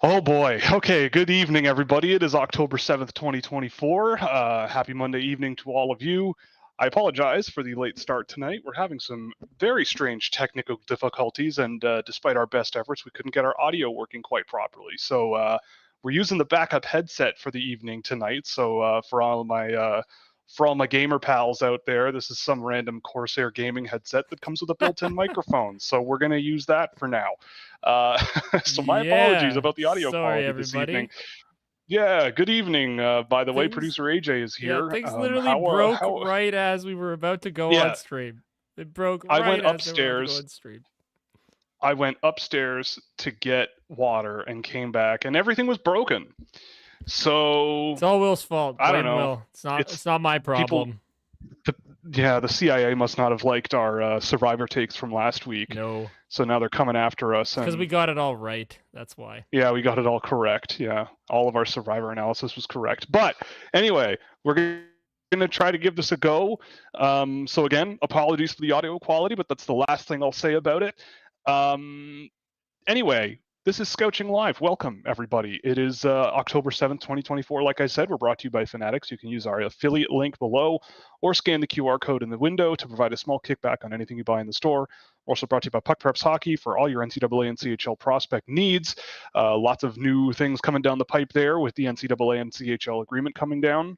Oh boy. Okay, good evening, everybody. It is October 7th, 2024. Happy Monday evening to all of you. I apologize for the late start tonight. We're having some very strange technical difficulties, and despite our best efforts, we couldn't get our audio working quite properly. So we're using the backup headset for the evening tonight. So for all my gamer pals out there, this is some random Corsair gaming headset that comes with a built-in microphone. So we're going to use that for now. So my apologies Yeah, about the audio sorry quality this evening. everybody. Yeah, good evening. By the way, Things, producer AJ is yeah, here. things literally broke How? right as we were about to go on Yeah, stream. It broke I right went as they were about to go upstairs. on stream. I went upstairs to get water and came back, and everything was broken. So It's all Will's fault. I don't Blame know. Will. It's not. It's It's not my people. problem. The CIA must not have liked our Survivor takes from last week, No, so now they're coming after us. it's because we And got it all right. That's why. yeah, we got it all correct. Yeah, all of our Survivor analysis was correct. But anyway, we're going to try to give this a go. So again, apologies for the audio quality, but that's the last thing I'll say about it. Anyway, this is Scouching Live. Welcome, everybody. It is October 7th, 2024. Like I said, we're brought to you by Fanatics. You can use our affiliate link below or scan the QR code in the window to provide a small kickback on anything you buy in the store. We're also brought to you by Puck Preps Hockey for all your NCAA and CHL prospect needs. Lots of new things coming down the pipe there with the NCAA and CHL agreement coming down.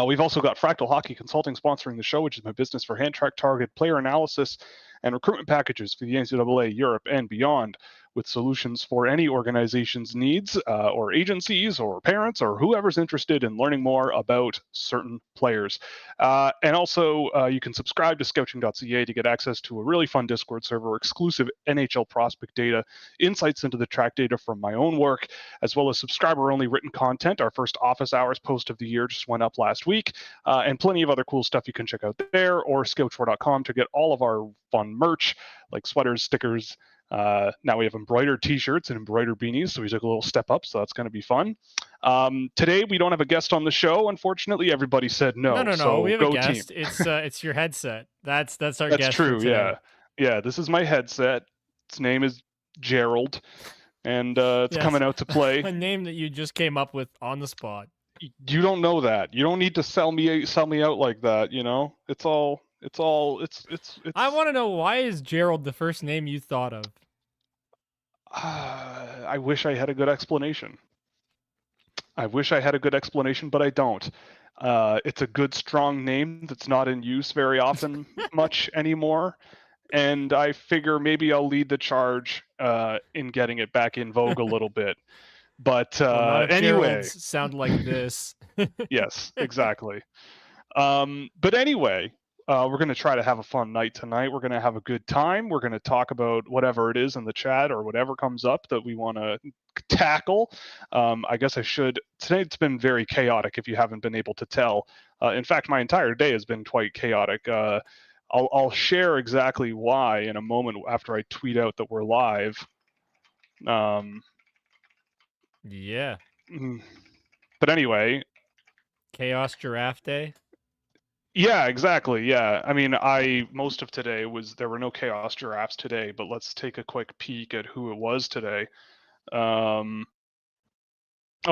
We've also got Fractal Hockey Consulting sponsoring the show, which is my business for hand track target player analysis and recruitment packages for the NCAA, Europe, and beyond, with solutions for any organization's needs or agencies or parents or whoever's interested in learning more about certain players. And also, you can subscribe to Scouching.ca to get access to a really fun Discord server, exclusive NHL prospect data, insights into the track data from my own work, as well as subscriber-only written content. Our first office hours post of the year just went up last week, and plenty of other cool stuff you can check out there, or Scouchware.com to get all of our fun merch like sweaters, stickers. Now we have embroidered t-shirts and embroidered beanies, so we took a little step up, so that's going to be fun. Today we don't have a guest on the show, unfortunately. Everybody said no, No. so We have a go team. guest. It's your headset. That's our That's guest for true, today. yeah. This is my headset. Its name is Gerald, and it's Yes, coming out to play. a name that you just came up with on the spot. You don't know that. You don't need to sell me out like that. You know, it's I want to know, why is Gerald the first name you thought of? I wish I had a good explanation. But I don't. It's a good, strong name that's not in use very often much anymore. And I figure maybe I'll lead the charge in getting it back in vogue a little bit. But Well, not if anyway. Geralds sound like this. Yes, exactly. But anyway, we're going to try to have a fun night tonight. We're going to have a good time. We're going to talk about whatever it is in the chat or whatever comes up that we want to tackle. I guess I should. Today it's been very chaotic if you haven't been able to tell. In fact, my entire day has been quite chaotic. I'll share exactly why in a moment after I tweet out that we're live. Yeah. But anyway. Chaos Giraffe Day? Yeah, exactly. Yeah. I mean, most of today there were no Chaos Giraffes today, but let's take a quick peek at who it was today. Oh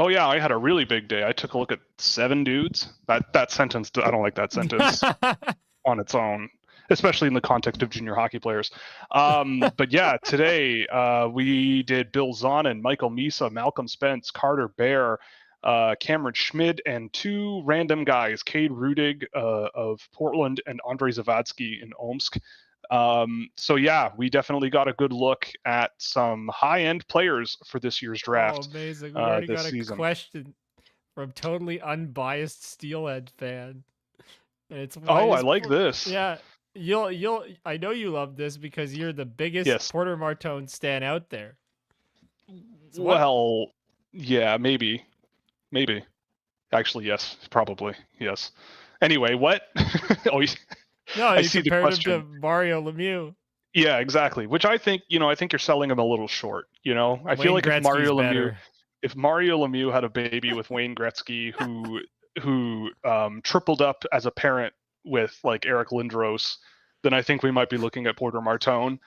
yeah, I had a really big day. I took a look at 7 dudes. That sentence, I don't like that sentence on its own, especially in the context of junior hockey players. But yeah, today we did Bill Zonin, Michael Misa, Malcolm Spence, Carter Bear, Cameron Schmidt, and 2 random guys, Cade Rudig of Portland and Andrei Zavadsky in Omsk. So yeah, we definitely got a good look at some high-end players for this year's draft. Oh, amazing. We already got a season. question from totally unbiased Steelhead fan. And it's I like this. Yeah. You'll I know you love this because you're the biggest Porter Martone stan out there. So well, yeah, maybe. Actually, yes, probably. Yes. Anyway, what? No, I see compared him to Mario Lemieux. Yeah, exactly. Which I think you're selling him a little short. I feel like if Mario Lemieux had a baby with Wayne Gretzky, who tripled up as a parent with like Eric Lindros, then I think we might be looking at Porter Martone.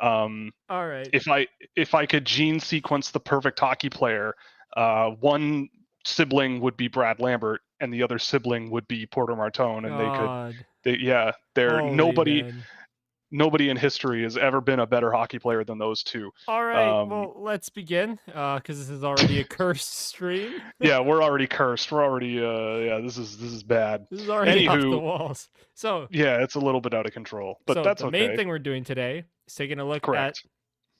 All right. If I could gene sequence the perfect hockey player, one sibling would be Brad Lambert and the other sibling would be Porter Martone, and nobody in history has ever been a better hockey player than those two. All right, well, let's begin, because this is already a cursed stream. Yeah, we're already cursed. We're already this is bad. This is already off the walls. So yeah, it's a little bit out of control, but that's the okay. main thing we're doing today is taking a look at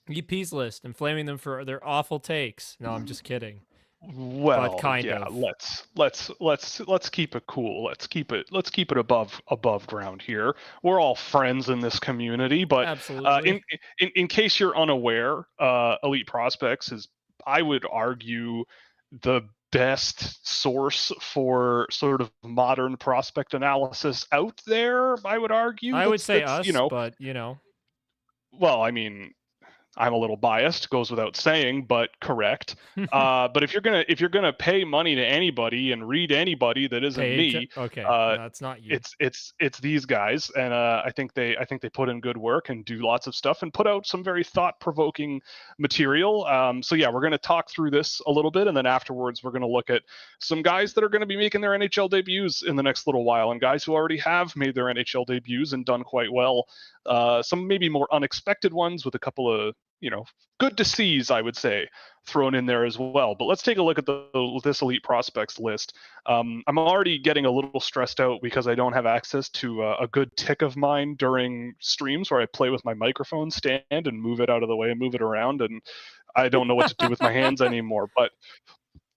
EP's list and flaming them for their awful takes. No, I'm just kidding. Well, but kind of. Let's keep it cool. Let's keep it above ground here. We're all friends in this community, but absolutely. In case you're unaware, Elite Prospects is, I would argue, the best source for sort of modern prospect analysis out there. I would argue. I would say us, but Well, I mean, I'm a little biased, goes without saying, but correct. But if you're gonna pay money to anybody and read anybody that isn't me, that's not you. It's these guys, and I think they put in good work and do lots of stuff and put out some very thought-provoking material. So yeah, we're gonna talk through this a little bit, and then afterwards we're gonna look at some guys that are gonna be making their NHL debuts in the next little while, and guys who already have made their NHL debuts and done quite well. Some maybe more unexpected ones with a couple of good to sees, I would say, thrown in there as well. But let's take a look at this Elite Prospects list. I'm already getting a little stressed out because I don't have access to a good tick of mine during streams where I play with my microphone stand and move it out of the way and move it around, and I don't know what to do with my hands anymore. But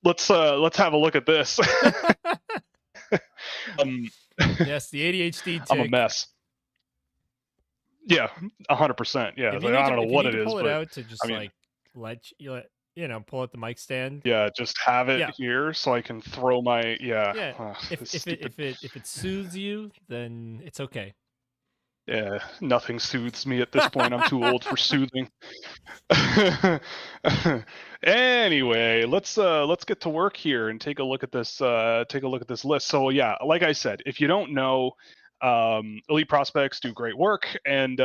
let's have a look at this. Yes, the ADHD tick. I'm a mess. Yeah, 100%. Yeah, I don't know what it is, pull it out to just let pull out the mic stand. Yeah, just have it here so I can throw my If it soothes you, then it's okay. Yeah, nothing soothes me at this point. I'm too old for soothing. Anyway, let's get to work here and take a look at this. Take a look at this list. So yeah, like I said, if you don't know, Elite Prospects do great work, and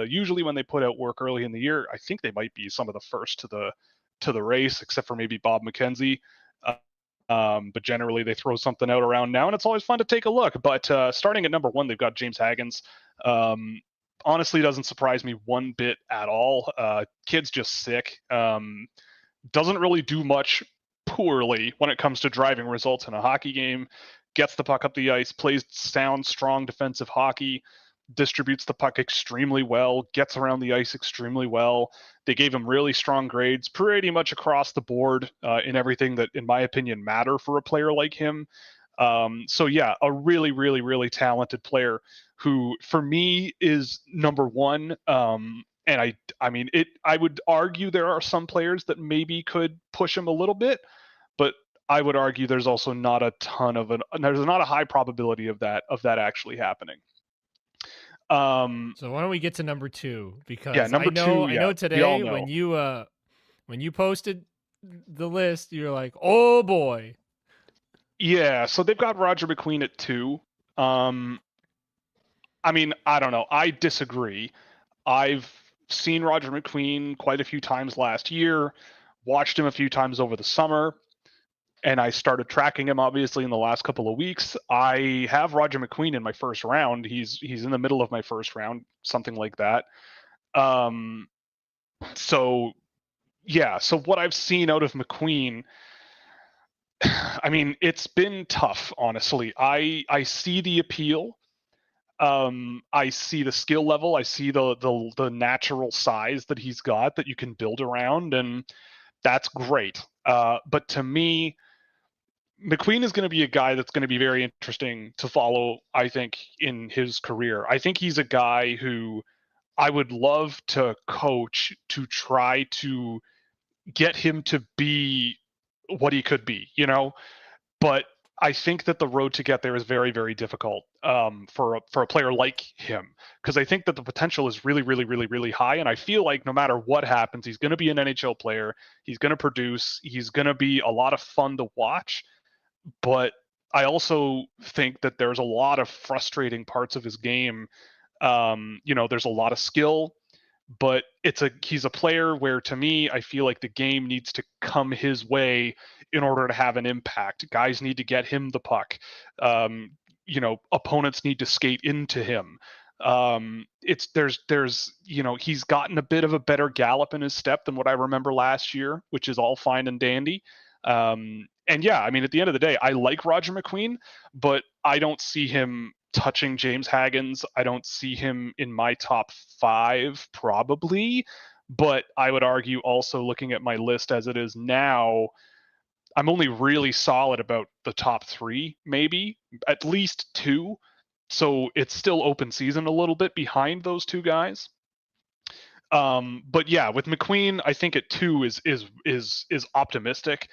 usually when they put out work early in the year, I think they might be some of the first to the race, except for maybe Bob McKenzie. But generally they throw something out around now, and it's always fun to take a look. But starting at number 1, they've got James Haggins. Honestly, doesn't surprise me one bit at all. Kid's just sick. Doesn't really do much poorly when it comes to driving results in a hockey game. Gets the puck up the ice, plays sound, strong defensive hockey, distributes the puck extremely well, gets around the ice extremely well. They gave him really strong grades pretty much across the board in everything that, in my opinion, matter for a player like him. So yeah, a really, really, really talented player who, for me, is number 1. And I mean, I would argue there are some players that maybe could push him a little bit, but I would argue there's also not a there's not a high probability of that actually happening. So why don't we get to number 2? Because I know today when you posted the list, you're like, oh boy. Yeah, so they've got Roger McQueen at 2. I mean, I don't know. I disagree. I've seen Roger McQueen quite a few times last year, watched him a few times over the summer, and I started tracking him obviously in the last couple of weeks. I have Roger McQueen in my first round. He's in the middle of my first round, something like that. So yeah, so what I've seen out of McQueen, I mean, it's been tough, honestly. I see the appeal. I see the skill level. I see the natural size that he's got that you can build around, and that's great. But to me, McQueen is going to be a guy that's going to be very interesting to follow, I think, in his career. I think he's a guy who I would love to coach to try to get him to be what he could be, But I think that the road to get there is very, very difficult for a player like him, because I think that the potential is really, really, really, really high. And I feel like no matter what happens, he's going to be an NHL player. He's going to produce. He's going to be a lot of fun to watch. But I also think that there's a lot of frustrating parts of his game. There's a lot of skill, but he's a player where, to me, I feel like the game needs to come his way in order to have an impact. Guys need to get him the puck. Opponents need to skate into him. He's gotten a bit of a better gallop in his step than what I remember last year, which is all fine and dandy. And yeah, I mean, at the end of the day, I like Roger McQueen, but I don't see him touching James Haggins. I don't see him in my top 5, probably. But I would argue, also looking at my list as it is now, I'm only really solid about the top 3, maybe at least 2. So it's still open season a little bit behind those 2 guys. But yeah, with McQueen, I think at 2 is optimistic.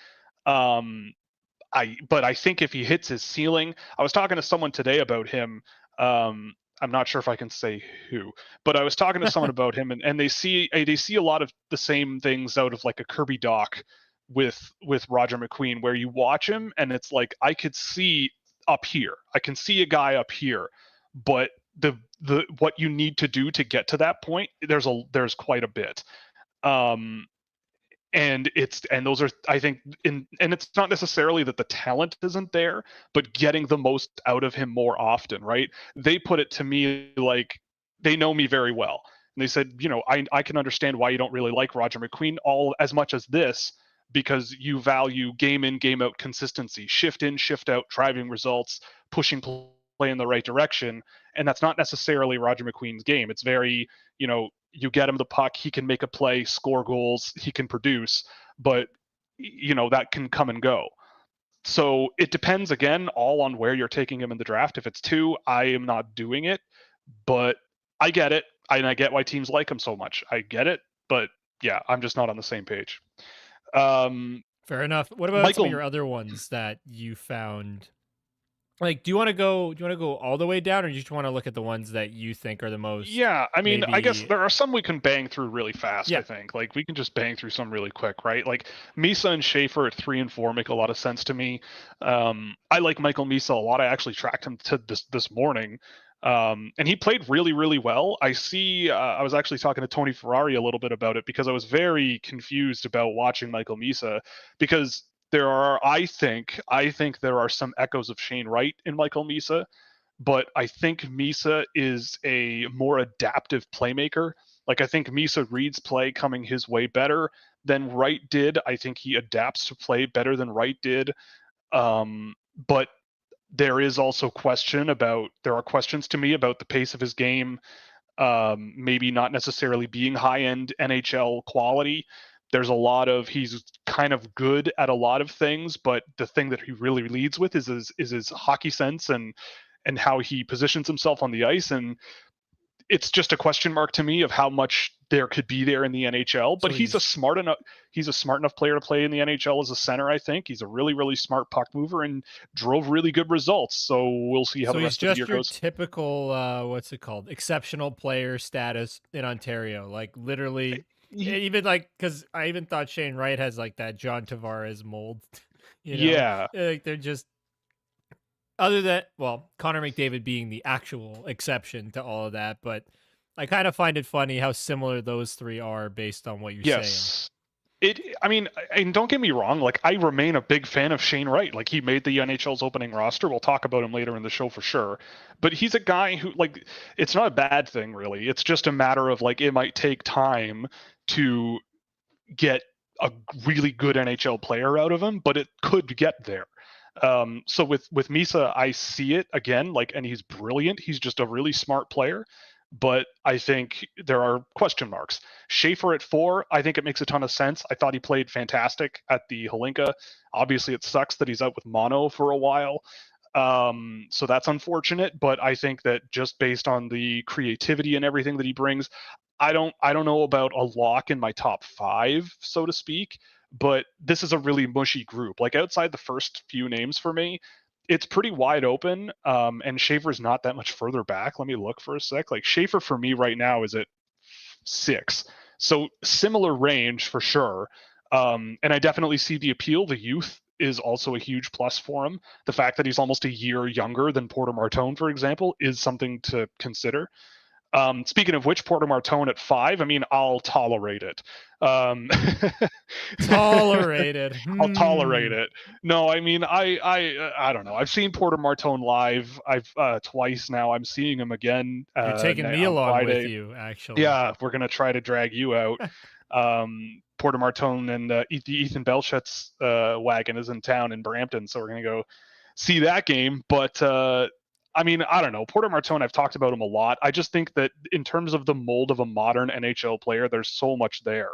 But I think if he hits his ceiling, I was talking to someone today about him. I'm not sure if I can say who, but I was talking to someone about him, and they see a lot of the same things out of like a Kirby doc with Roger McQueen, where you watch him and it's like, I could see up here, I can see a guy up here, but the what you need to do to get to that point, there's quite a bit. And those are, I think, and it's not necessarily that the talent isn't there, but getting the most out of him more often, right? They put it to me like, they know me very well. And they said, I can understand why you don't really like Roger McQueen all as much as this, because you value game in, game out consistency, shift in, shift out, driving results, pushing play in the right direction. And that's not necessarily Roger McQueen's game. It's very, you get him the puck, he can make a play, score goals, he can produce, but that can come and go. So it depends, again, all on where you're taking him in the draft. If it's 2, I am not doing it, but I get it, and I get why teams like him so much. I get it, but yeah, I'm just not on the same page. Fair enough. What about some of your other ones that you found? Like, do you want to go all the way down, or do you just want to look at the ones that you think are the most? Yeah, I mean, I guess there are some we can bang through really fast. Yeah. I think, like, we can just bang through some really quick, right? Like Misa and Schaefer at 3 and 4 make a lot of sense to me. I like Michael Misa a lot. I actually tracked him to this morning, and he played really, really well. I was actually talking to Tony Ferrari a little bit about it, because I was very confused about watching Michael Misa, because I think there are some echoes of Shane Wright in Michael Misa, but I think Misa is a more adaptive playmaker. Like, I think Misa reads play coming his way better than Wright did. I think he adapts to play better than Wright did. But there is also there are questions to me about the pace of his game, maybe not necessarily being high-end NHL quality. There's a lot of, he's kind of good at a lot of things, but the thing that he really leads with is his hockey sense and how he positions himself on the ice. And it's just a question mark to me of how much there could be there in the NHL. But he's a smart enough player to play in the NHL as a center. I think he's a really, really smart puck mover and drove really good results. So we'll see how the rest of the year goes. So he's just your typical, what's it called, exceptional player status in Ontario. Like, literally, even like, because I even thought Shane Wright has like that John Tavares mold. Yeah, like they're just, other than, well, Connor McDavid being the actual exception to all of that, but I kind of find it funny how similar those 3 are based on what you're saying. I mean, and don't get me wrong, like, I remain a big fan of Shane Wright. Like, he made the NHL's opening roster. We'll talk about him later in the show for sure. But he's a guy who, like, it's not a bad thing, really. It's just a matter of, like, it might take time to get a really good NHL player out of him, but it could get there. So with Misa, I see it again, like, and he's brilliant. He's just a really smart player. But I think there are question marks. Schaefer at 4, I think it makes a ton of sense. I thought he played fantastic at the Holinka. Obviously, it sucks that he's out with mono for a while. So that's unfortunate. But I think that just based on the creativity and everything that he brings, I don't know about a lock in my top 5, so to speak. But this is a really mushy group. Like, outside the first few names for me, it's pretty wide open, and Schaefer's not that much further back. Let me look for a sec. Like, Schaefer for me right now is at 6. So similar range for sure. And I definitely see the appeal. The youth is also a huge plus for him. The fact that he's almost a year younger than Porter Martone, for example, is something to consider. Speaking of which, Porter Martone at 5. I mean, I'll tolerate it. Tolerated. I'll tolerate it. No, I mean, I don't know. I've seen Porter Martone live. I've twice now. I'm seeing him again. You're taking me on along Friday. with you, actually. Yeah, we're gonna try to drag you out. Porter Martone and the Ethan Belchet's wagon is in town in Brampton, so we're gonna go see that game. But I mean, I don't know. Porter Martone, I've talked about him a lot. I just think that in terms of the mold of a modern NHL player, there's so much there.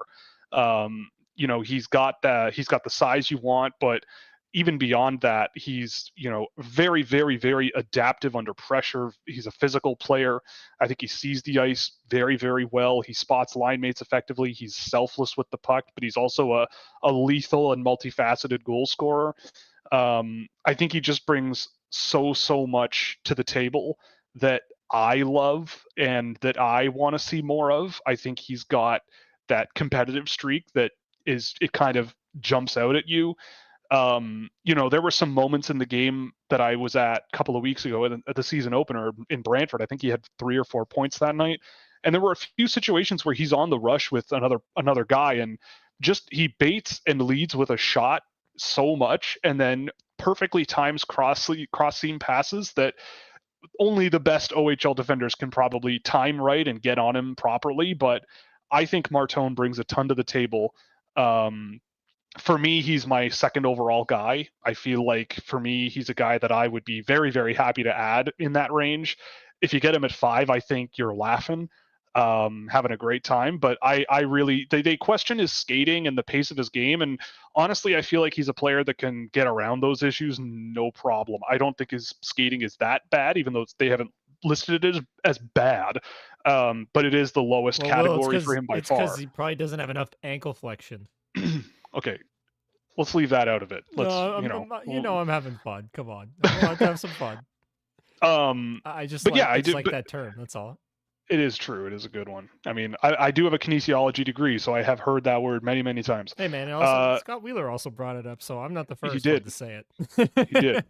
He's got the size you want, but even beyond that, he's very, very, very adaptive under pressure. He's a physical player. I think he sees the ice very, very well. He spots line mates effectively. He's selfless with the puck, but he's also a lethal and multifaceted goal scorer. I think he just brings so much to the table that I love and that I want to see more of. I think he's got that competitive streak that it kind of jumps out at you. There were some moments in the game that I was at a couple of weeks ago at the season opener in Brantford. I think he had 3 or 4 points that night. And there were a few situations where he's on the rush with another guy and just he baits and leads with a shot so much and then perfectly times cross seam passes that only the best OHL defenders can probably time right and get on him properly. But I think Martone brings a ton to the table. For me, he's my second overall guy. I feel like for me, he's a guy that I would be very, very happy to add in that range. If you get him at 5, I think you're laughing, having a great time. But I really, they question his skating and the pace of his game. And honestly, I feel like he's a player that can get around those issues no problem. I don't think his skating is that bad, even though they haven't listed it as bad. But it is the lowest category for him by far. It's because he probably doesn't have enough ankle flexion. Okay, let's leave that out of it. Let's, I'm having fun. Come on, I want to have some fun. I just like that term. That's all. It is true. It is a good one. I mean, I do have a kinesiology degree, so I have heard that word many, many times. Hey, man, Scott Wheeler also brought it up, so I'm not the first one to say it. He did.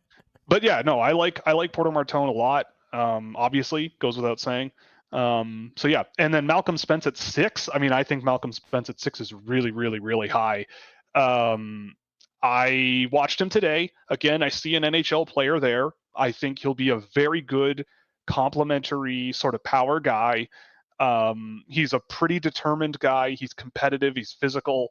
But yeah, no, I like Porter Martone a lot. Obviously, goes without saying. So yeah, and then Malcolm Spence at 6. I mean, I think Malcolm Spence at 6 is really, really, really high. I watched him today. Again, I see an NHL player there. I think he'll be a very good complementary sort of power guy. He's a pretty determined guy. He's competitive. He's physical.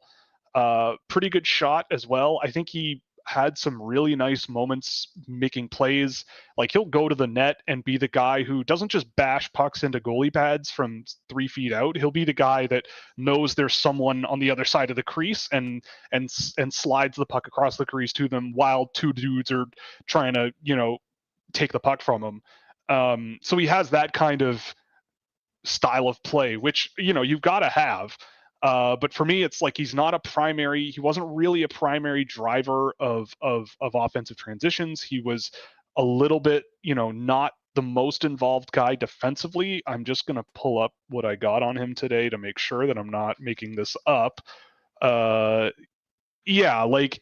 Pretty good shot as well. I think he had some really nice moments making plays. Like he'll go to the net and be the guy who doesn't just bash pucks into goalie pads from 3 feet out. He'll be the guy that knows there's someone on the other side of the crease and slides the puck across the crease to them while 2 dudes are trying to, take the puck from him. So he has that kind of style of play, which, you've got to have. But for me, it's like he wasn't really a primary driver of offensive transitions. He was a little bit, not the most involved guy defensively. I'm just going to pull up what I got on him today to make sure that I'm not making this up. Yeah, like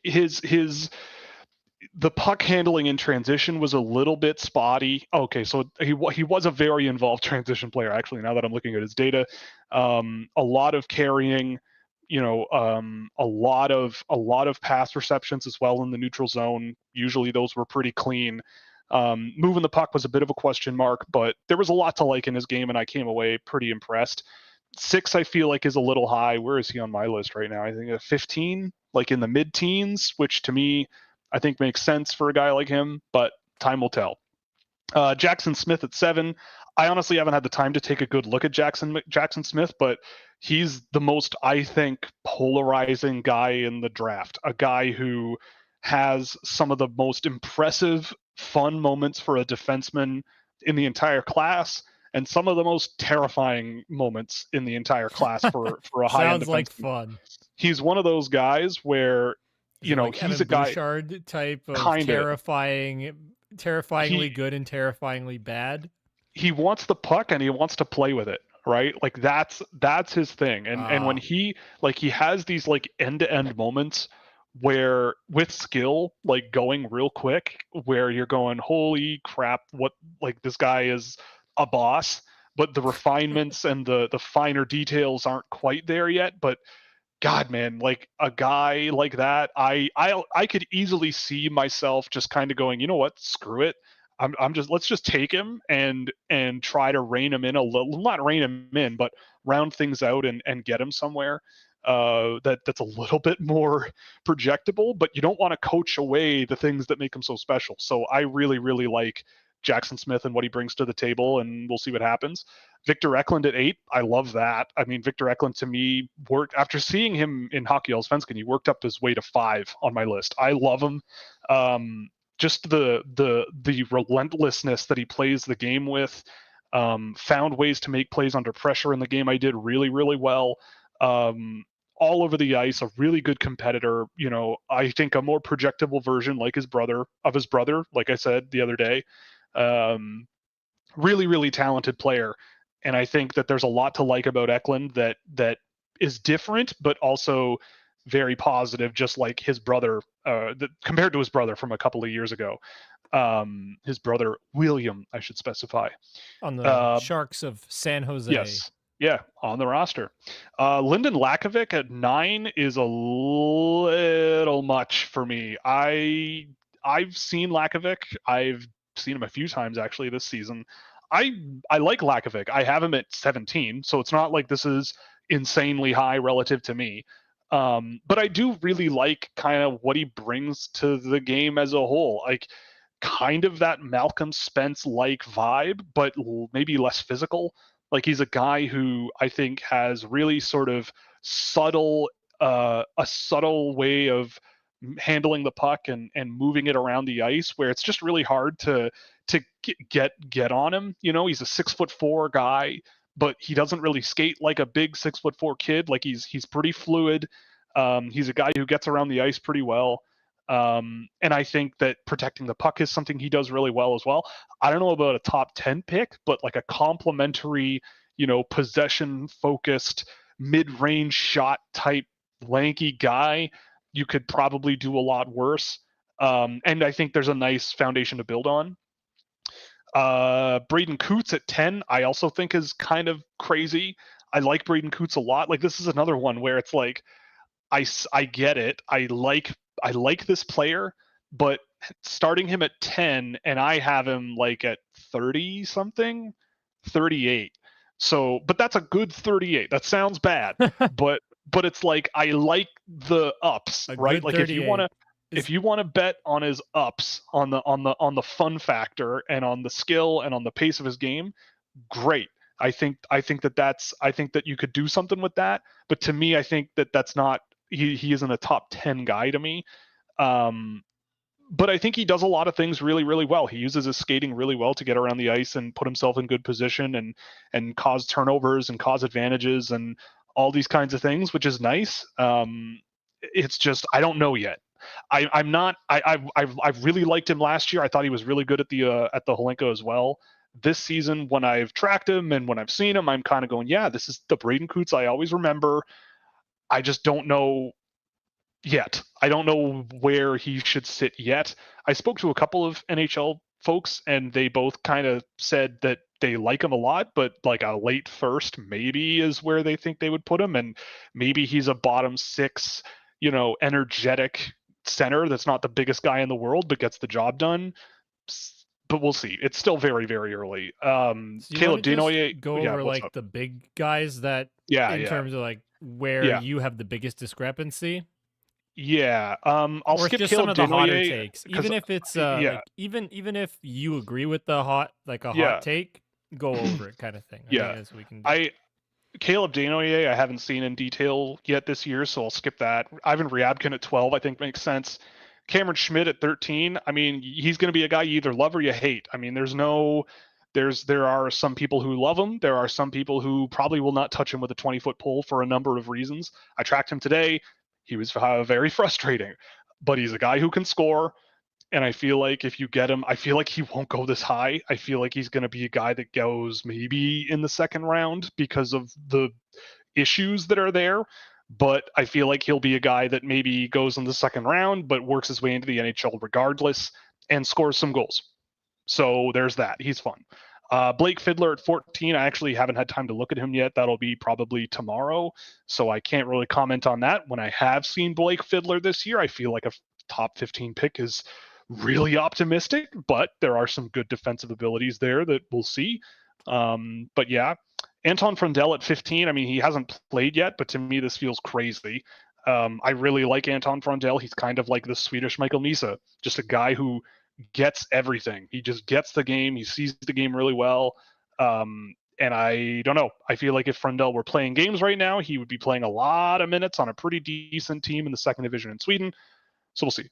the puck handling in transition was a little bit spotty. Okay, so he was a very involved transition player, actually, now that I'm looking at his data. A lot of carrying, a lot of pass receptions as well in the neutral zone. Usually those were pretty clean. Moving the puck was a bit of a question mark, but there was a lot to like in his game, and I came away pretty impressed. 6, I feel like, is a little high. Where is he on my list right now? I think a 15, like in the mid-teens, which to me, I think makes sense for a guy like him, but time will tell. Jackson Smith at 7. I honestly haven't had the time to take a good look at Jackson Smith, but he's the most, I think, polarizing guy in the draft. A guy who has some of the most impressive, fun moments for a defenseman in the entire class, and some of the most terrifying moments in the entire class for a high-end defenseman. Sounds like fun. He's one of those guys where he's Evan a guy Bouchard type of terrifyingly good and terrifyingly bad. He wants the puck and he wants to play with it, right? Like that's his thing. And when he has these like end-to-end moments where with skill, like going real quick, where you're going, holy crap, what, like this guy is a boss. but the refinements and the finer details aren't quite there yet. But God, man, like a guy like that, I could easily see myself just kind of going, you know what, screw it. I'm just let's just take him and try to rein him in a little, not rein him in, but round things out and get him somewhere that's a little bit more projectable. But you don't want to coach away the things that make him so special. So I really, really like Jackson Smith and what he brings to the table, and we'll see what happens. Victor Eklund at 8, I love that. I mean, Victor Eklund to me worked after seeing him in Hockey Allsvenskan. He worked up his way to 5 on my list. I love him. Just the relentlessness that he plays the game with. Found ways to make plays under pressure in the game. I did really, really well. All over the ice, a really good competitor. You know, I think a more projectable version, like his brother, like I said the other day. Really, really talented player. And I think that there's a lot to like about Eklund that is different, but also very positive, just like his brother, compared to his brother from a couple of years ago. His brother, William, I should specify. On the Sharks of San Jose. Yes. Yeah, on the roster. Lyndon Lakovic at 9 is a little much for me. I've seen Lakovic. I've seen him a few times actually this season. I like Lakovic. I have him at 17, so it's not like this is insanely high relative to me. But I do really like kind of what he brings to the game as a whole. Like kind of that Malcolm Spence-like vibe, but maybe less physical. Like he's a guy who I think has really sort of a subtle way of handling the puck and moving it around the ice, where it's just really hard to get on him. You know, he's a 6'4" guy, but he doesn't really skate like a big 6'4" kid. Like he's pretty fluid. He's a guy who gets around the ice pretty well. And I think that protecting the puck is something he does really well as well. I don't know about a top 10 pick, but like a complementary, you know, possession focused mid-range shot type lanky guy, you could probably do a lot worse. And I think there's a nice foundation to build on. Braden Coots at 10, I also think is kind of crazy. I like Braden Coots a lot. Like this is another one where it's like, I get it. I like this player, but starting him at 10 and I have him like at 30 something, 38. So, but that's a good 38. That sounds bad, but it's like I like the ups, right? Like if you want to bet on his ups, on the fun factor and on the skill and on the pace of his game, great. I think that you could do something with that, but to me I think that's not he isn't a top 10 guy to me. But I think he does a lot of things really, really well. He uses his skating really well to get around the ice and put himself in good position and cause turnovers and cause advantages and all these kinds of things, which is nice. It's just I don't know yet. I've really liked him last year. I thought he was really good at the Holenko as well. This season, when I've tracked him and when I've seen him, I'm kind of going, yeah, this is the Braden Coots I always remember. I just don't know yet. I don't know where he should sit yet. I spoke to a couple of NHL folks and they both kind of said that they like him a lot, but like a late first maybe is where they think they would put him. And maybe he's a bottom 6, you know, energetic center that's not the biggest guy in the world, but gets the job done. But we'll see. It's still very, very early. So Caleb Desnoyers, go over like the big guys that terms of like where you have the biggest discrepancy. Yeah. I'll skip just Caleb some of the hotter Desnoyers, takes. Even if it's like, even if you agree with the hot take, go over it kind of thing. I think we can do. Caleb Desnoyers I haven't seen in detail yet this year, so I'll skip that. Ivan Ryabkin at 12 I think makes sense. Cameron Schmidt at 13. I mean, he's going to be a guy you either love or you hate. I mean, there are some people who love him. There are some people who probably will not touch him with a 20-foot pole for a number of reasons. I tracked him today. He was very frustrating, but he's a guy who can score. And I feel like if you get him, I feel like he won't go this high. I feel like he's going to be a guy that goes maybe in the second round because of the issues that are there. But I feel like he'll be a guy that maybe goes in the second round, but works his way into the NHL regardless and scores some goals. So there's that. He's fun. Blake Fiddler at 14, I actually haven't had time to look at him yet. That'll be probably tomorrow, so I can't really comment on that. When I have seen Blake Fiddler this year, I feel like a top 15 pick is really optimistic, but there are some good defensive abilities there that we'll see. But yeah, Anton Frundell at 15, I mean, he hasn't played yet, but to me, this feels crazy. I really like Anton Frundell. He's kind of like the Swedish Michael Misa, just a guy who gets everything. He just gets the game. He sees the game really well. And I don't know. I feel like if Frundell were playing games right now, he would be playing a lot of minutes on a pretty decent team in the second division in Sweden. So we'll see.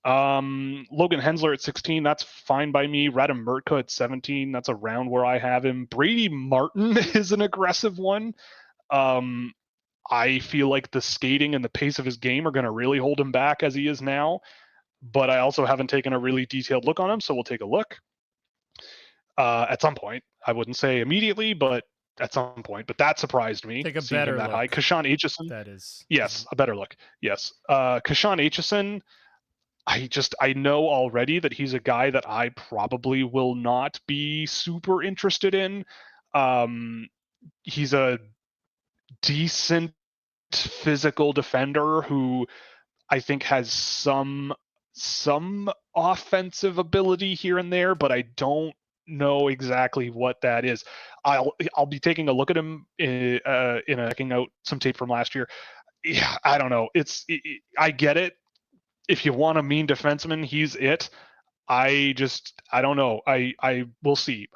Logan Hensler at 16, that's fine by me. Radim Murtka at 17, that's around where I have him. Brady Martin is an aggressive one. I feel like the skating and the pace of his game are going to really hold him back as he is now. But I also haven't taken a really detailed look on him, so we'll take a look at some point. I wouldn't say immediately, but at some point. But that surprised me. Take a better look. High. Kashan Aitchison. That is. Yes, a better look. Yes. Kashan Aitchison, I know already that he's a guy that I probably will not be super interested in. He's a decent physical defender who I think has some offensive ability here and there, but I don't know exactly what that is. I'll be taking a look at him in checking out some tape from last year. Yeah, I don't know. I get it. If you want a mean defenseman, he's it. I don't know. I will see.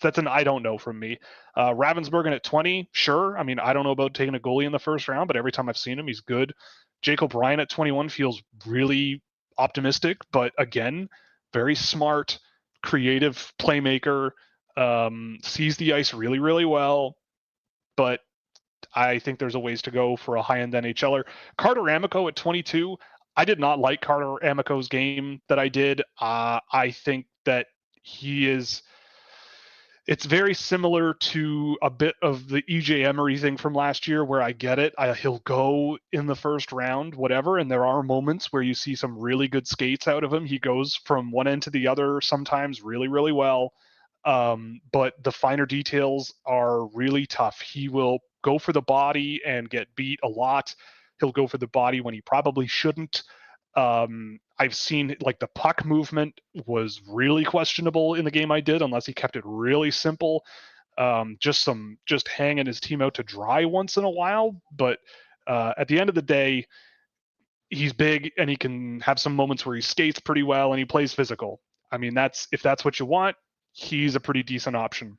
That's an I don't know from me. Ravensburgen at 20, sure. I mean, I don't know about taking a goalie in the first round, but every time I've seen him, he's good. Jake O'Brien at 21 feels really optimistic, but again, very smart, creative playmaker, sees the ice really, really well. But I think there's a ways to go for a high-end NHLer. Carter Amico at 22. I did not like Carter Amico's game that I did. I think that it's very similar to a bit of the EJ Emery thing from last year where I get it. He'll go in the first round, whatever, and there are moments where you see some really good skates out of him. He goes from one end to the other sometimes really, really well. But the finer details are really tough. He will go for the body and get beat a lot. He'll go for the body when he probably shouldn't. I've seen like the puck movement was really questionable in the game I did, unless he kept it really simple. Just hanging his team out to dry once in a while. But at the end of the day, he's big and he can have some moments where he skates pretty well and he plays physical. I mean, if that's what you want, he's a pretty decent option.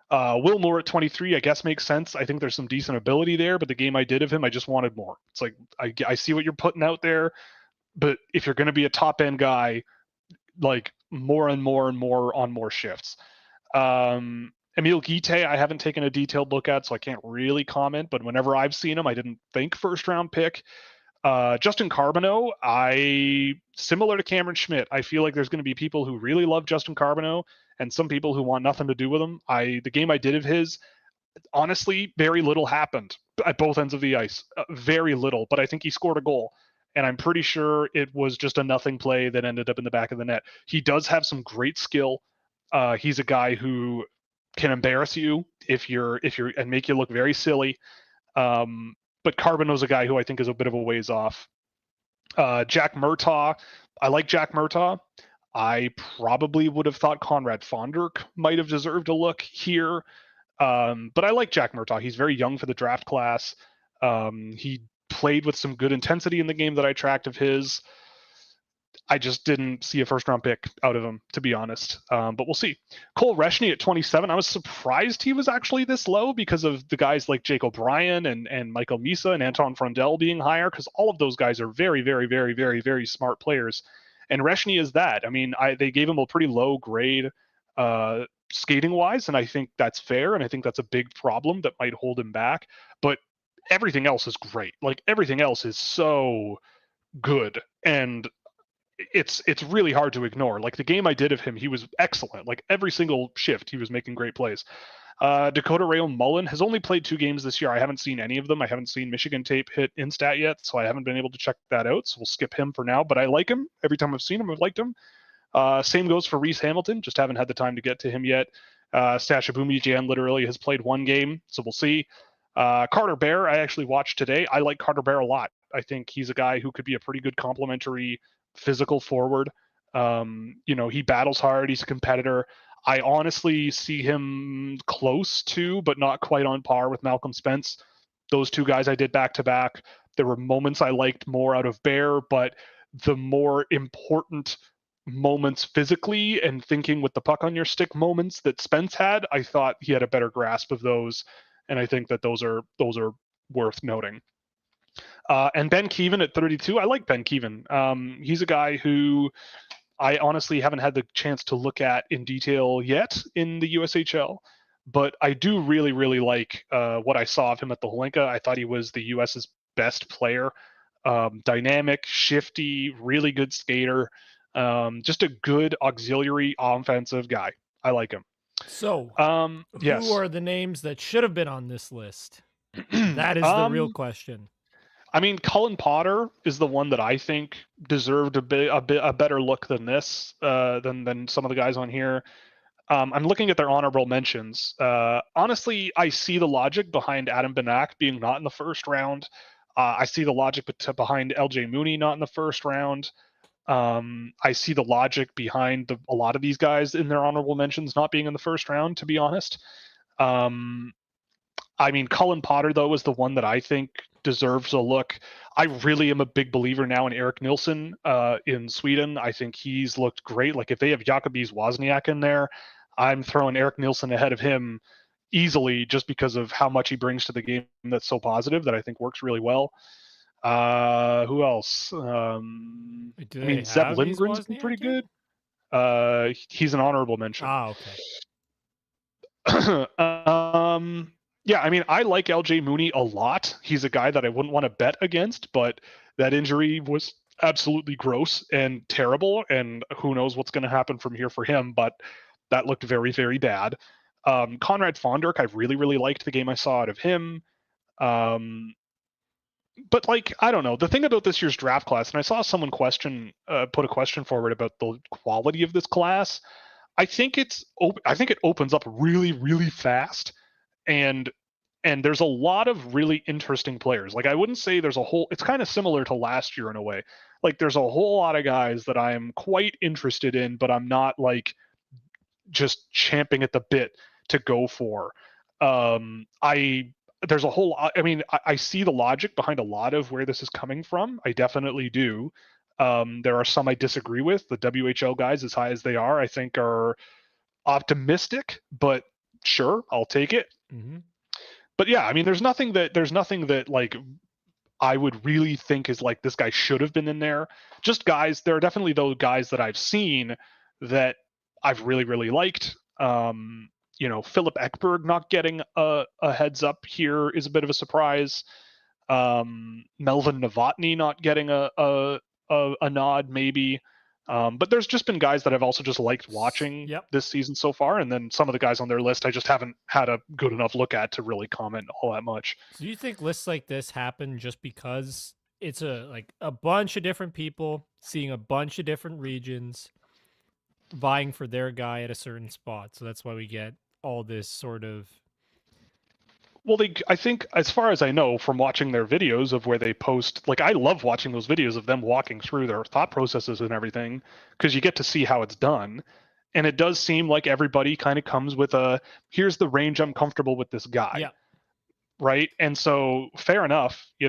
Will Moore at 23, I guess makes sense. I think there's some decent ability there, but the game I did of him, I just wanted more. It's like, I see what you're putting out there, but if you're going to be a top end guy, like more and more and more on more shifts. Emil Guite, I haven't taken a detailed look at, so I can't really comment, but whenever I've seen him, I didn't think first round pick. Justin Carbonneau, similar to Cameron Schmidt, I feel like there's going to be people who really love Justin Carbonneau and some people who want nothing to do with him. The game I did of his, honestly, very little happened at both ends of the ice. Very little, but I think he scored a goal. And I'm pretty sure it was just a nothing play that ended up in the back of the net. He does have some great skill. He's a guy who can embarrass you if you're and make you look very silly. But Carbonneau's a guy who I think is a bit of a ways off. Jack Murtaugh, I like Jack Murtaugh. I probably would have thought Conrad Fonderk might have deserved a look here. But I like Jack Murtaugh. He's very young for the draft class. He played with some good intensity in the game that I tracked of his. I just didn't see a first-round pick out of him, to be honest. But we'll see. Cole Reshny at 27. I was surprised he was actually this low because of the guys like Jake O'Brien and Michael Misa and Anton Frundell being higher, because all of those guys are very, very, very, very, very smart players. And Reshny is that. I mean, they gave him a pretty low grade skating-wise, and I think that's fair, and I think that's a big problem that might hold him back. But everything else is great. Like, everything else is so good, and it's really hard to ignore. Like, the game I did of him, he was excellent. Like, every single shift, he was making great plays. Dakota Rayon Mullen has only played 2 games this year. I haven't seen any of them. I haven't seen Michigan tape hit Instat yet, so I haven't been able to check that out. So we'll skip him for now, but I like him. Every time I've seen him, I've liked him. Same goes for Reese Hamilton. Just haven't had the time to get to him yet. Sasha Boomijan literally has played one game, so we'll see. Carter Bear, I actually watched today. I like Carter Bear a lot. I think he's a guy who could be a pretty good complementary physical forward. He battles hard. He's a competitor. I honestly see him close to, but not quite on par with Malcolm Spence. Those two guys I did back to back. There were moments I liked more out of Bear, but the more important moments physically and thinking with the puck on your stick moments that Spence had, I thought he had a better grasp of those, and I think that those are worth noting. And Ben Keevan at 32, I like Ben Keevan. He's a guy who I honestly haven't had the chance to look at in detail yet in the USHL, but I do really, really like what I saw of him at the Holinka. I thought he was the US's best player. Dynamic, shifty, really good skater. Just a good auxiliary offensive guy. I like him. So, yes. who are the names that should have been on this list? That is the real question. I mean, Cullen Potter is the one that I think deserved a better look than this, than some of the guys on here. I'm looking at their honorable mentions. Honestly, I see the logic behind Adam Benak being not in the first round. I see the logic behind LJ Mooney not in the first round. I see the logic behind a lot of these guys in their honorable mentions not being in the first round, to be honest. I mean, Cullen Potter, though, is the one that I think deserves a look. I really am a big believer now in Eric Nilsson in Sweden. I think he's looked great. Like, if they have Jakobis Wozniak in there, I'm throwing Eric Nilsson ahead of him easily just because of how much he brings to the game that's so positive that I think works really well. Who else? I mean, Zeb Lindgren's been pretty good. He's an honorable mention. Okay. Yeah, I mean, I like LJ Mooney a lot. He's a guy that I wouldn't want to bet against, but that injury was absolutely gross and terrible, and who knows what's going to happen from here for him, but that looked very, very bad. Conrad Fonderk, I really, really liked the game I saw out of him. But, like, I don't know. The thing about this year's draft class, and I saw someone put a question forward about the quality of this class. I think it opens up really, really fast. And there's a lot of really interesting players. Like, I wouldn't say it's kind of similar to last year in a way. Like, there's a whole lot of guys that I am quite interested in, but I'm not like just champing at the bit to go for. There's a whole, I mean, I see the logic behind a lot of where this is coming from. I definitely do. There are some I disagree with. The WHL guys, as high as they are, I think are optimistic, but sure, I'll take it. Mm-hmm. But yeah, I mean, there's nothing that like I would really think is like this guy should have been in there. Just guys, there are definitely those guys that I've seen that I've really, really liked. Philip Ekberg not getting a heads up here is a bit of a surprise. Melvin Novotny not getting a nod maybe. But there's just been guys that I've also just liked watching this season so far, and then some of the guys on their list I just haven't had a good enough look at to really comment all that much. So do you think lists like this happen just because it's a bunch of different people seeing a bunch of different regions vying for their guy at a certain spot? So that's why we get all this sort of... Well, I think, as far as I know from watching their videos of where they post, like, I love watching those videos of them walking through their thought processes and everything, because you get to see how it's done. And it does seem like everybody kind of comes with here's the range I'm comfortable with this guy. Yeah. Right. And so fair enough, I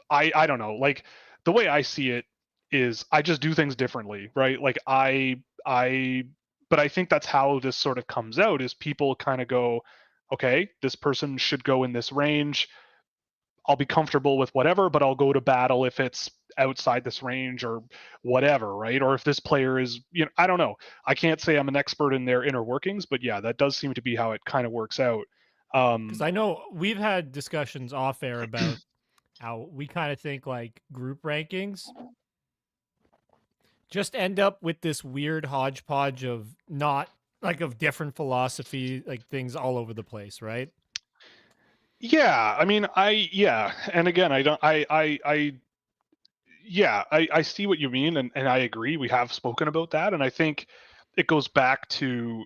don't know, like, the way I see it is I just do things differently, right? Like, but I think that's how this sort of comes out, is people kind of go, okay, this person should go in this range. I'll be comfortable with whatever, but I'll go to battle if it's outside this range or whatever, right? Or if this player is, I don't know. I can't say I'm an expert in their inner workings, but yeah, that does seem to be how it kind of works out. Because I know we've had discussions off air about how we kind of think like group rankings just end up with this weird hodgepodge of of different philosophy, like things all over the place, right? Yeah, I mean, and again, yeah, I see what you mean, and I agree. We have spoken about that, and I think it goes back to,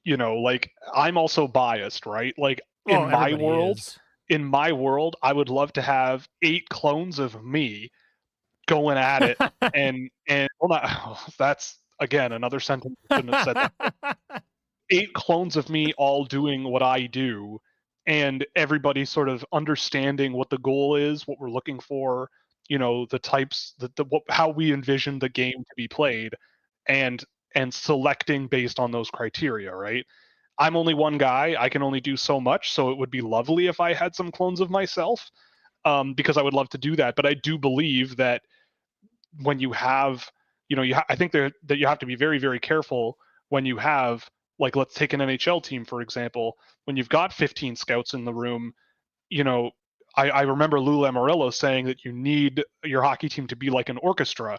like, I'm also biased, right? Like, Well, everybody is. in my world, I would love to have 8 clones of me going at it, and well, not that's again another sentence I shouldn't have said that. 8 clones of me all doing what I do, and everybody sort of understanding what the goal is, what we're looking for, the types, how we envision the game to be played, and selecting based on those criteria, right? I'm only one guy. I can only do so much, so it would be lovely if I had some clones of myself, because I would love to do that. But I do believe that when you have, I think that you have to be very, very careful when you have, like, let's take an NHL team, for example, when you've got 15 scouts in the room, you know, I remember Lou Lamoriello saying that you need your hockey team to be like an orchestra.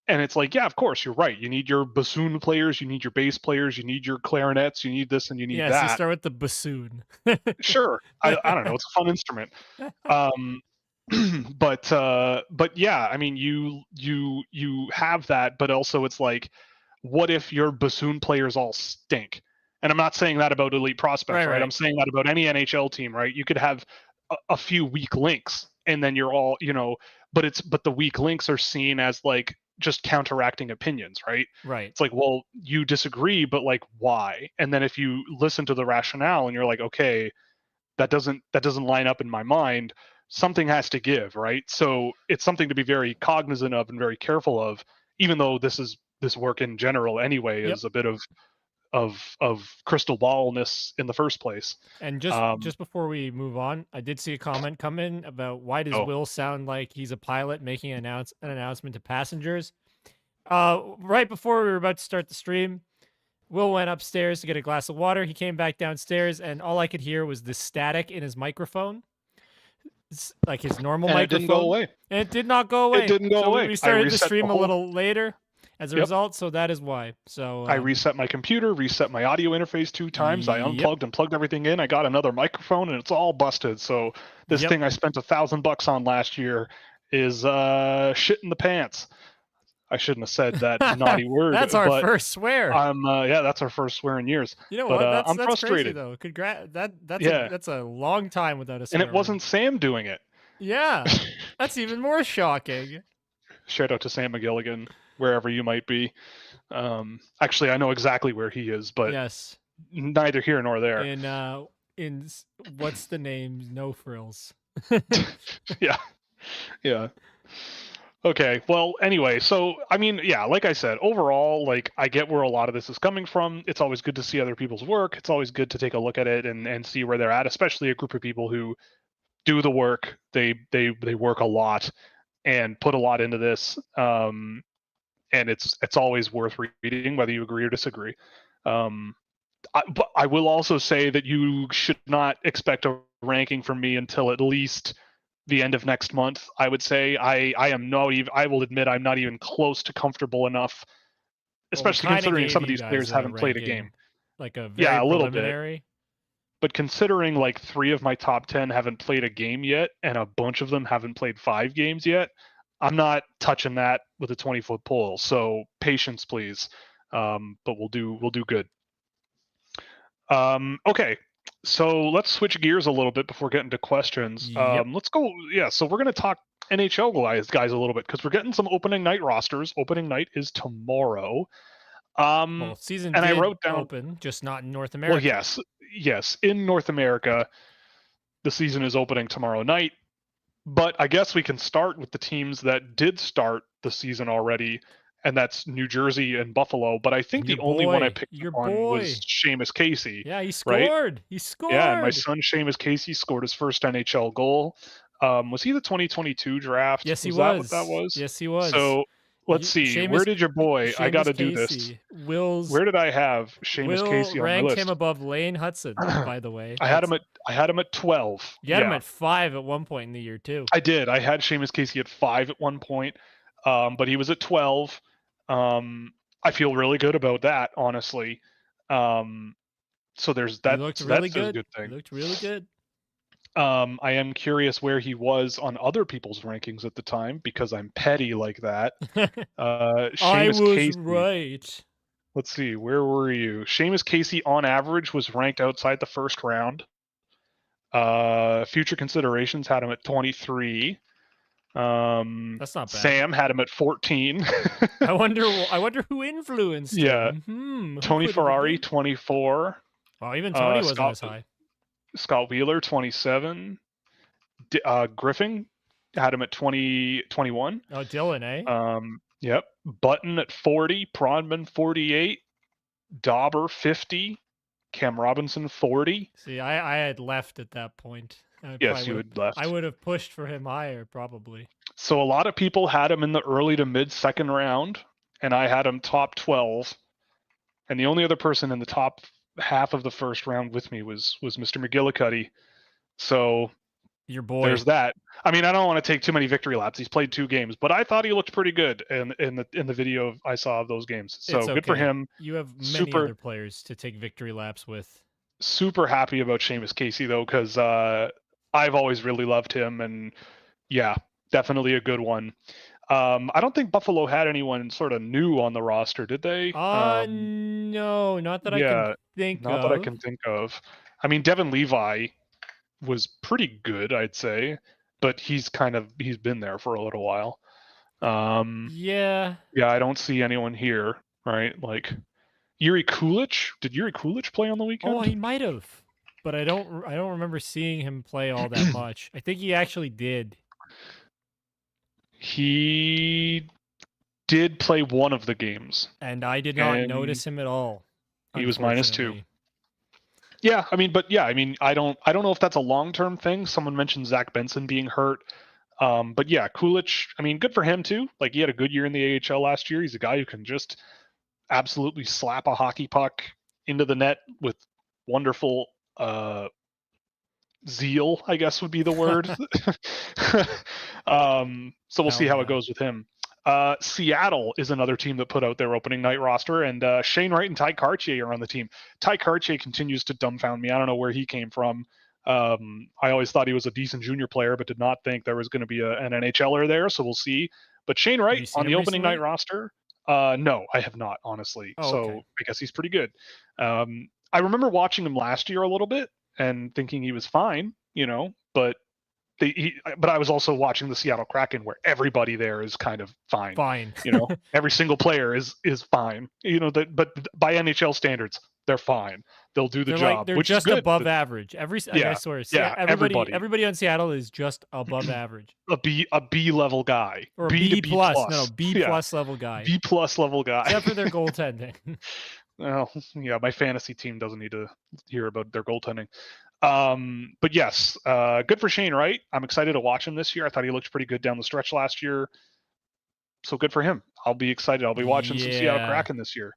And it's like, yeah, of course, you're right. You need your bassoon players, you need your bass players, you need your clarinets, you need this and you need Yes, you that. start with the bassoon. Sure. I don't know. It's a fun instrument. Um, but yeah, I mean, you have that, but also it's like, what if your bassoon players all stink? And I'm not saying that about elite prospects, right? I'm Right. saying that about any NHL team, right? You could have a few weak links, and then you're all, but the weak links are seen as like just counteracting opinions, right? Right. It's like, well, you disagree, but like, why? And then if you listen to the rationale and you're like, okay, that doesn't line up in my mind, something has to give, right? So it's something to be very cognizant of and very careful of, even though this work in general anyway Yep. is a bit of crystal ballness in the first place. And um just before we move on, I did see a comment come in about why does oh Will sound like he's a pilot making an announcement to passengers? Right before we were about to start the stream, Will went upstairs to get a glass of water. He came back downstairs, and all I could hear was the static in his microphone, like his normal and it didn't go microphone, away. and it did not go It away. didn't go So away. we I started the reset the stream a whole little later as a Yep. result, so that is why. So I reset my computer, reset my audio interface 2 times. I yep, unplugged and plugged everything in. I got another microphone, and it's all busted. So this yep. thing I spent $1,000 on last year is shit in the pants. I shouldn't have said that naughty word, That's our but first swear. yeah, that's our first swear in years. You know But what? I'm That's crazy frustrated. though. That's Yeah, a long time without a and it swear word. wasn't Sam doing it. Yeah, that's even more shocking. Shout out to Sam McGilligan, wherever you might be. Actually, I know exactly where he is, but Yes, neither here nor there. what's the name? No frills. Yeah, yeah. Okay. Well, anyway, so I mean, yeah, like I said, overall, like, I get where a lot of this is coming from. It's always good to see other people's work. It's always good to take a look at it and see where they're at, especially a group of people who do the work. They work a lot and put a lot into this. And it's always worth reading, whether you agree or disagree. But I will also say that you should not expect a ranking from me until at least the end of next month. I would say I am not even. I will admit I'm not even close to comfortable enough, Well, we especially kind of considering gave some of you these guys players a haven't played a game. ranking, like a very Yeah, a little bit. preliminary. But considering like 3 of my top 10 haven't played a game yet, and a bunch of them haven't played 5 games yet, I'm not touching that with a 20-foot pole. So patience, please. But we'll do good. Okay, so let's switch gears a little bit before getting to questions. Yep. Let's go. Yeah, so we're going to talk NHL guys a little bit because we're getting some opening night rosters. Opening night is tomorrow. Well, season And I did wrote down. open, just not in North Well, America. yes, in North America, the season is opening tomorrow night. But I guess we can start with the teams that did start the season already, and that's New Jersey and Buffalo. But I think the only one I picked Your up on was boy. Seamus Casey, Yeah, he right? scored. He Yeah, and my scored. son Seamus Casey scored his first NHL goal. Was he the 2022 draft? Yes, he Was that what that was. was? Yes, he was. So let's see. Where Seamus did your boy? I got Seamus to do this. Casey. Will's Where did I have Seamus Will Casey on my ranked him list? above Lane Hudson, by the way. I had him at 12. You had him Yeah, at 5 at one point in the year too. I did. I had Seamus Casey at 5 at one point, but he was at 12. I feel really good about that, honestly. So there's He that. looked So really that's a good. good He thing. looked really good. I am curious where he was on other people's rankings at the time because I'm petty like that. I Seamus was Casey. right. Let's see, where were you? Seamus Casey on average was ranked outside the first round. Future Considerations had him at 23. That's not bad. Sam had him at 14. I wonder who influenced Yeah. him. Tony Ferrari, 24. Oh, even Tony wasn't Scott, as high. Scott Wheeler, 27. Griffin had him at 21. Oh, Dylan, eh? Yep. Button at 40. Prodman, 48. Dauber, 50. Cam Robinson, 40. See, I had left at that point. Yes, you had left. I would have pushed for him higher, probably. So a lot of people had him in the early to mid second round, and I had him top 12. And the only other person in the top half of the first round with me was Mr. McGillicuddy. So your boy. There's that. I mean, I don't want to take too many victory laps. He's played 2 games, but I thought he looked pretty good in the video I saw of those games. So it's okay. Good for him. You have many other players to take victory laps with. Super happy about Seamus Casey though, because I've always really loved him, and yeah, definitely a good one. I don't think Buffalo had anyone sort of new on the roster, did they? No, not that I can think of. Not that I can think of. I mean, Devin Levi was pretty good, I'd say, but he's been there for a little while. Yeah, I don't see anyone here, right? Like Yuri Kulich. Did Yuri Kulich play on the weekend? Oh, he might have, but I don't remember seeing him play all that much. I think he actually did. He did play one of the games, and I did not notice him at all. He was -2. Yeah, I mean, I don't know if that's a long-term thing. Someone mentioned Zach Benson being hurt. But yeah, Kulich, I mean, good for him too. Like, he had a good year in the AHL last year. He's a guy who can just absolutely slap a hockey puck into the net with wonderful zeal, I guess would be the word. So we'll see how it goes with him. Seattle is another team that put out their opening night roster, and Shane Wright and Ty Cartier are on the team. Ty Cartier continues to dumbfound me. I don't know where he came from. I always thought he was a decent junior player, but did not think there was going to be an NHLer there, so we'll see. But Shane Wright on the opening night roster, no, I have not, honestly. So I guess he's pretty good. I remember watching him last year a little bit and thinking he was fine, but but I was also watching the Seattle Kraken, where everybody there is kind of fine. Every single player is fine. But by NHL standards, they're fine. They'll do the job. They're which just is good. above average. I swear. Everybody on Seattle is just above average. A B level guy, or B plus. No, B plus level guy. B plus level guy. Except for their goaltending. Well, yeah, my fantasy team doesn't need to hear about their goaltending. But yes, good for Shane Wright. I'm excited to watch him this year. I thought he looked pretty good down the stretch last year. So good for him. I'll be excited. I'll be watching some Seattle Kraken this year.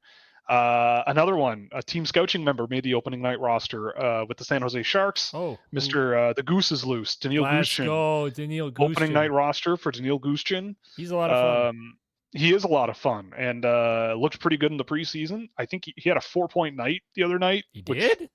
Another one, a team Scouching member made the opening night roster with the San Jose Sharks. Mr. The Goose is Loose, Daniil Gushchin. Let's go, Daniil Gushchin. Opening night roster for Daniil Gushchin. He's a lot of fun. He is a lot of fun, and looked pretty good in the preseason. I think he had a 4-point night the other night. He did?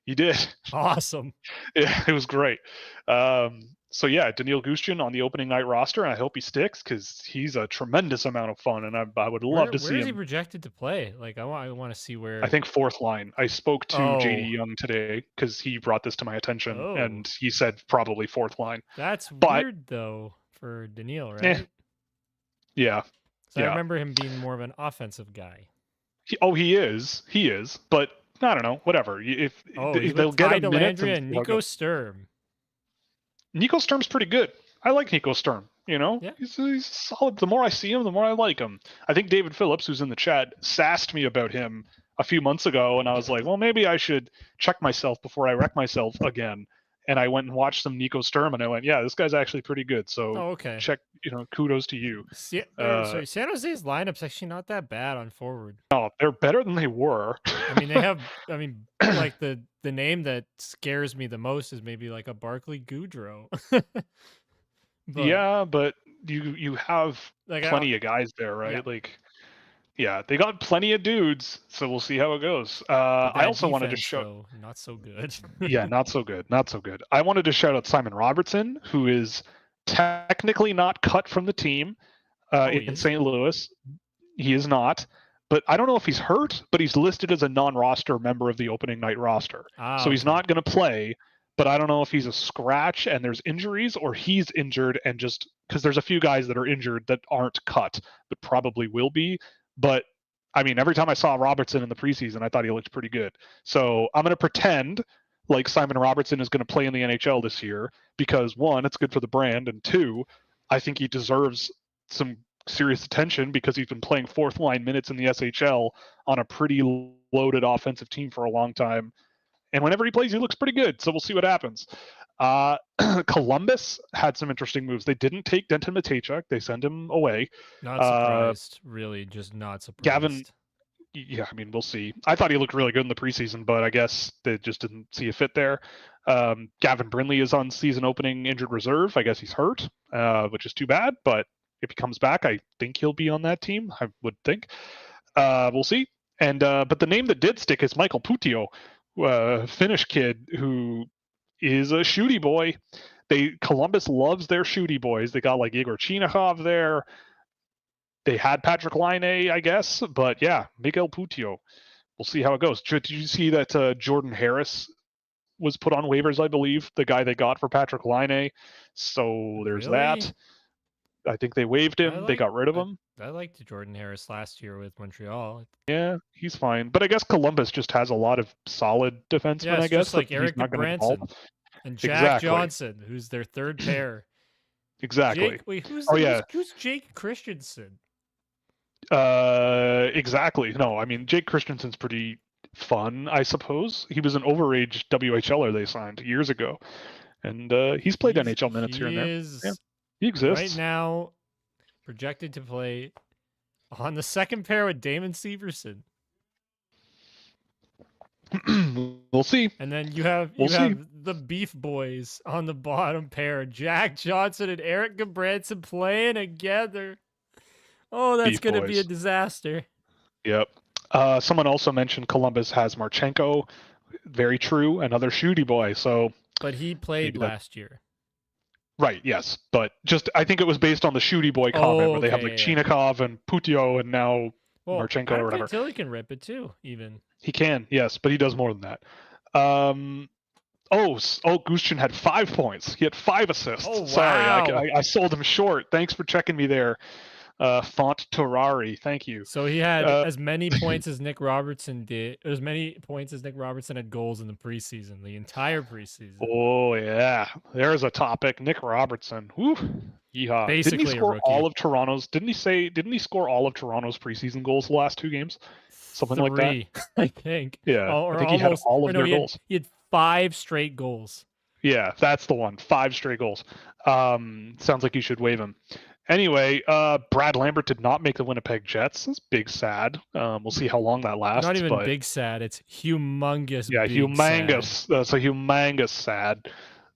He did. Awesome. Yeah, it was great. So yeah, Daniil Gushchin on the opening night roster, and I hope he sticks because he's a tremendous amount of fun, and I would love to see him. Where is he projected to play? Like, I want to see where. I think 4th line. I spoke to JD Young today because he brought this to my attention, and he said probably 4th line. That's weird though for Daniil, right? Yeah. So I remember him being more of an offensive guy. He is. But I don't know. Whatever. If they'll get a minute. And Nico Sturm. Nico Sturm's pretty good. I like Nico Sturm. He's solid. The more I see him, the more I like him. I think David Phillips, who's in the chat, sassed me about him a few months ago, and I was like, well, maybe I should check myself before I wreck myself again. And I went and watched some Nico Sturm, and I went, yeah, this guy's actually pretty good. So check, kudos to you. San Jose's lineup's actually not that bad on forward. No, they're better than they were. Like the name that scares me the most is maybe like a Barclay Goodrow. But you have plenty of guys there, right? Yeah, they got plenty of dudes, so we'll see how it goes. But I that also wanted to defense, show. though, not so good. Yeah, not so good. Not so good. I wanted to shout out Simon Robertson, who is technically not cut from the team Oh, he in is? St. Louis. He is not, but I don't know if he's hurt, but he's listed as a non-roster member of the opening night roster. So he's Okay. not going to play, but I don't know if he's a scratch and there's injuries or he's injured and just because there's a few guys that are injured that aren't cut, but probably will be. But I mean, every time I saw Robertson in the preseason, I thought he looked pretty good. So I'm going to pretend like Simon Robertson is going to play in the NHL this year because one, it's good for the brand, and two, I think he deserves some serious attention because he's been playing fourth line minutes in the SHL on a pretty loaded offensive team for a long time. And whenever he plays, he looks pretty good. So we'll see what happens. Columbus had some interesting moves. They didn't take Denton Matejchuk. They send him away. Not surprised. Really, just not surprised. Gavin, yeah, I mean, we'll see. I thought he looked really good in the preseason, but I guess they just didn't see a fit there. Gavin Brindley is on season opening injured reserve. I guess he's hurt, which is too bad. But if he comes back, I think he'll be on that team. I would think. We'll see. And but the name that did stick is Michael Putio, Finnish kid who is a shooty boy. Columbus loves their shooty boys. They got like Igor Chinakhov there. They had Patrick Laine, I guess, but yeah, Miguel Putio. We'll see how it goes. Did you see that Jordan Harris was put on waivers? I believe the guy they got for Patrick Laine. So there's that. I think they waived him. They got rid of him. I liked Jordan Harris last year with Montreal. Yeah, he's fine. But I guess Columbus just has a lot of solid defensemen. Yeah, it's I guess just like Eric Branson and Jack Johnson, who's their third pair. Exactly. Jake, wait, who's Jake Christensen? Exactly. No, I mean Jake Christensen's pretty fun, I suppose. He was an overage WHLer they signed years ago, and he's played NHL minutes here and there. Yeah, he exists right now. Projected to play on the second pair with Damon Severson. We'll see. And then you have the Beef Boys on the bottom pair, Jack Johnson and Eric Gabranson playing together. Oh, that's going to be a disaster. Yep. Someone also mentioned Columbus has Marchenko. Very true. Another shooty boy. So, but he played last year. Right, yes. But just, I think it was based on the shooty boy comment where they have like Chinakhov and Putio and now Marchenko or whatever. Tilly can rip it too, even. He can, yes, but he does more than that. Gushchin had 5 points. He had 5 assists. Oh, wow. Sorry, I sold him short. Thanks for checking me there. Font Terrari, thank you. So he had as many points as Nick Robertson did. As many points as Nick Robertson had goals in the preseason, the entire preseason. Oh yeah, there's a topic. Nick Robertson, whoo, yeehaw! Basically, didn't he score all of Toronto's? Didn't he score all of Toronto's preseason goals the last 2 games? Something 3, like that. I think. Yeah, or I think he had all of their goals. He had 5 straight goals. Yeah, that's the one. 5 straight goals. Sounds like you should waive him. Anyway, Brad Lambert did not make the Winnipeg Jets. It's big sad. We'll see how long that lasts. Not even big sad. It's humongous. Yeah, humongous. That's a humongous sad.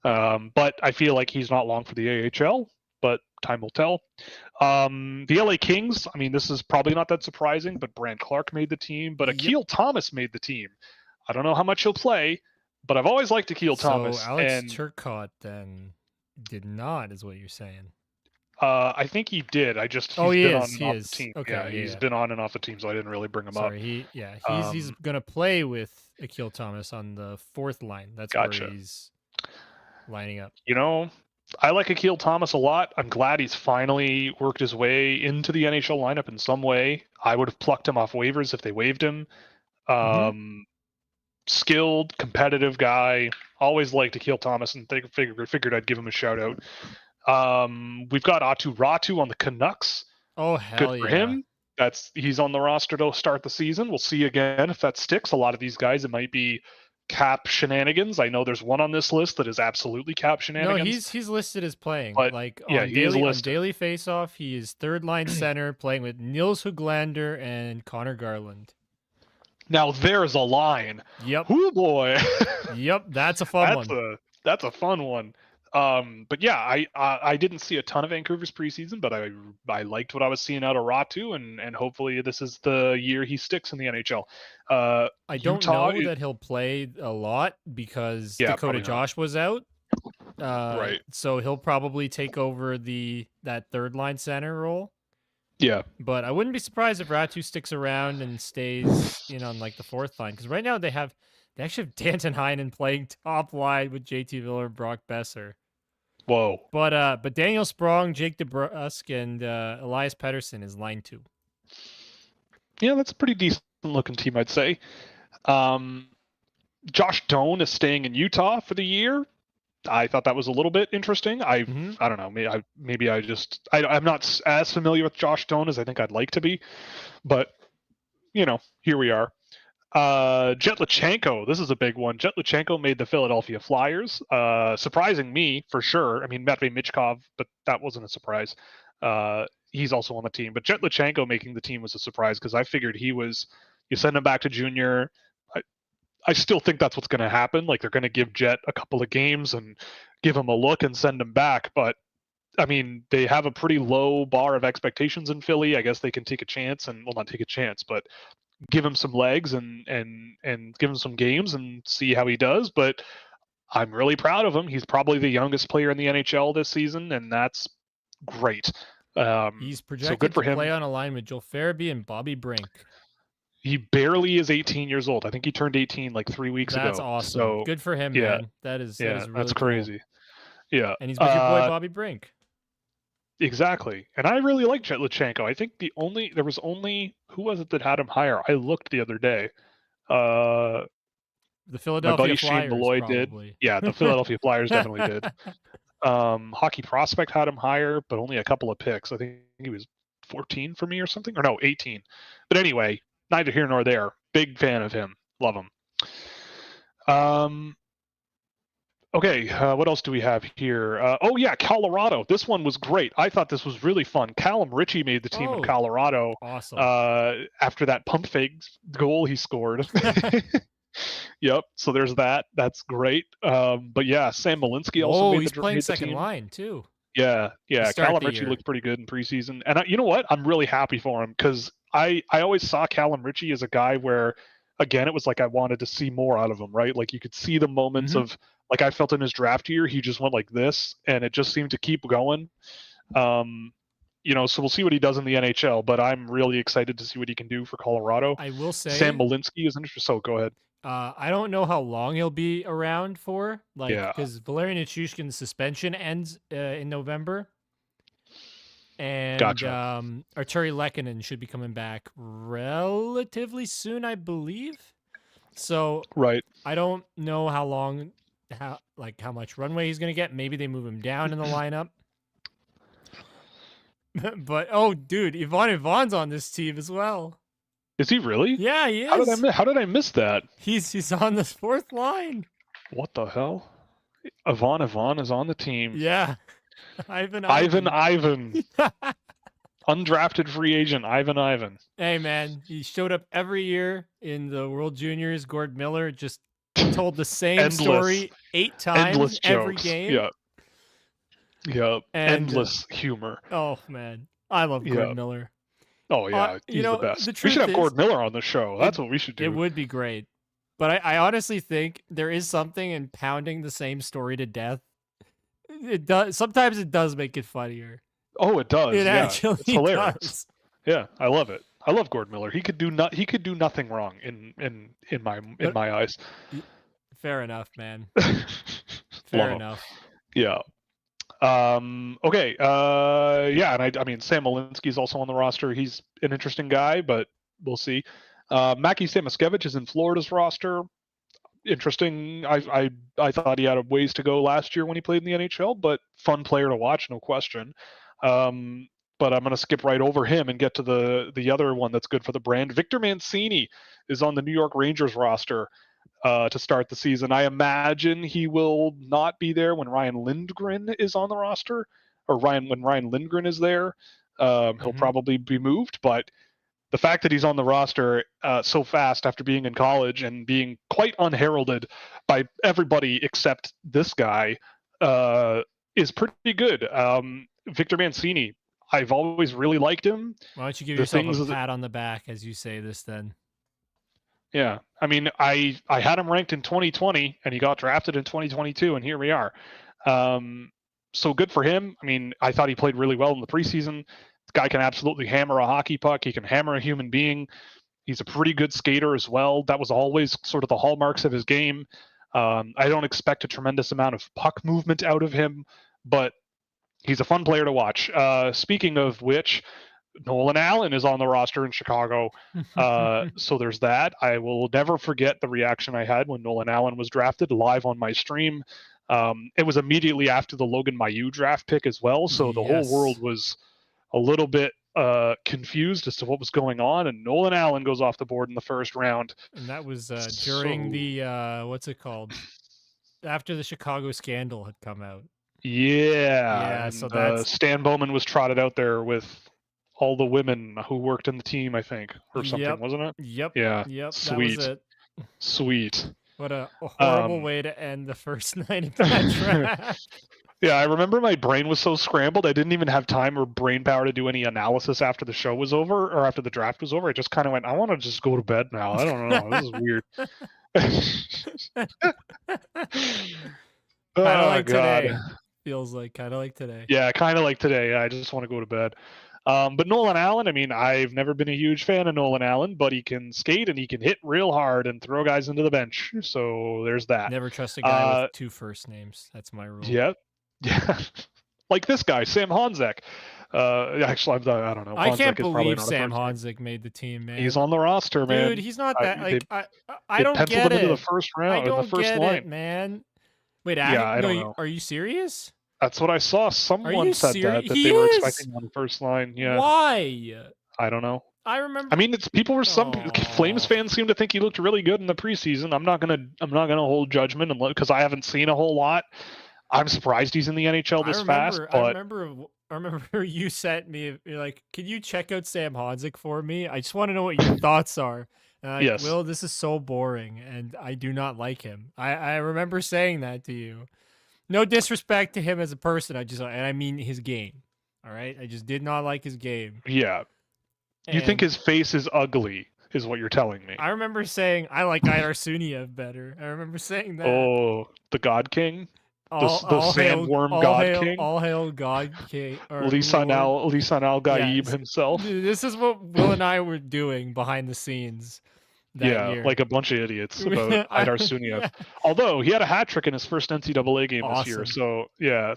But I feel like he's not long for the AHL, but time will tell. The LA Kings, I mean, this is probably not that surprising, but Brand Clark made the team, but Akil Thomas made the team. I don't know how much he'll play, but I've always liked Akil Thomas. So Alex Turcotte then did not, is what you're saying. I think he did. He's been on and off the team. Okay, yeah, he's been on and off the team, so I didn't really bring him up. He's gonna play with Akil Thomas on the 4th line. That's where he's lining up. You know, I like Akil Thomas a lot. I'm glad he's finally worked his way into the NHL lineup in some way. I would have plucked him off waivers if they waived him. Skilled, competitive guy. Always liked Akil Thomas, and figured I'd give him a shout out. We've got Atu Ratu on the Canucks. Oh, hell good for him. He's on the roster to start the season. We'll see again if that sticks. A lot of these guys, it might be cap shenanigans. I know there's one on this list that is absolutely cap shenanigans. No, he's listed as playing. But, like on daily faceoff, he is 3rd line center playing with Nils Höglander and Connor Garland. Now there's a line. Yep. Ooh boy. Yep, that's a fun one. That's a fun one. But yeah, I didn't see a ton of Vancouver's preseason, but I liked what I was seeing out of Ratu, and hopefully this is the year he sticks in the NHL. I don't Utah, know that he'll play a lot because yeah, Dakota probably not. Josh was out. Right. So he'll probably take over that third line center role. Yeah. But I wouldn't be surprised if Ratu sticks around and stays in on like the fourth line, because right now they actually have Danton Heinen playing top line with JT Miller and Brock Besser. Whoa. But Daniel Sprong, Jake DeBrusk, and Elias Pettersson is line 2. Yeah, that's a pretty decent looking team, I'd say. Josh Doan is staying in Utah for the year. I thought that was a little bit interesting. I don't know. I'm not as familiar with Josh Doan as I think I'd like to be, but here we are. Jet Lachenko, this is a big one. Jet Lachenko made the Philadelphia Flyers, surprising me for sure. I mean, Matvei Michkov, but that wasn't a surprise. He's also on the team, but Jet Lachenko making the team was a surprise because I figured you send him back to junior. I still think that's what's going to happen. Like, they're going to give Jet a couple of games and give him a look and send him back. But I mean, they have a pretty low bar of expectations in Philly. I guess they can take a chance not take a chance, but give him some legs and give him some games and see how he does. But I'm really proud of him. He's probably the youngest player in the NHL this season, and that's great. He's projected so good for to him. play on a line with Joel Farabee and Bobby Brink. He barely is 18 years old. I think he turned 18 like 3 weeks ago. That's awesome. So, good for him, yeah, man. That is that's really crazy. Cool. Yeah. And he's with your boy Bobby Brink. Exactly. And I really like Jet Lachenko. I think there was only who was it that had him higher? I looked the other day. The Philadelphia my buddy Flyers, Shane Malloy probably. did. Yeah, the Philadelphia Flyers definitely did. Hockey Prospect had him higher, but only a couple of picks. I think he was 14 for me or something, or no, 18. But anyway, neither here nor there. Big fan of him. Love him. Okay, what else do we have here? Oh yeah, Colorado. This one was great. I thought this was really fun. Callum Ritchie made the team in Colorado. Awesome. After that pump fake goal he scored. Yep. So there's that. That's great. But yeah, Sam Malinsky also made he's the playing made the second team. line too. Yeah. Callum Ritchie looked pretty good in preseason, and you know what? I'm really happy for him because I always saw Callum Ritchie as a guy where, again, it was like I wanted to see more out of him, right? Like you could see the moments of, like I felt in his draft year, he just went like this, and it just seemed to keep going. So we'll see what he does in the NHL, but I'm really excited to see what he can do for Colorado. I will say Sam Malinsky is interesting. So go ahead. I don't know how long he'll be around for, because Valerian Nichushkin's suspension ends in November. And gotcha. Arturi Lehkonen should be coming back relatively soon, I believe. So right. I don't know how long, how much runway he's going to get. Maybe they move him down in the lineup. But dude, Ivan's on this team as well. Is he really? Yeah, he is. How did I miss that? He's on the fourth line. What the hell? Ivan is on the team. Yeah. Ivan. Undrafted free agent, Ivan. Hey, man, he showed up every year in the World Juniors. Gord Miller just told the same story 8 times every game. Yeah. Endless humor. Oh, man. I love Gord Miller. Oh, yeah. He's the best. We should have Gord Miller on the show. That's what we should do. It would be great. But I honestly think there is something in pounding the same story to death. It does. Sometimes it does make it funnier. Oh, it does. It actually it's hilarious. Does. Yeah, I love it. I love Gord Miller. He could do nothing wrong in my eyes. Fair enough, man. Fair enough. Yeah. Okay. Yeah, and I mean Sam Malinsky is also on the roster. He's an interesting guy, but we'll see. Mackie Samoskevich is in Florida's roster. Interesting. I thought he had a ways to go last year when he played in the NHL, but fun player to watch, no question. But I'm going to skip right over him and get to the other one that's good for the brand. Victor Mancini is on the New York Rangers roster to start the season. I imagine he will not be there when Ryan Lindgren is on the roster, or when Ryan Lindgren is there. He'll probably be moved, but the fact that he's on the roster so fast after being in college and being quite unheralded by everybody except this guy, is pretty good. Victor Mancini, I've always really liked him. Why don't you give The yourself things a that, pat on the back as you say this then? yeah, I mean, I had him ranked in 2020, and he got drafted in 2022, and here we are. So good for him. I mean, I thought he played really well in the preseason. This guy can absolutely hammer a hockey puck. He can hammer a human being. He's a pretty good skater as well. That was always sort of the hallmarks of his game. I don't expect a tremendous amount of puck movement out of him, but he's a fun player to watch. Speaking of which, Nolan Allen is on the roster in Chicago. So there's that. I will never forget the reaction I had when Nolan Allen was drafted live on my stream. It was immediately after the Logan Mailloux draft pick as well. So the whole world was a little bit confused as to what was going on. And Nolan Allen goes off the board in the first round. And that was during the, what's it called? After the Chicago scandal had come out. Yeah. So that's Stan Bowman was trotted out there with all the women who worked in the team, I think, or something, wasn't it? Yep. Yeah. Yep. Sweet. That was it. Sweet. What a horrible way to end the first night of that draft. Yeah, I remember my brain was so scrambled, I didn't even have time or brain power to do any analysis after the show was over or after the draft was over. I just kind of went, I want to just go to bed now. I don't know. This is weird. Kind of like today. Feels like kind of like today. Yeah, kind of like today. I just want to go to bed. But Nolan Allen, I mean, I've never been a huge fan of Nolan Allen, but he can skate and he can hit real hard and throw guys into the bench. So there's that. Never trust a guy with two first names. That's my rule. Yeah. Yeah. Like this guy, Sam Honzek. Actually, I don't know. I can't believe Sam Honzek made the team, man. He's on the roster, man. Dude, he's not that. I don't get it. Into the first round, I don't the first get line. it, man. Wait, I don't know. Are you serious? That's what I saw. Someone said that they were expecting him on the first line. Yeah. Why? I don't know. I remember. I mean, Flames fans seem to think he looked really good in the preseason. I'm not gonna hold judgment because I haven't seen a whole lot. I'm surprised he's in the NHL this fast. But I remember you sent me. You're like, "Can you check out Sam Honzek for me? I just want to know what your thoughts are." And yes. Will, this is so boring, and I do not like him. I remember saying that to you. No disrespect to him as a person. I mean his game. All right, I just did not like his game. Yeah. You think his face is ugly, is what you're telling me. I remember saying I like Idar Suniev better. I remember saying that. Oh, the God King? The sandworm God King? All hail God King. Lisan Al Gaib himself. This is what Will and I were doing behind the scenes that year. Like a bunch of idiots about Idar Suniev. Yeah. Although he had a hat trick in his first NCAA game this year. So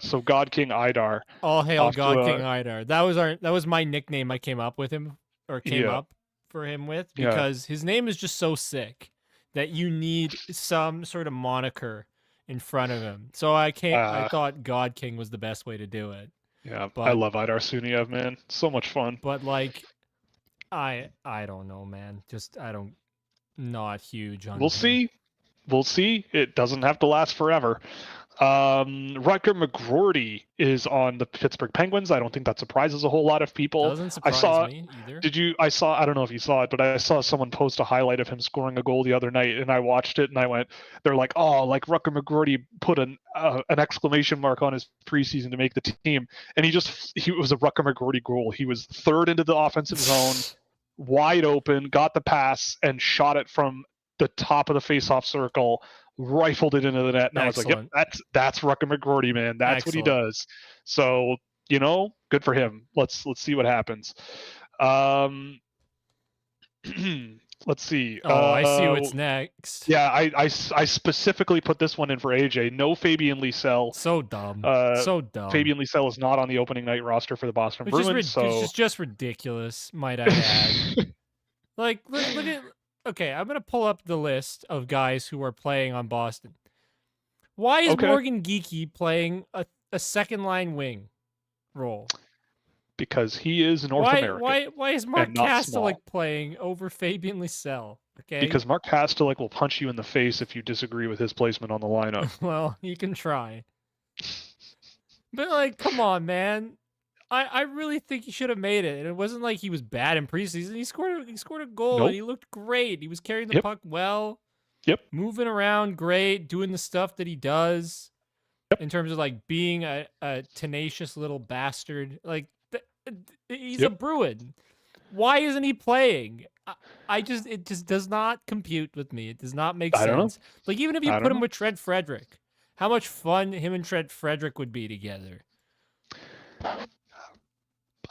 so God King Idar. All hail God King Idar. That was my nickname I came up with him or came up for him with because his name is just so sick that you need some sort of moniker in front of him. So I thought God King was the best way to do it. Yeah, but I love Idar Suniev, man. So much fun. But like I don't know, man. Just not huge on We'll see. It doesn't have to last forever. Rutger McGroarty is on the Pittsburgh Penguins. I don't think that surprises a whole lot of people. Doesn't surprise me either. I don't know if you saw it, but I saw someone post a highlight of him scoring a goal the other night, and I watched it, and I went, they're like, oh, like Rutger McGroarty put an exclamation mark on his preseason to make the team, and he was a Rutger McGroarty goal. He was third into the offensive zone, wide open, got the pass, and shot it from the top of the face-off circle, rifled it into the net, and I was like, yep, that's Rutger McGroarty, man. That's what he does. So, good for him. Let's see what happens. Let's see. I see what's next. Yeah, I specifically put this one in for AJ. No Fabian Lysell. So dumb. So dumb. Fabian Lysell is not on the opening night roster for the Boston Bruins. It's just ridiculous, might I add. Like, look at... Okay, I'm going to pull up the list of guys who are playing on Boston. Why is Morgan Geekie playing a second-line wing role? Because he is North American. Why is Mark Kastelik playing over Fabian Lysell? Okay. Because Mark Kastelik will punch you in the face if you disagree with his placement on the lineup. Well, you can try. But, like, come on, man. I really think he should have made it. And it wasn't like he was bad in preseason. He scored a goal and he looked great. He was carrying the puck well. Yep. Moving around great, doing the stuff that he does. in terms of like being a tenacious little bastard. Like he's a Yep. Bruin. Why isn't he playing? It just does not compute with me. It does not make I don't know. sense. Like even if you I put don't him know. with Trent Frederick, how much fun him and Trent Frederick would be together.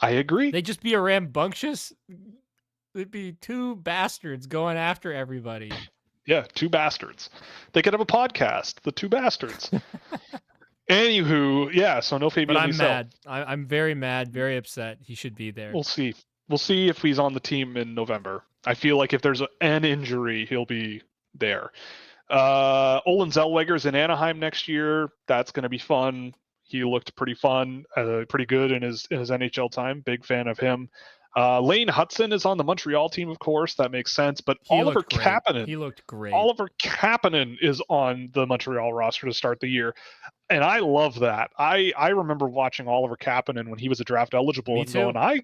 I agree. They'd just be a rambunctious. It'd be two bastards going after everybody. Yeah, two bastards. They could have a podcast, the two bastards. Anywho, yeah, so no Fabian But I'm Lysell. mad. I'm very mad, very upset. He should be there. We'll see. We'll see if he's on the team in November. I feel like if there's an injury, he'll be there. Olin Zellweger's in Anaheim next year. That's going to be fun. He looked pretty fun, pretty good in his NHL time. Big fan of him. Lane Hudson is on the Montreal team, of course. That makes sense. But Oliver Kapanen. He looked great. Oliver Kapanen is on the Montreal roster to start the year. And I love that. I remember watching Oliver Kapanen when he was a draft eligible Me and too. going,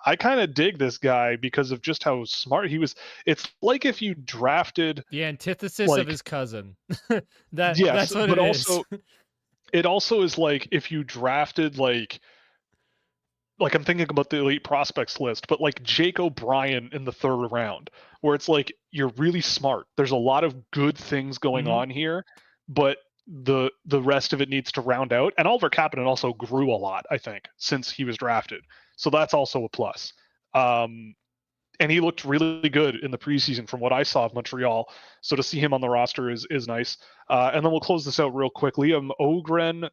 I kind of dig this guy because of just how smart he was. It's like if you drafted the antithesis of his cousin. That's what but it also, is. It also is like if you drafted like I'm thinking about the elite prospects list, but like Jake O'Brien in the 3rd round, where it's like you're really smart. There's a lot of good things going on here, but the rest of it needs to round out. And Oliver Kapanen also grew a lot, I think, since he was drafted. So that's also a plus. And he looked really good in the preseason from what I saw of Montreal. So to see him on the roster is nice. And then we'll close this out real quick. Liam Ogren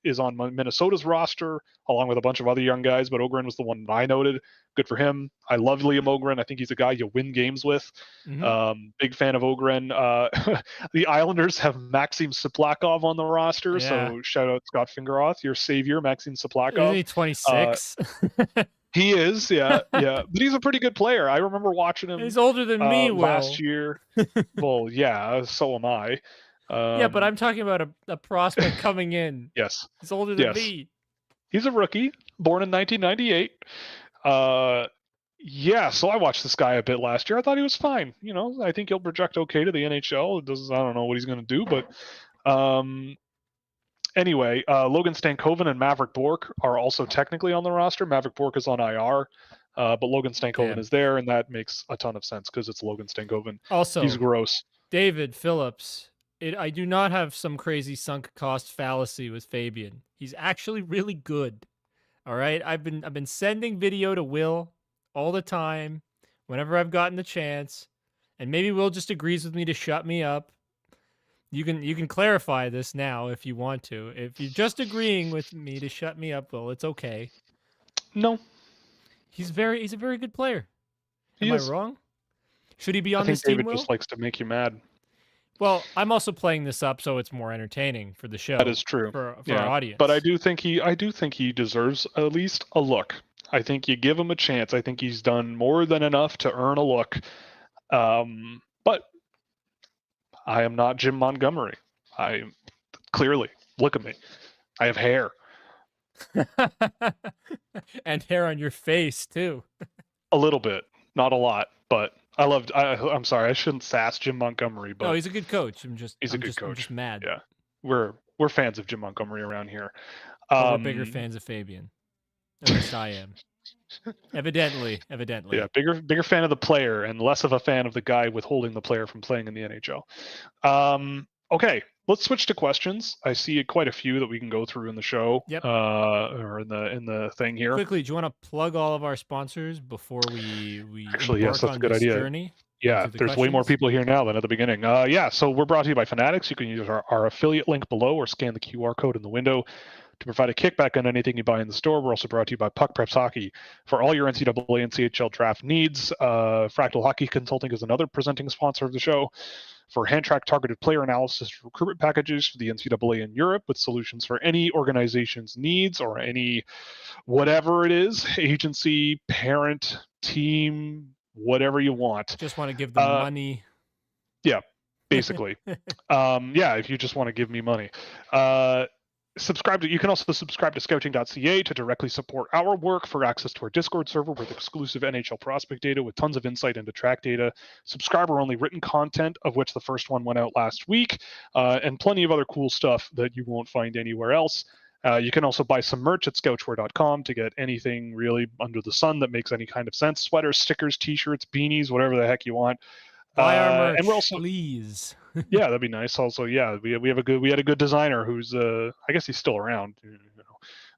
is on Minnesota's roster, along with a bunch of other young guys, but Ogren was the one that I noted. Good for him. I love Liam Ogren. I think he's a guy you win games with. Big fan of Ogren. The Islanders have Maxim Siplakov on the roster, so shout out Scott Fingeroth, your savior, Maxim Siplakov. Isn't he 26? He is, yeah. But he's a pretty good player. I remember watching him. He's older than me, last year. Well, yeah, so am I. Yeah, but I'm talking about a prospect coming in. Yes. He's older than me. He's a rookie, born in 1998. Yeah, so I watched this guy a bit last year. I thought he was fine. I think he'll project okay to the NHL. I don't know what he's going to do, but anyway, Logan Stankoven and Maverick Bourque are also technically on the roster. Maverick Bourque is on IR, but Logan Stankoven is there, and that makes a ton of sense because it's Logan Stankoven. Also, he's gross. David Phillips. I do not have some crazy sunk cost fallacy with Fabian. He's actually really good. All right, I've been sending video to Will all the time whenever I've gotten the chance, and maybe Will just agrees with me to shut me up. You can clarify this now if you want to. If you're just agreeing with me to shut me up, Will, it's okay. No, he's a very good player. Am I wrong? Should he be on this team? David Will? Just likes to make you mad. Well, I'm also playing this up so it's more entertaining for the show. That is true for our audience. But I do think he deserves at least a look. I think you give him a chance. I think he's done more than enough to earn a look. But I am not Jim Montgomery. Clearly, look at me. I have hair. And hair on your face too. A little bit, not a lot, but I'm sorry, I shouldn't sass Jim Montgomery, but no, he's a good coach. He's a good coach. I'm just mad. Yeah, we're fans of Jim Montgomery around here. We're bigger fans of Fabian. At least I am. Evidently. Yeah, bigger fan of the player and less of a fan of the guy withholding the player from playing in the NHL. Okay, let's switch to questions. I see quite a few that we can go through in the show. Yep. Or in the thing here. Quickly, do you want to plug all of our sponsors before we actually yes, that's a good idea. Journey? Yeah, there's way more people here now than at the beginning. So we're brought to you by Fanatics. You can use our affiliate link below or scan the QR code in the window to provide a kickback on anything you buy in the store. We're also brought to you by Puck Preps Hockey for all your NCAA and CHL draft needs. Fractal Hockey Consulting is another presenting sponsor of the show for hand-track targeted player analysis recruitment packages for the NCAA in Europe with solutions for any organization's needs or any whatever it is, agency, parent, team, whatever you want. Just want to give them money. Yeah, basically. If you just want to give me money. You can also subscribe to Scouching.ca to directly support our work for access to our Discord server with exclusive NHL prospect data with tons of insight into track data, subscriber-only written content, of which the first one went out last week, and plenty of other cool stuff that you won't find anywhere else. You can also buy some merch at Scouchwear.com to get anything really under the sun that makes any kind of sense. Sweaters, stickers, t-shirts, beanies, whatever the heck you want. Buy our merch, and we're also, please. yeah, that'd be nice. Also, yeah, we had a good designer who's I guess he's still around,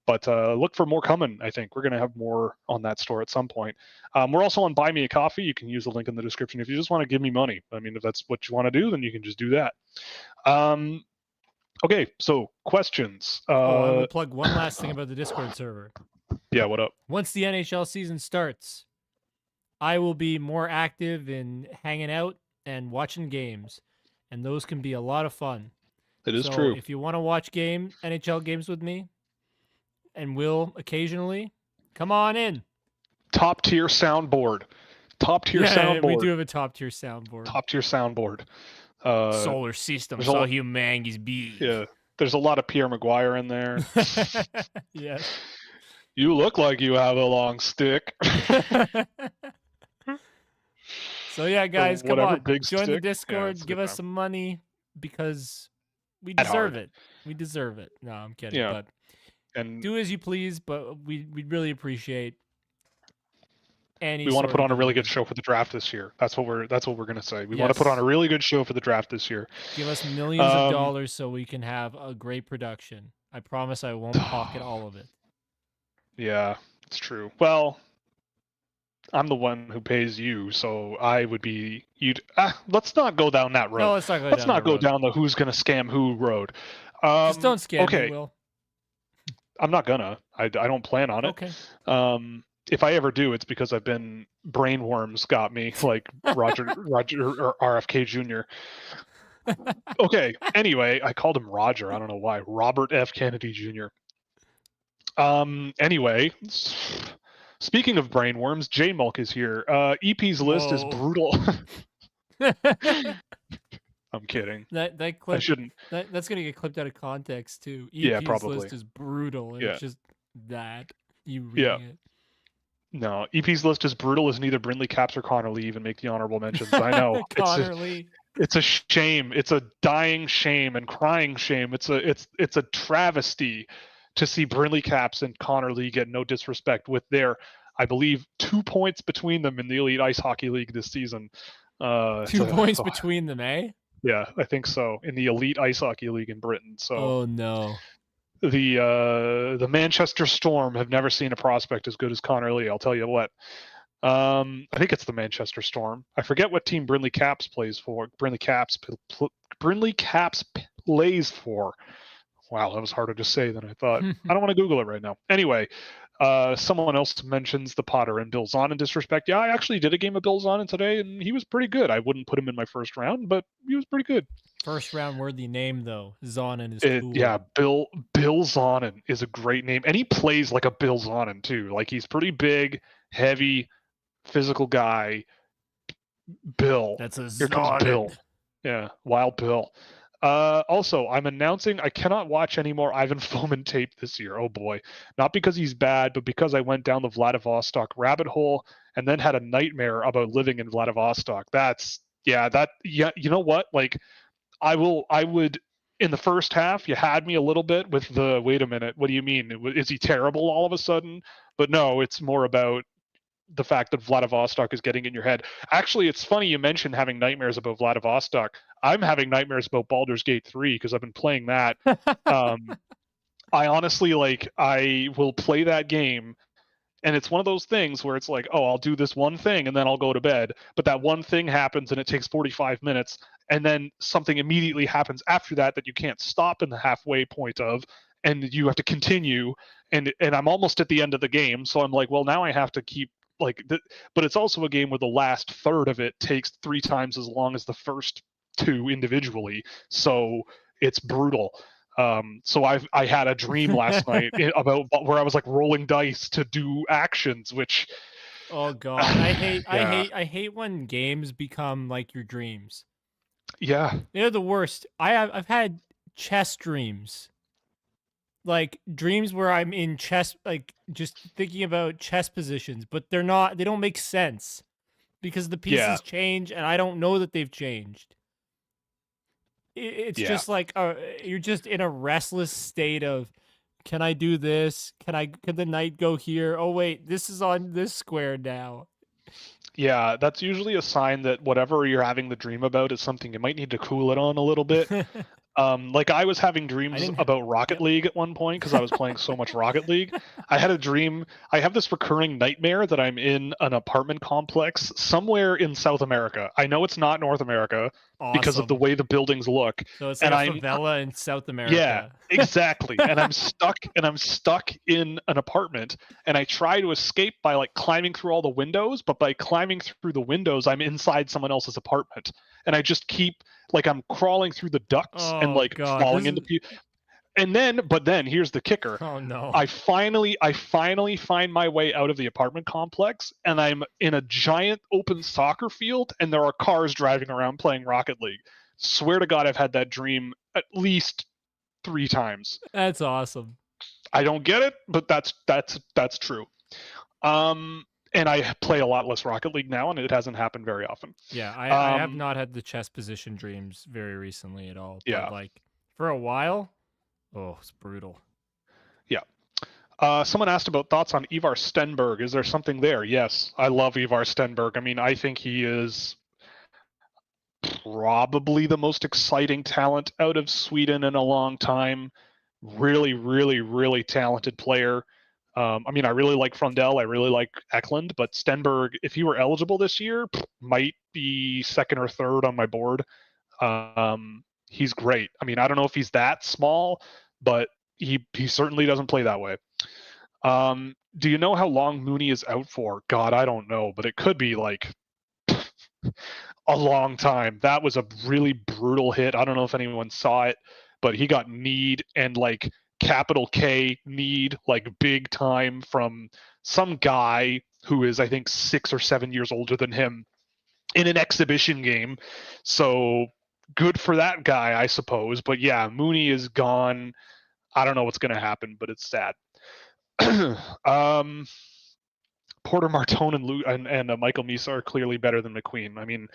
but look for more coming. I think we're gonna have more on that store at some point. We're also on Buy Me a Coffee. You can use the link in the description if you just want to give me money. I mean, if that's what you want to do, then you can just do that. Okay, so questions. I want to plug one last thing about the Discord server. Yeah, what up? Once the NHL season starts, I will be more active in hanging out and watching games, and those can be a lot of fun. It is true. If you want to watch NHL games with me, and will occasionally, come on in. Top tier soundboard. Soundboard. We do have a top tier soundboard. Top tier soundboard. Solar system, so humongous big. Yeah, there's a lot of Pierre Maguire in there. Yeah. You look like you have a long stick. So yeah, guys, come on, join stick. the Discord, give us some money because we deserve it. We deserve it. No, I'm kidding. Yeah. But and do as you please, but we'd really appreciate any. We want to put on a really good show for the draft this year. That's what we're gonna say. We want to put on a really good show for the draft this year. Give us millions of dollars so we can have a great production. I promise I won't pocket all of it. Yeah, it's true. Well, I'm the one who pays you, so I would be let's not go down that road. No, let's not go down the who's gonna scam who road. Just don't scam me, Will. I'm not gonna. I don't plan on it. Okay. If I ever do, it's because I've been brainworms got me, like Roger or RFK Jr. Okay. Anyway, I called him Roger. I don't know why. Robert F. Kennedy Jr. Anyway, speaking of brainworms, J Mulk is here. EP's list is brutal. I'm kidding. That clip. I shouldn't. That's gonna get clipped out of context too. EP's yeah, probably. list is brutal, and it's just that you reading it. No, EP's list is brutal as neither Brindley, Caps, or Connor Lee even make the honorable mentions. I know. Connor Lee. It's a shame. It's a dying shame and crying shame. It's a travesty to see Brindley, Caps, and Connor Lee get no disrespect with their, I believe, 2 points between them in the Elite Ice Hockey League this season. 2 points between them, eh? Yeah, I think so. In the Elite Ice Hockey League in Britain. So. Oh no. The Manchester Storm have never seen a prospect as good as Connor Lee. I'll tell you what. I think it's the Manchester Storm. I forget what team Brindley Caps plays for. Brindley Caps plays for. Wow, that was harder to say than I thought. I don't want to Google it right now. Anyway, someone else mentions the Potter and Bill Zonin disrespect. Yeah, I actually did a game of Bill Zonin today, and he was pretty good. I wouldn't put him in my first round, but he was pretty good. First round worthy name though. Zonin is cool. Yeah, Bill Zonin is a great name, and he plays like a Bill Zonin too. Like he's pretty big, heavy, physical guy. Bill. That's a Here comes Bill. Yeah, Wild Bill. Also, I'm announcing I cannot watch any more Ivan Fomin tape this year. Oh boy. Not because he's bad, but because I went down the Vladivostok rabbit hole and then had a nightmare about living in Vladivostok. You know what? Like I would in the first half, you had me a little bit with the wait a minute, what do you mean? Is he terrible all of a sudden? But no, it's more about the fact that Vladivostok is getting in your head. Actually, it's funny you mentioned having nightmares about Vladivostok. I'm having nightmares about Baldur's Gate 3 because I've been playing that. I honestly, I will play that game, and it's one of those things where it's like, oh, I'll do this one thing, and then I'll go to bed. But that one thing happens, and it takes 45 minutes, and then something immediately happens after that you can't stop in the halfway point of, and you have to continue, and I'm almost at the end of the game, so I'm like, well, now I have to keep but it's also a game where the last third of it takes 3 times as long as the first 2 individually, so it's brutal. So I had a dream last night about where I was like rolling dice to do actions, which oh god, I hate when games become like your dreams. Yeah, they're the worst. I've had chess dreams. like dreams where I'm in chess, like just thinking about chess positions, but they don't make sense because the pieces change and I don't know that they've changed. It's just like you're just in a restless state of, can I do this? Can the knight go here? Oh wait, this is on this square now. Yeah, that's usually a sign that whatever you're having the dream about is something you might need to cool it on a little bit. Like I was having dreams about Rocket League at one point because I was playing so much Rocket League. I had a dream. I have this recurring nightmare that I'm in an apartment complex somewhere in South America. I know it's not North America because of the way the buildings look. So it's like a favela in South America. Yeah, exactly. And I'm stuck in an apartment, and I try to escape by like climbing through all the windows, but by climbing through the windows, I'm inside someone else's apartment. And I just keep like I'm crawling through the ducts and like falling into people. And then here's the kicker. Oh no. I finally find my way out of the apartment complex, and I'm in a giant open soccer field, and there are cars driving around playing Rocket League. Swear to God, I've had that dream at least 3 times. That's awesome. I don't get it, but that's true. And I play a lot less Rocket League now, and it hasn't happened very often. Yeah, I have not had the chess position dreams very recently at all. Yeah. But like for a while, it's brutal. Yeah. Someone asked about thoughts on Ivar Stenberg. Is there something there? Yes, I love Ivar Stenberg. I mean, I think he is probably the most exciting talent out of Sweden in a long time. Really, really, really talented player. I mean, I really like Frondell. I really like Eklund, but Stenberg, if he were eligible this year, might be second or third on my board. He's great. I mean, I don't know if he's that small, but he certainly doesn't play that way. Do you know how long Mooney is out for? God, I don't know, but it could be like a long time. That was a really brutal hit. I don't know if anyone saw it, but he got kneed and like capital K need, like big time, from some guy who is I think 6 or 7 years older than him in an exhibition game. So good for that guy, I suppose. But yeah, Mooney is gone. I don't know what's going to happen, but it's sad. Porter, Martone, and Michael Misa are clearly better than McQueen. I mean,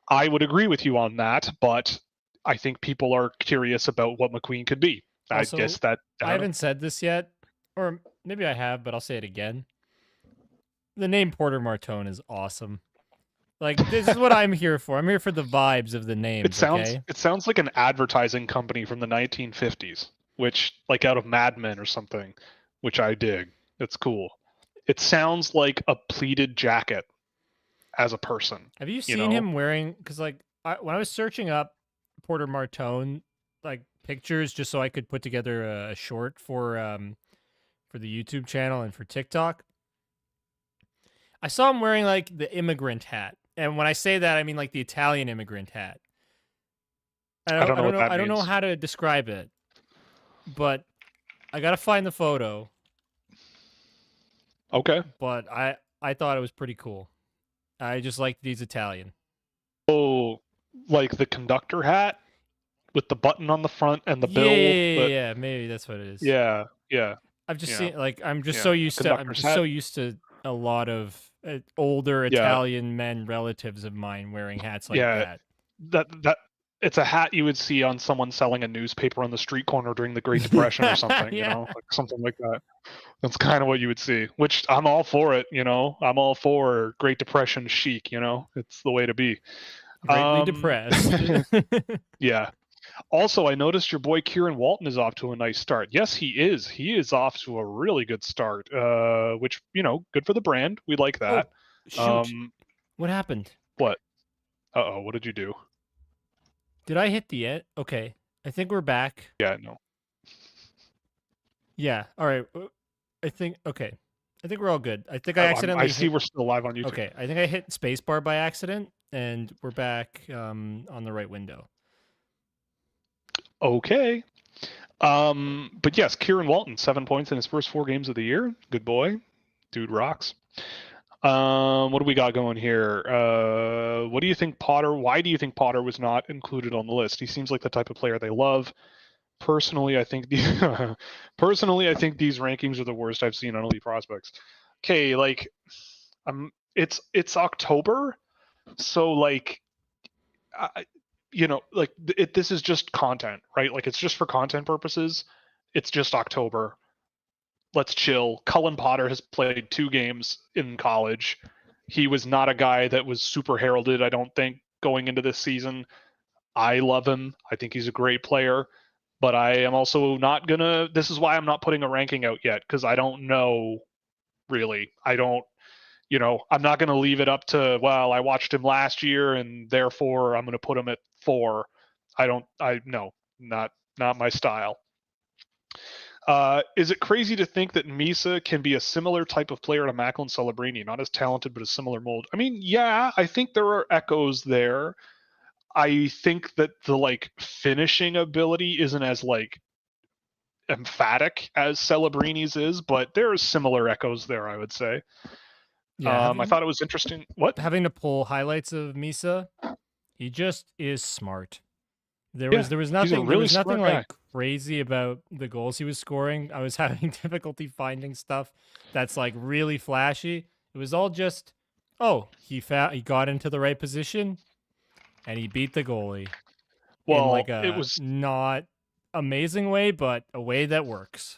I would agree with you on that, but I think people are curious about what McQueen could be. Also, I guess that I haven't said this yet, or maybe I have, but I'll say it again. The name Porter Martone is awesome. Like, this is what I'm here for. I'm here for the vibes of the name. It sounds like an advertising company from the 1950s, which like out of Mad Men or something, which I dig. It's cool. It sounds like a pleated jacket as a person. Have you seen him wearing? Because like when I was searching up Porter Martone, like pictures, just so I could put together a short for the YouTube channel and for TikTok, I saw him wearing like the immigrant hat, and when I say that, I mean like the Italian immigrant hat. I don't know how to describe it, but I gotta find the photo. Okay. But I thought it was pretty cool. I just liked he's Italian. Oh, like the conductor hat with the button on the front and the bill. Yeah, maybe that's what it is. Yeah. I've just seen like I'm just so used to a lot of older Italian men relatives of mine wearing hats like that. That it's a hat you would see on someone selling a newspaper on the street corner during the Great Depression or something, you know, like something like that. That's kind of what you would see, which I'm all for it, you know. I'm all for Great Depression chic, you know. It's the way to be. Greatly depressed. Yeah. Also, I noticed your boy Kieran Walton is off to a nice start. Yes, he is. He is off to a really good start, which, you know, good for the brand. We like that. Oh, shoot. What happened? What? Uh-oh, what did you do? Did I hit the end? Okay. I think we're back. Yeah, no. Yeah. All right. I think we're all good. I think I accidentally I see we're still live on YouTube. Okay. I think I hit spacebar by accident, and we're back on the right window. Okay. But yes, Kieran Walton, 7 points in his first 4 games of the year. Good boy. Dude rocks. What do we got going here? Why do you think Potter was not included on the list? He seems like the type of player they love. Personally, I think personally, I think these rankings are the worst I've seen on Elite Prospects. Okay, like, it's October, so like, like this is just content, right? Like, it's just for content purposes. It's just October. Let's chill. Cullen Potter has played 2 games in college. He was not a guy that was super heralded, I don't think, going into this season. I love him. I think he's a great player, but I am also not gonna. This is why I'm not putting a ranking out yet, because I don't know really. I don't. I'm not gonna leave it up to, well, I watched him last year and therefore I'm gonna put him at 4. I don't. I no, not my style. Is it crazy to think that Misa can be a similar type of player to Macklin Celebrini? Not as talented, but a similar mold. I mean, yeah, I think there are echoes there. I think that the like finishing ability isn't as like emphatic as Celebrini's is, but there are similar echoes there, I would say. Yeah, I thought it was interesting. What? having to pull highlights of Misa, he just is smart. There Yeah, was he's a nothing really smart guy. like crazy about the goals he was scoring. I was having difficulty finding stuff that's like really flashy. It was all just, oh, he got into the right position and he beat the goalie in Well, like it a was not amazing way, but a way that works.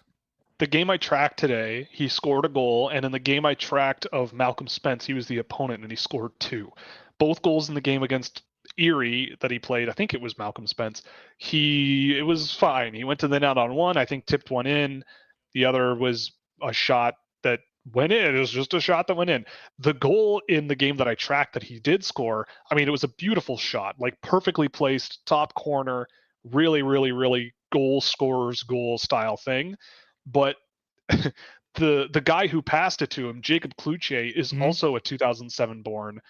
the game I tracked today. He scored a goal, and in the game I tracked of Malcolm Spence, he was the opponent, and he scored 2. Both goals in the game against Erie that he played, I think it was Malcolm Spence. It was fine. He went to the net on one, I think tipped one in. The other was a shot that went in. It was just a shot that went in. The goal in the game that I tracked that he did score, I mean, it was a beautiful shot, like perfectly placed, top corner, really, really, really goal scorer's goal style thing. But the guy who passed it to him, Jacob Cloutier, is also a 2007 born.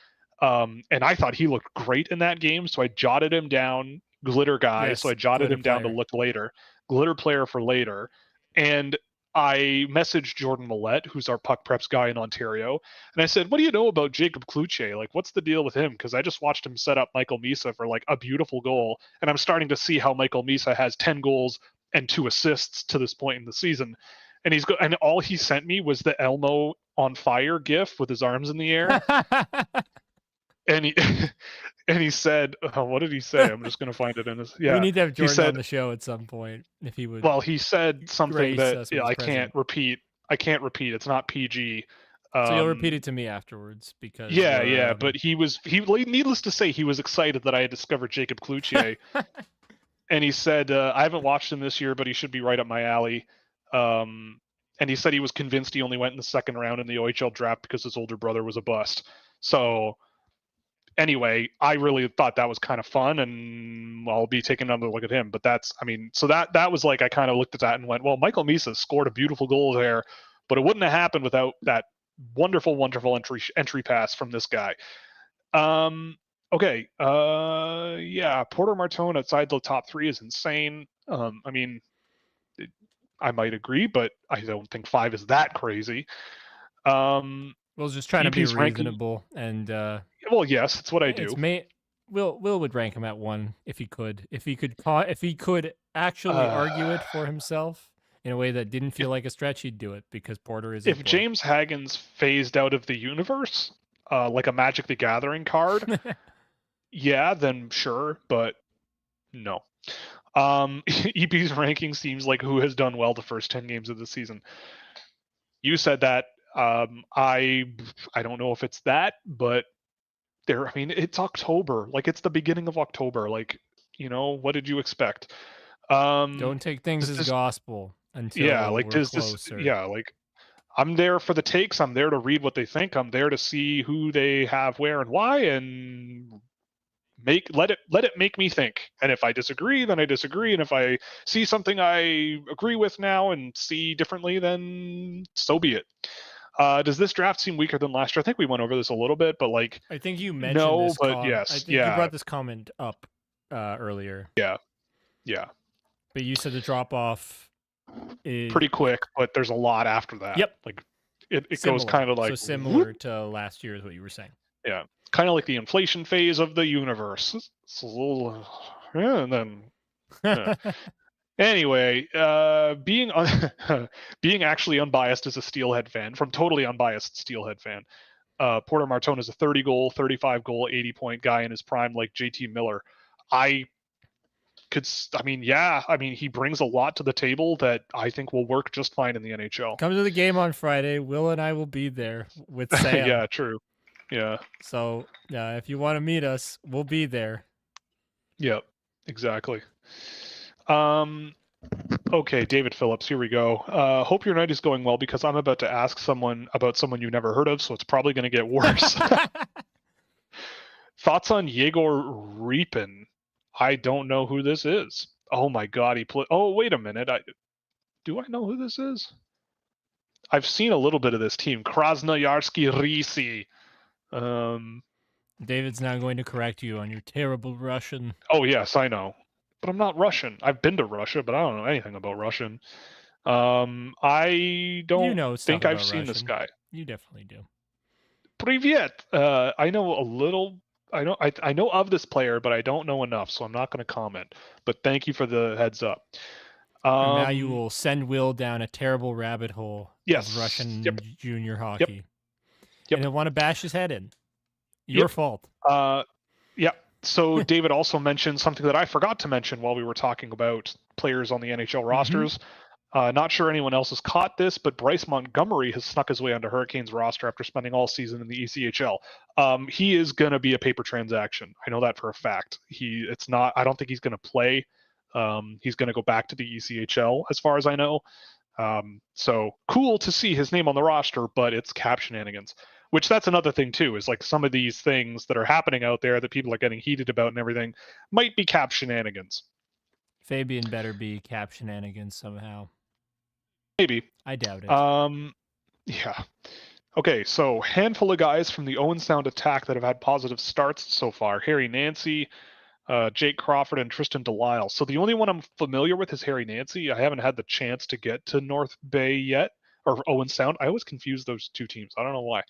And I thought he looked great in that game, so I jotted him down. Glitter guy, Yes, so I jotted glitter him down to player. look later. Glitter player for later. And I messaged Jordan Millette, who's our puck preps guy in Ontario, and I said, "What do you know about Jacob Cloutier? Like, what's the deal with him? Because I just watched him set up Michael Misa for like a beautiful goal, and I'm starting to see how Michael Misa has 10 goals and 2 assists to this point in the season." And all he sent me was the Elmo on fire gif with his arms in the air. And he and he said, what did he say? I'm just going to find it in his. Yeah, We need to have Jordan he said, on the show at some point if he would. well, he said something grace that us with his I can't repeat. I can't repeat. It's not PG. So you'll repeat it to me afterwards because Yeah. But needless to say, he was excited that I had discovered Jacob Cloutier. And he said, I haven't watched him this year, but he should be right up my alley. And he said he was convinced he only went in the second round in the OHL draft because his older brother was a bust. So anyway, I really thought that was kind of fun, and I'll be taking another look at him. But so that was like, I kind of looked at that and went, well, Michael Misa scored a beautiful goal there, but it wouldn't have happened without that wonderful, wonderful entry pass from this guy. Okay. Yeah, Porter Martone outside the top 3 is insane. I mean, I might agree, but I don't think 5 is that crazy. We'll just trying to be reasonable and well, yes, it's what I do. Will would rank him at 1 if he could. If he could actually argue it for himself in a way that didn't feel like a stretch, he'd do it because Porter is. If James Hagen's phased out of the universe, like a Magic the Gathering card, yeah, then sure, but no. EP's ranking seems like who has done well the first 10 games of the season. You said that. I don't know if it's that, but I mean, it's October. Like, it's the beginning of October. Like, what did you expect? Don't take things as gospel until we're closer. Like, I'm there for the takes. I'm there to read what they think. I'm there to see who they have where and why, and let it make me think. And if I disagree, then I disagree. And if I see something I agree with now and see differently, then so be it. Does this draft seem weaker than last year? I think we went over this a little bit, but like, I think you mentioned this. But yes, I think you brought this comment up earlier. Yeah. But you said the drop off is pretty quick, but there's a lot after that. Yep. Like it goes kind of like so similar to last year is what you were saying. Yeah, kind of like the inflation phase of the universe. It's a little, and then. Yeah. Anyway, being actually unbiased as a Steelhead fan, from totally unbiased Steelhead fan, Porter Martone is a 30 goal, 35 goal, 80-point guy in his prime, like JT Miller. I he brings a lot to the table that I think will work just fine in the NHL. Come to the game on Friday. Will and I will be there with Sam. Yeah, true. Yeah. So, if you want to meet us, we'll be there. Yep, exactly. Okay, David Phillips, here we go. Hope your night is going well because I'm about to ask someone about someone you've never heard of, so it's probably going to get worse. Thoughts on Yegor Repin? I don't know who this is. Oh my god, oh, wait a minute. Do I know who this is? I've seen a little bit of this team. Krasnoyarski Risi. David's now going to correct you on your terrible Russian. Oh yes, I know. But I'm not Russian. I've been to Russia, but I don't know anything about Russian. I don't think I've seen this guy. You definitely do. Privyet. I know a little. I know of this player, but I don't know enough, so I'm not going to comment. But thank you for the heads up. And now you will send Will down a terrible rabbit hole of Russian junior hockey. Yep. And he'll want to bash his head in. Your fault. Yeah. So David also mentioned something that I forgot to mention while we were talking about players on the NHL rosters. Not sure anyone else has caught this, but Bryce Montgomery has snuck his way onto Hurricanes roster after spending all season in the ECHL. He is going to be a paper transaction. I know that for a fact. I don't think he's going to play. He's going to go back to the ECHL as far as I know. So cool to see his name on the roster, but it's cap shenanigans. Which that's another thing too, is like some of these things that are happening out there that people are getting heated about and everything might be cap shenanigans. Fabian better be cap shenanigans somehow. Maybe. I doubt it. Yeah. Okay, so handful of guys from the Owen Sound attack that have had positive starts so far. Harry Nancy, Jake Crawford, and Tristan Delisle. So the only one I'm familiar with is Harry Nancy. I haven't had the chance to get to North Bay yet, or Owen Sound. I always confuse those two teams. I don't know why.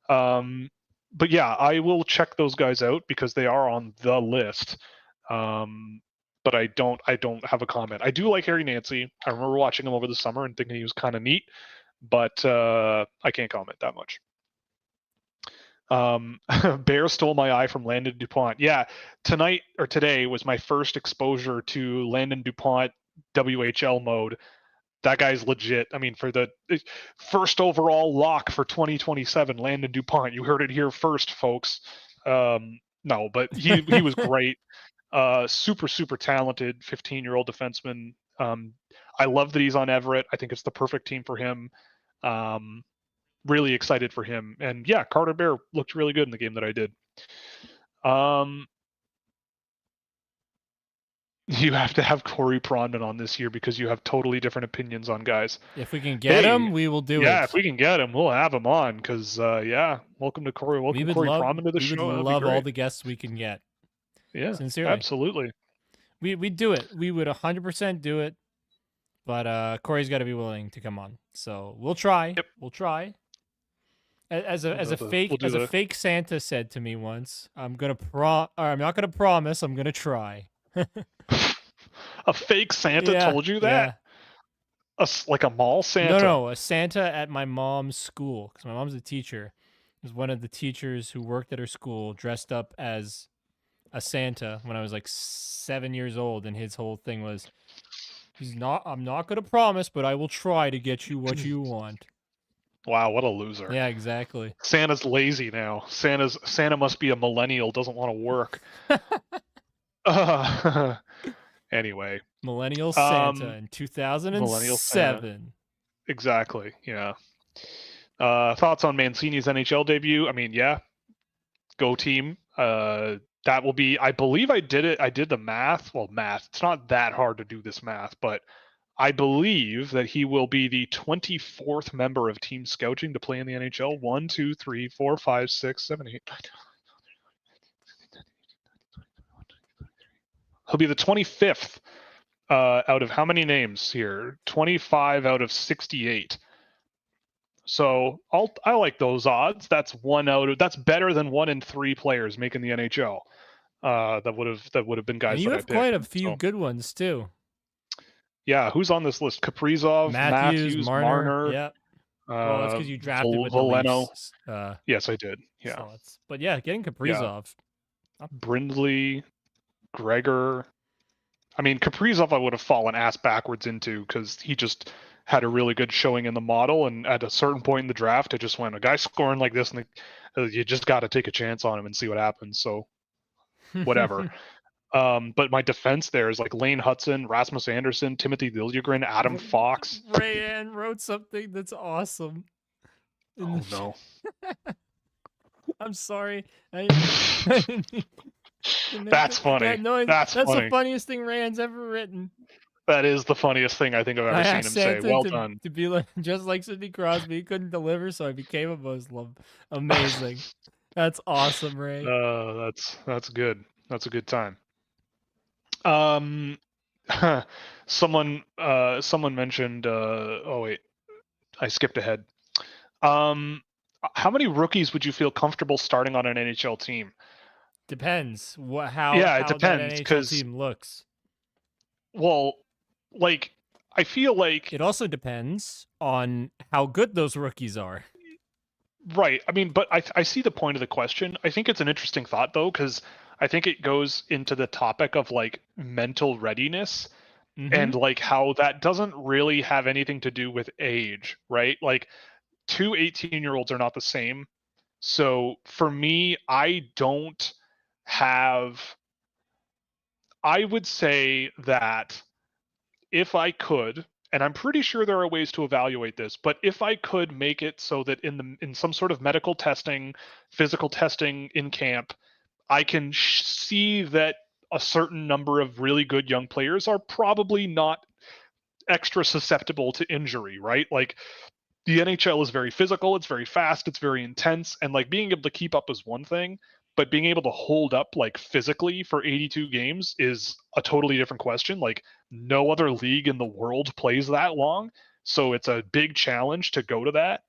But yeah, I will check those guys out because they are on the list. But I don't have a comment. I do like Harry Nancy. I remember watching him over the summer and thinking he was kind of neat, but I can't comment that much. Bear stole my eye from Landon DuPont. Yeah, today was my first exposure to Landon DuPont WHL mode. That guy's legit. I mean, for the first overall lock for 2027, Landon DuPont. You heard it here first, folks. No, but he was great. Super talented 15-year-old defenseman. I love that he's on Everett. I think it's the perfect team for him. Really excited for him. And yeah, Carter Bear looked really good in the game that I did. You have to have Corey Pronman on this year because you have totally different opinions on guys. If we can get him, we will do it. Yeah, if we can get him, we'll have him on because, welcome to Corey. Welcome Corey Pronman to the show. We would love all the guests we can get. Yeah, sincerely. Absolutely. We'd do it. We would 100% do it. But Corey's got to be willing to come on. So we'll try. Yep. We'll try. As a fake Santa said to me once, I'm not gonna promise, I'm gonna try. A fake Santa told you that? Yeah. Like a mall Santa? No, a Santa at my mom's school, because my mom's a teacher. Was one of the teachers who worked at her school dressed up as a Santa when I was like 7 years old, and his whole thing was, I'm not gonna promise, but I will try to get you what you want. Wow, what a loser. Yeah, exactly. Santa's lazy now. Santa must be a millennial, doesn't want to work. Anyway. Millennial Santa in 2007. Exactly, yeah. Thoughts on Mancini's NHL debut? I mean, yeah. Go team. That will be, I believe I did it. I did the math. Well, math. It's not that hard to do this math, but I believe that he will be the 24th member of Team Scouching to play in the NHL. 1, 2, 3, 4, 5, 6, 7, 8, 9. He'll be the 25th out of how many names here? 25 out of 68. So I like those odds. That's better than 1 in 3 players making the NHL. That would have been guys. And you that have quite a few good ones too. Yeah, who's on this list? Kaprizov, Matthews, Marner. Marner, Yeah. Well, that's because you drafted with the Valeno. Leafs Yes, I did. Yeah. slots. But yeah, getting Yeah. Kaprizov. Brindley, Gregor. I mean, Kaprizov I would have fallen ass backwards into because he just had a really good showing in the model, and at a certain point in the draft, it just went, a guy scoring like this, and you just got to take a chance on him and see what happens. So whatever. But my defense there is like Lane Hudson, Rasmus Anderson, Timothy Liljegren, Adam Fox. Rayanne wrote something that's awesome. Oh no. I'm sorry. That's funny. That's funny. The funniest thing Rand's ever written. That is the funniest thing I think I've ever seen him say. Well done. To be like, just like Sidney Crosby, he couldn't deliver, so I became a Muslim. Amazing. That's awesome, Ray. That's good. That's a good time. Someone mentioned. Oh wait, I skipped ahead. How many rookies would you feel comfortable starting on an NHL team? Depends. It depends that NHL team looks. Well, like I feel like it also depends on how good those rookies are. Right. I mean, but I see the point of the question. I think it's an interesting thought though, because I think it goes into the topic of like mental readiness and like how that doesn't really have anything to do with age, right? Like two 18-year-olds are not the same. So for me, I would say that if I could, and I'm pretty sure there are ways to evaluate this, but if I could make it so that in some sort of medical testing, physical testing in camp, I can see that a certain number of really good young players are probably not extra susceptible to injury, right? Like the NHL is very physical, it's very fast, it's very intense, and like being able to keep up is one thing, but being able to hold up like physically for 82 games is a totally different question. Like no other league in the world plays that long, so it's a big challenge to go to that.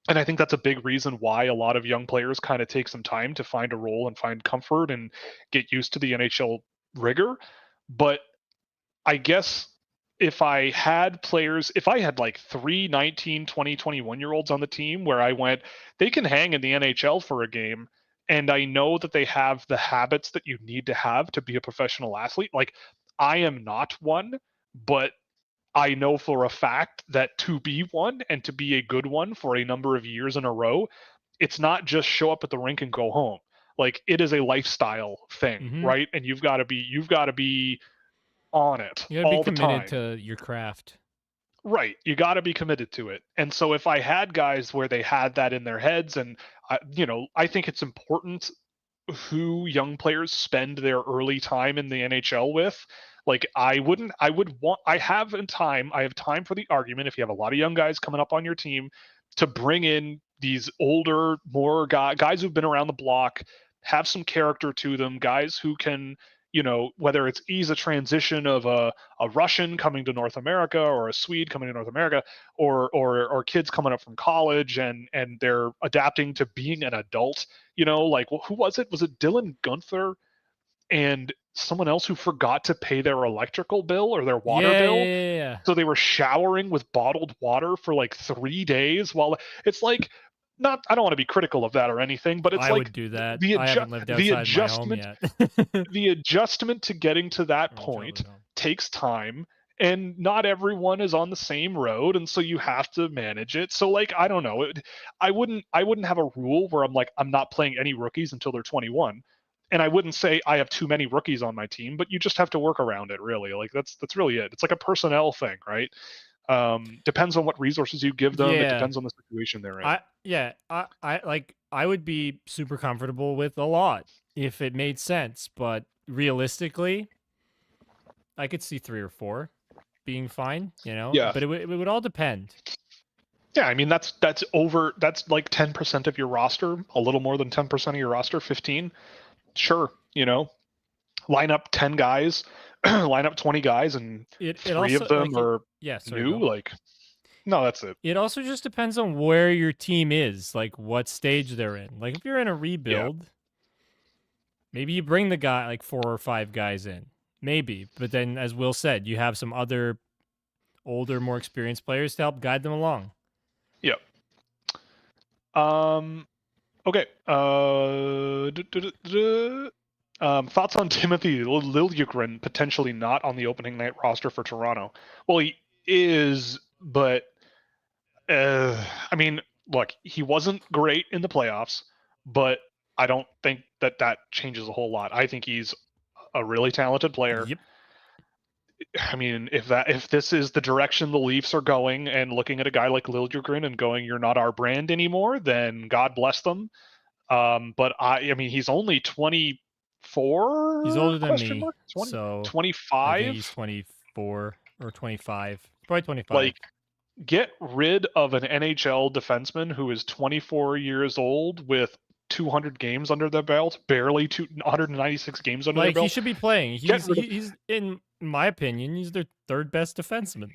And I think that's a big reason why a lot of young players kind of take some time to find a role and find comfort and get used to the NHL rigor. But I guess if I had like 3 19, 20, 21-year-olds on the team where I went, they can hang in the NHL for a game, and I know that they have the habits that you need to have to be a professional athlete. Like I am not one, but I know for a fact that to be one and to be a good one for a number of years in a row, it's not just show up at the rink and go home. Like it is a lifestyle thing, right? And you've got to be on it you gotta all be committed the time to your craft. Right. You got to be committed to it. And so if I had guys where they had that in their heads, and I think it's important who young players spend their early time in the NHL with. Like I have time for the argument if you have a lot of young guys coming up on your team to bring in these older, more guys who've been around the block, have some character to them, guys who can, whether it's ease a transition of a Russian coming to North America or a Swede coming to North America, or kids coming up from college and they're adapting to being an adult. Like who was it? Was it Dylan Gunther and someone else who forgot to pay their electrical bill or their water bill? Yeah. So they were showering with bottled water for like 3 days while it's like, I don't want to be critical of that or anything, but it's I like would do that. I haven't lived outside my home yet. The adjustment to getting to that point takes time, and not everyone is on the same road, and so you have to manage it. So like I don't know, I wouldn't have a rule where I'm like I'm not playing any rookies until they're 21. And I wouldn't say I have too many rookies on my team, but you just have to work around it really. Like that's really it. It's like a personnel thing, right? Depends on what resources you give them. It depends on the situation they're in. I would be super comfortable with a lot if it made sense, but realistically, I could see 3 or 4 being fine, Yeah. But it would all depend. Yeah, I mean that's like 10% of your roster, a little more than 10% of your roster, 15. Sure, line up 10 guys, line up 20 guys, and 3 of them are new. Like, no, that's it. It also just depends on where your team is, like what stage they're in. Like if you're in a rebuild, maybe you bring the guy like 4 or 5 guys in, maybe. But then, as Will said, you have some other older, more experienced players to help guide them along. Yep. Okay. Thoughts on Timothy Liljegren potentially not on the opening night roster for Toronto? Well, he is, but I mean, look, he wasn't great in the playoffs, but I don't think that changes a whole lot. I think he's a really talented player. Yep. I mean, if this is the direction the Leafs are going, and looking at a guy like Liljegren and going, "You're not our brand anymore," then God bless them. But I mean, he's only 24. He's older than question me, mark? 20, so 25. I think he's 24 or 25. Probably 25. Like, get rid of an NHL defenseman who is 24 years old with 200 games under their belt, barely 196 games under their belt. He should be playing. He's in my opinion, he's their third best defenseman.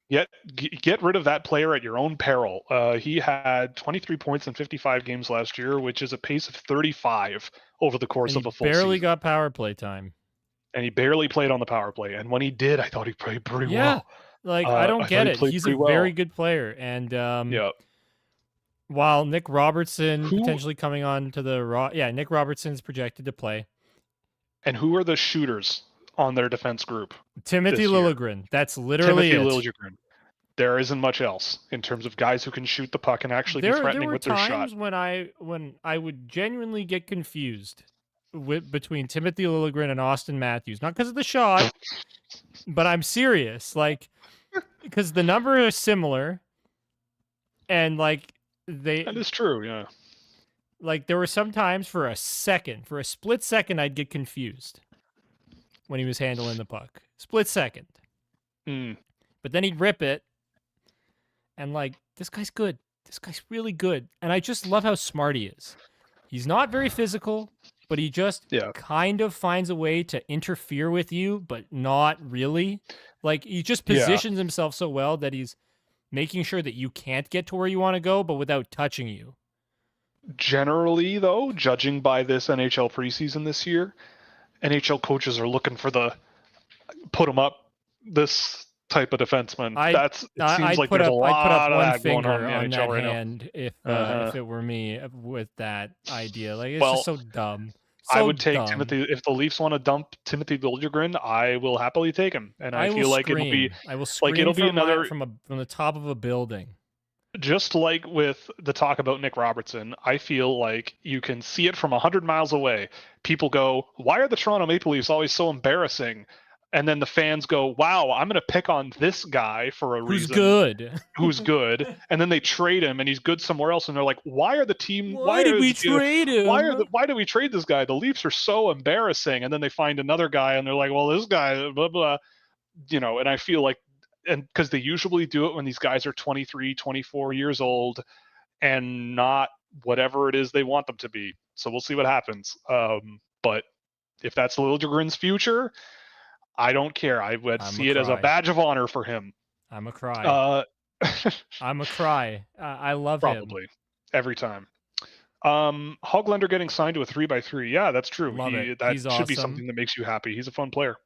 Get rid of that player at your own peril. He had 23 points in 55 games last year, which is a pace of 35 over the course of a full season. Barely got power play time. And he barely played on the power play. And when he did, I thought he played pretty well. I don't get it. He's a very good player. And while Nick Robertson potentially coming on to the Nick Robertson's projected to play. And who are the shooters on their defense group? Timothy Liljegren. That's literally Timothy Liljegren. There isn't much else in terms of guys who can shoot the puck and actually be threatening with their shot. There were times when I would genuinely get confused between Timothy Liljegren and Austin Matthews. Not because of the shot, but I'm serious. Because the number is similar, and that is true, yeah. There were some times for a split second, I'd get confused when he was handling the puck. Split second. But then he'd rip it, and this guy's good. This guy's really good. And I just love how smart he is. He's not very physical, but he just kind of finds a way to interfere with you, but not really. He just positions himself so well that he's making sure that you can't get to where you want to go, but without touching you. Generally, though, judging by this NHL preseason this year, NHL coaches are looking for put him up this type of defenseman. It seems like there's a lot of that going on in the NHL right now. If it were me with that idea. It's just so dumb. I would take Timothy. If the Leafs want to dump Timothy Liljegren, I will happily take him. And I feel like it'll be another from the top of a building. Just like with the talk about Nick Robertson, I feel like you can see it from 100 miles away. People go, "Why are the Toronto Maple Leafs always so embarrassing?" And then the fans go, "Wow, I'm going to pick on this guy for a reason." Who's good. And then they trade him, and he's good somewhere else. And they're like, "Why are the team? Why did we trade him? Why did we trade this guy? The Leafs are so embarrassing." And then they find another guy, and they're like, "Well, this guy, blah blah," And I feel like, and because they usually do it when these guys are 23, 24 years old, and not whatever it is they want them to be. So we'll see what happens. But if that's Liljegren's future, I don't care. I would see it as a badge of honor for him. I'm a cry. I'm a cry. I love him. Probably. Every time. Hoglander getting signed to a 3x3. Yeah, that's true. That should be something that makes you happy. He's a fun player.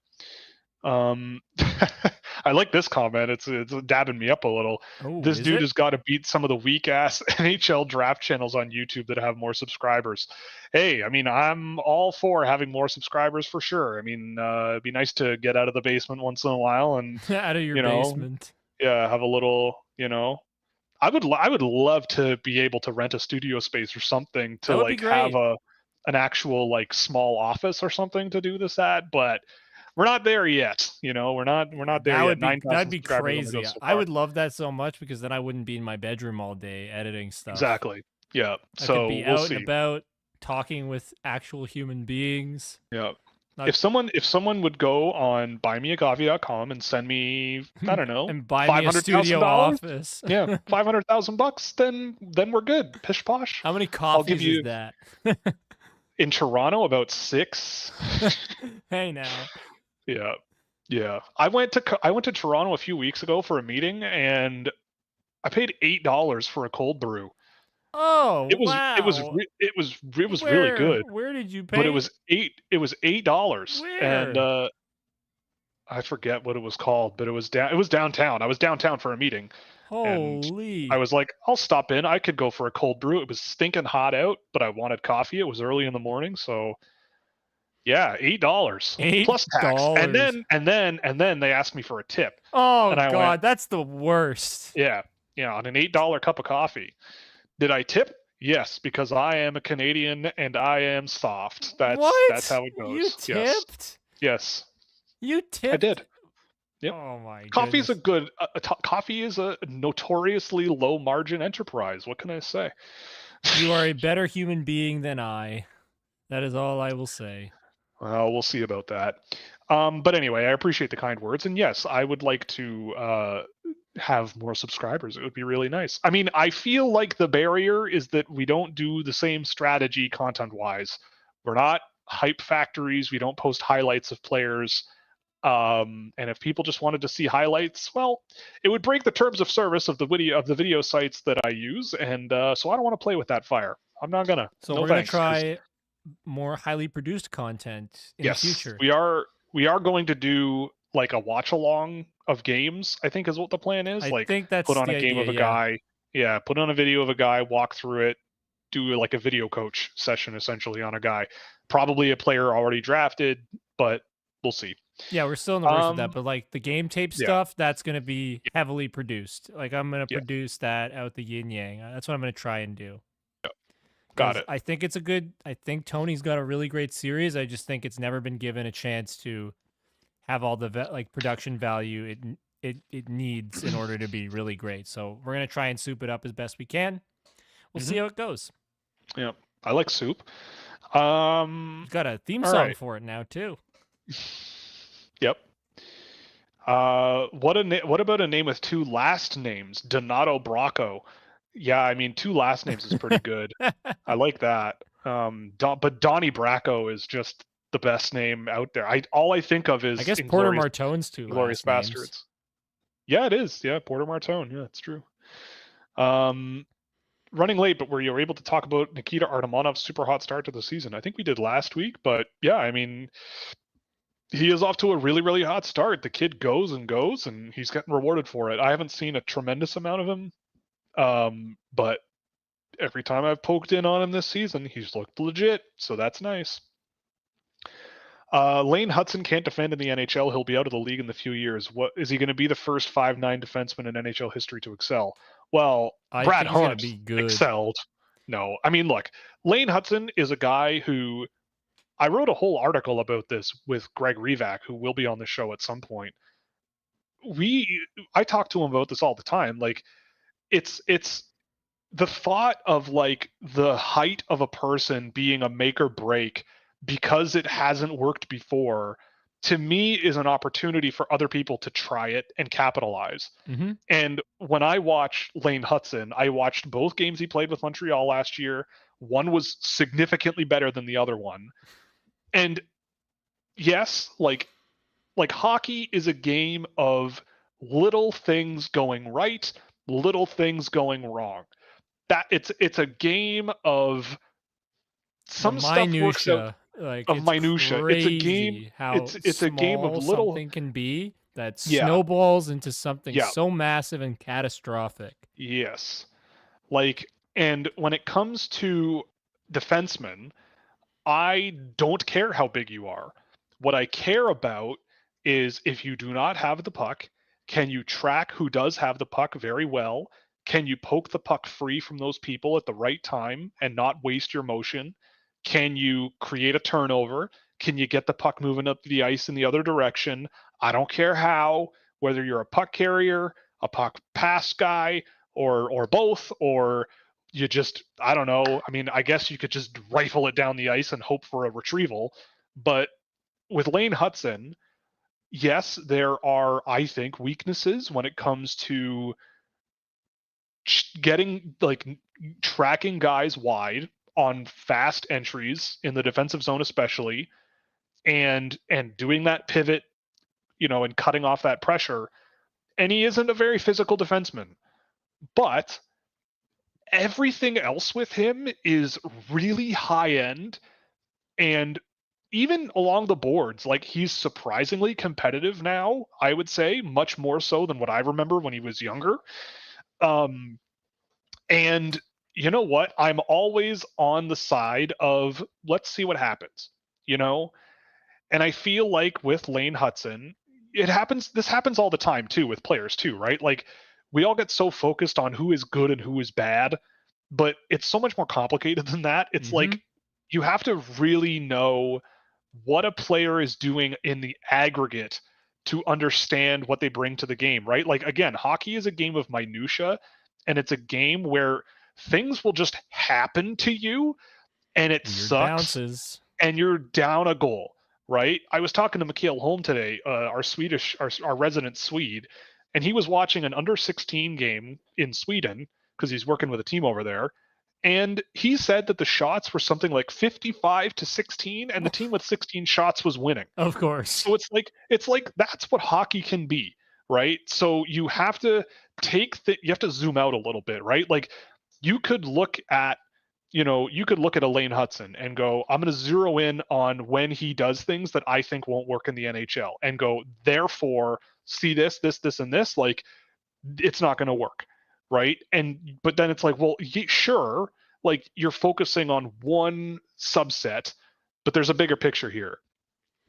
I like this comment. It's dabbing me up a little. This dude has got to beat some of the weak ass NHL draft channels on YouTube that have more subscribers. Hey, I mean, I'm all for having more subscribers for sure. I mean, it'd be nice to get out of the basement once in a while and out of your basement. Yeah, have a little. I would love to be able to rent a studio space or something to have an actual small office or something to do this at, but we're not there yet. We're not there yet. That'd be crazy. I would love that so much, because then I wouldn't be in my bedroom all day editing stuff. Exactly. Yeah. I could be out and about talking with actual human beings. Yeah. If someone would go on buymeacoffee.com and send me, I don't know, and buy me a studio office. Yeah, $500,000, then we're good. Pish posh. How many coffees is that? In Toronto, about 6. Hey now. Yeah. I went to Toronto a few weeks ago for a meeting, and I paid $8 for a cold brew. Oh, wow! It was really good. Where did you pay? But it was $8. Where? And I forget what it was called, but it was downtown. I was downtown for a meeting, and I Holy. was like, I'll stop in. I could go for a cold brew. It was stinking hot out, but I wanted coffee. It was early in the morning, so yeah, $8 plus tax, and $8. then they asked me for a tip, Oh and I went, God, that's the worst. yeah, on an $8 cup of coffee. Did I tip? Yes, because I am a Canadian and I am soft. That's What? how it You goes. Yes, tipped? yes, You I tipped? did. Yep. Oh my Coffee's a goodness. good. Coffee is a notoriously low margin enterprise. What can I say? You are a better human being than I. That is all I will say. Well, we'll see about that. But anyway, I appreciate the kind words, and yes, I would like to have more subscribers. It would be really nice. I mean, I feel like the barrier is that we don't do the same strategy content-wise. We're not hype factories. We don't post highlights of players. And if people just wanted to see highlights, well, it would break the terms of service of the video sites that I use, and so I don't want to play with that fire. I'm not gonna. So No we're gonna thanks. try more highly produced content in the Yes, future. we are. We are going to do like a watch along of games. I think is what the plan is. I Like think put that's on the a game idea, of a yeah. guy. Yeah, put on a video of a guy, walk through it, do like a video coach session essentially on a guy. Probably a player already drafted, but we'll see. Yeah, we're still in the works of that, Um, but like the game tape yeah, stuff, that's gonna be heavily produced. Like I'm gonna yeah, produce that out the yin yang. That's what I'm gonna try and do. got Because it. I think it's a good. I think Tony's got a really great series. I just think it's never been given a chance to have all the like production value it needs in order to be really great. So we're gonna try and soup it up as best we can. We'll see how it goes. Yeah, I like soup. You've got a theme All song right. for it now too. Yep. What about a name with two last names? Donato Bracco. Yeah, I mean, two last names is pretty good. I like that. But Donnie Bracco is just the best name out there. All I think of I is guess Porter Martone's two Inglorious last names. Bastards. Yeah, it is. Yeah, Porter Martone. Yeah, it's true. Um, Running late, but were you able to talk about Nikita Artemonov's super hot start to the season? I think we did last week, but yeah, I mean, he is off to a really, really hot start. The kid goes and goes, and he's getting rewarded for it. I haven't seen a tremendous amount of him, but every time I've poked in on him this season, he's looked legit, so that's nice. Lane Hudson can't defend in the NHL. He'll be out of the league in a few years. What is he going to be the first 5'9" defenseman in NHL history to excel? Well, I Brad think he's gonna Hunt be good. excelled. No, I mean, look, Lane Hudson is a guy who I wrote a whole article about this with Greg Revac, who will be on the show at some point. I talk to him about this all the time. Like, it's the thought of like the height of a person being a make or break because it hasn't worked before, to me is an opportunity for other people to try it and capitalize. Mm-hmm. And when I watch Lane Hudson, I watched both games he played with Montreal last year. One was significantly better than the other one. And yes, like hockey is a game of little things going right, little things going wrong. That it's a game of some stuff works out Minutia, like of it's minutia. It's a game. crazy how It's a game of small little. something can be that Yeah, snowballs into something yeah, so massive and catastrophic. yes. Like, and when it comes to defensemen, I don't care how big you are. What I care about is if you do not have the puck, can you track who does have the puck very well? Can you poke the puck free from those people at the right time and not waste your motion? Can you create a turnover? Can you get the puck moving up the ice in the other direction? I don't care how, whether you're a puck carrier, a puck pass guy, or both, or you just, I don't know. I mean, I guess you could just rifle it down the ice and hope for a retrieval. But with Lane Hudson, yes, there are, I think, weaknesses when it comes to getting like tracking guys wide on fast entries in the defensive zone, especially, and doing that pivot, and cutting off that pressure. And he isn't a very physical defenseman, but everything else with him is really high end and even along the boards, like he's surprisingly competitive now, I would say, much more so than what I remember when he was younger. Um, and you know what? I'm always on the side of let's see what happens, you know? And I feel like with Lane Hudson, it happens, this happens all the time too with players too, right? Like we all get so focused on who is good and who is bad, but it's so much more complicated than that. It's Mm-hmm. like you have to really know what a player is doing in the aggregate to understand what they bring to the game, right? Like again, hockey is a game of minutia, and it's a game where things will just happen to you and it Weird sucks bounces. and you're down a goal, right? I was talking to Mikael Holm today, our resident Swede, and he was watching an under 16 game in Sweden because he's working with a team over there. And he said that the shots were something like 55 to 16, and the team with 16 shots was winning. Of course. So it's like that's what hockey can be, right? So you have to you have to zoom out a little bit, right? Like you could look at you could look at Elaine Hudson and go, I'm going to zero in on when he does things that I think won't work in the NHL and go, therefore, see this, this, this, and this, like it's not going to work, right? But then it's like, well, sure, like you're focusing on one subset, but there's a bigger picture here,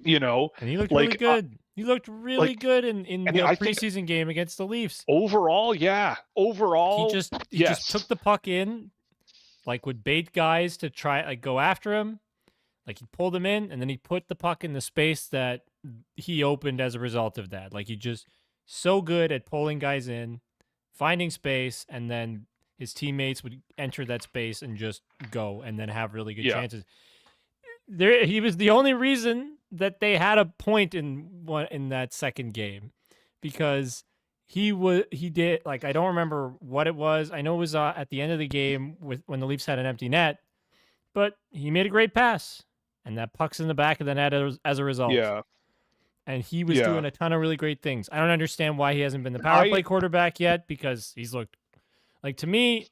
And he looked really like good. He looked really like, good in and the I think preseason game against the Leafs. overall, yeah, overall, He just yes, took the puck in, like would bait guys to try like go after him. Like he pulled him in and then he put the puck in the space that he opened as a result of that. Like he just so good at pulling guys in, finding space, and then his teammates would enter that space and just go and then have really good yeah, chances. He was the only reason that they had a point in that second game because he did like I don't remember what it was. I know it was at the end of the game when the Leafs had an empty net, but he made a great pass and that puck's in the back of the net as a result. yeah, And he was yeah. doing a ton of really great things. I don't understand why he hasn't been the power I play quarterback yet because he's looked like to me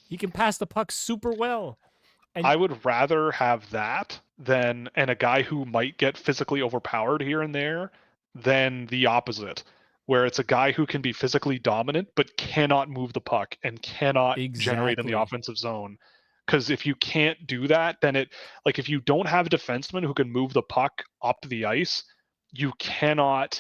he can pass the puck super well. And I would rather have that than and a guy who might get physically overpowered here and there than the opposite, where it's a guy who can be physically dominant but cannot move the puck and cannot generate in the exactly. offensive zone. Because if you can't do that, then like if you don't have a defenseman who can move the puck up the ice, you cannot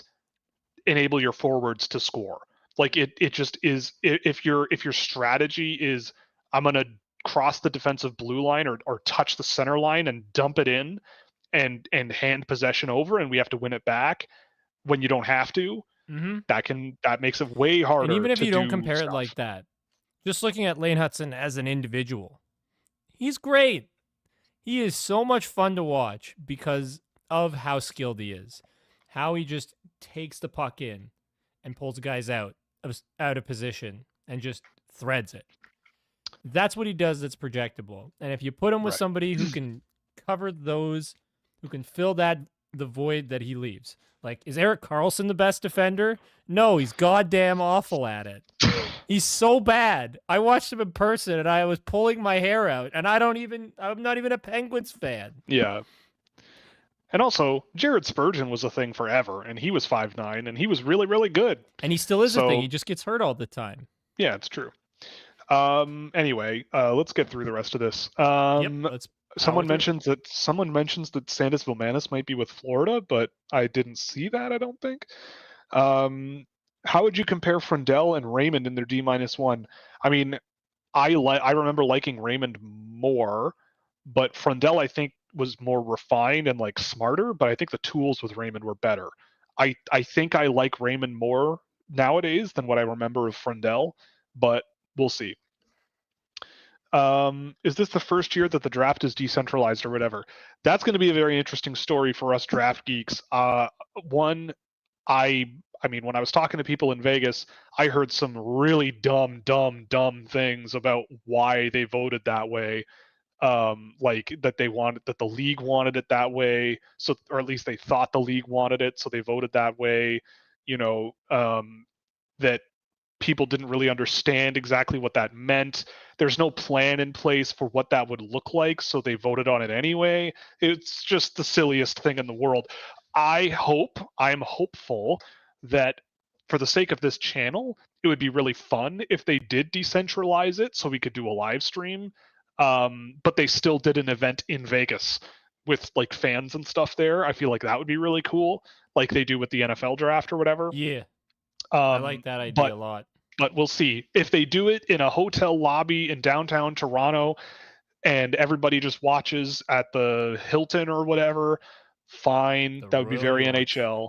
enable your forwards to score. Like it just is if your strategy is I'm gonna cross the defensive blue line or touch the center line and dump it in and hand possession over and we have to win it back when you don't have to, Mm-hmm. that makes it way And harder even if to you don't do compare it stuff. like that, just looking at Lane Hudson as an individual, he's great. He is so much fun to watch because of how skilled he is. How he just takes the puck in and pulls guys out of position and just threads it. That's what he does that's projectable. And if you put him with Right. somebody who can cover those, who can fill the void that he leaves. Like, is Eric Carlson the best defender? No, he's goddamn awful at it. He's so bad. I watched him in person and I was pulling my hair out. And I'm not even a Penguins fan. Yeah. And also, Jared Spurgeon was a thing forever, and he was 5'9", and he was really, really good. And he still is a thing. So He just gets hurt all the time. yeah, it's true. Anyway, let's get through the rest of this. Yep. Let's power through. Someone mentions that Sandis Vilmanis might be with Florida, but I didn't see that, I don't think. How would you compare Frundell and Raymond in their D-1? I mean, I remember liking Raymond more, but Frundell I think was more refined and like smarter, but I think the tools with Raymond were better. I think I like Raymond more nowadays than what I remember of Frundell, but we'll see. Is this the first year that the draft is decentralized or whatever? That's going to be a very interesting story for us draft geeks. One, I mean, when I was talking to people in Vegas, I heard some really dumb things about why they voted that way. Like that that the league wanted it that way, so or at least they thought the league wanted it, so they voted that way. That people didn't really understand exactly what that meant. There's no plan in place for what that would look like, so they voted on it anyway. It's just the silliest thing in the world. I'm hopeful that for the sake of this channel, it would be really fun if they did decentralize it so we could do a live stream. But they still did an event in Vegas with like fans and stuff there. I feel like that would be really cool, like they do with the NFL draft or whatever. Yeah, I like that idea a lot. But we'll see. If they do it in a hotel lobby in downtown Toronto and everybody just watches at the Hilton or whatever, fine. That would be very NHL.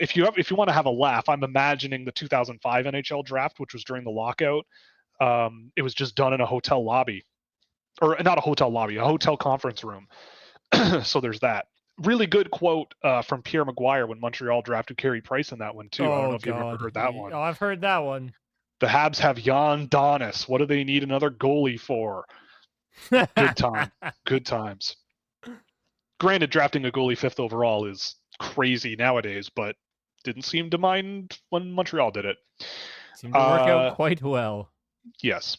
If you want to have a laugh, I'm imagining the 2005 NHL draft, which was during the lockout. It was just done in a hotel lobby, or not a hotel lobby, a hotel conference room. So there's that. Really good quote from Pierre Maguire when Montreal drafted Carey Price in that one too. I don't know if you've ever heard that one. Oh, I've heard that one. The Habs have Jan Donis. What do they need another goalie for? Good time. Good times. Granted, drafting a goalie 5th overall is crazy nowadays, but didn't seem to mind when Montreal did it. Seemed to work out quite well. Yes.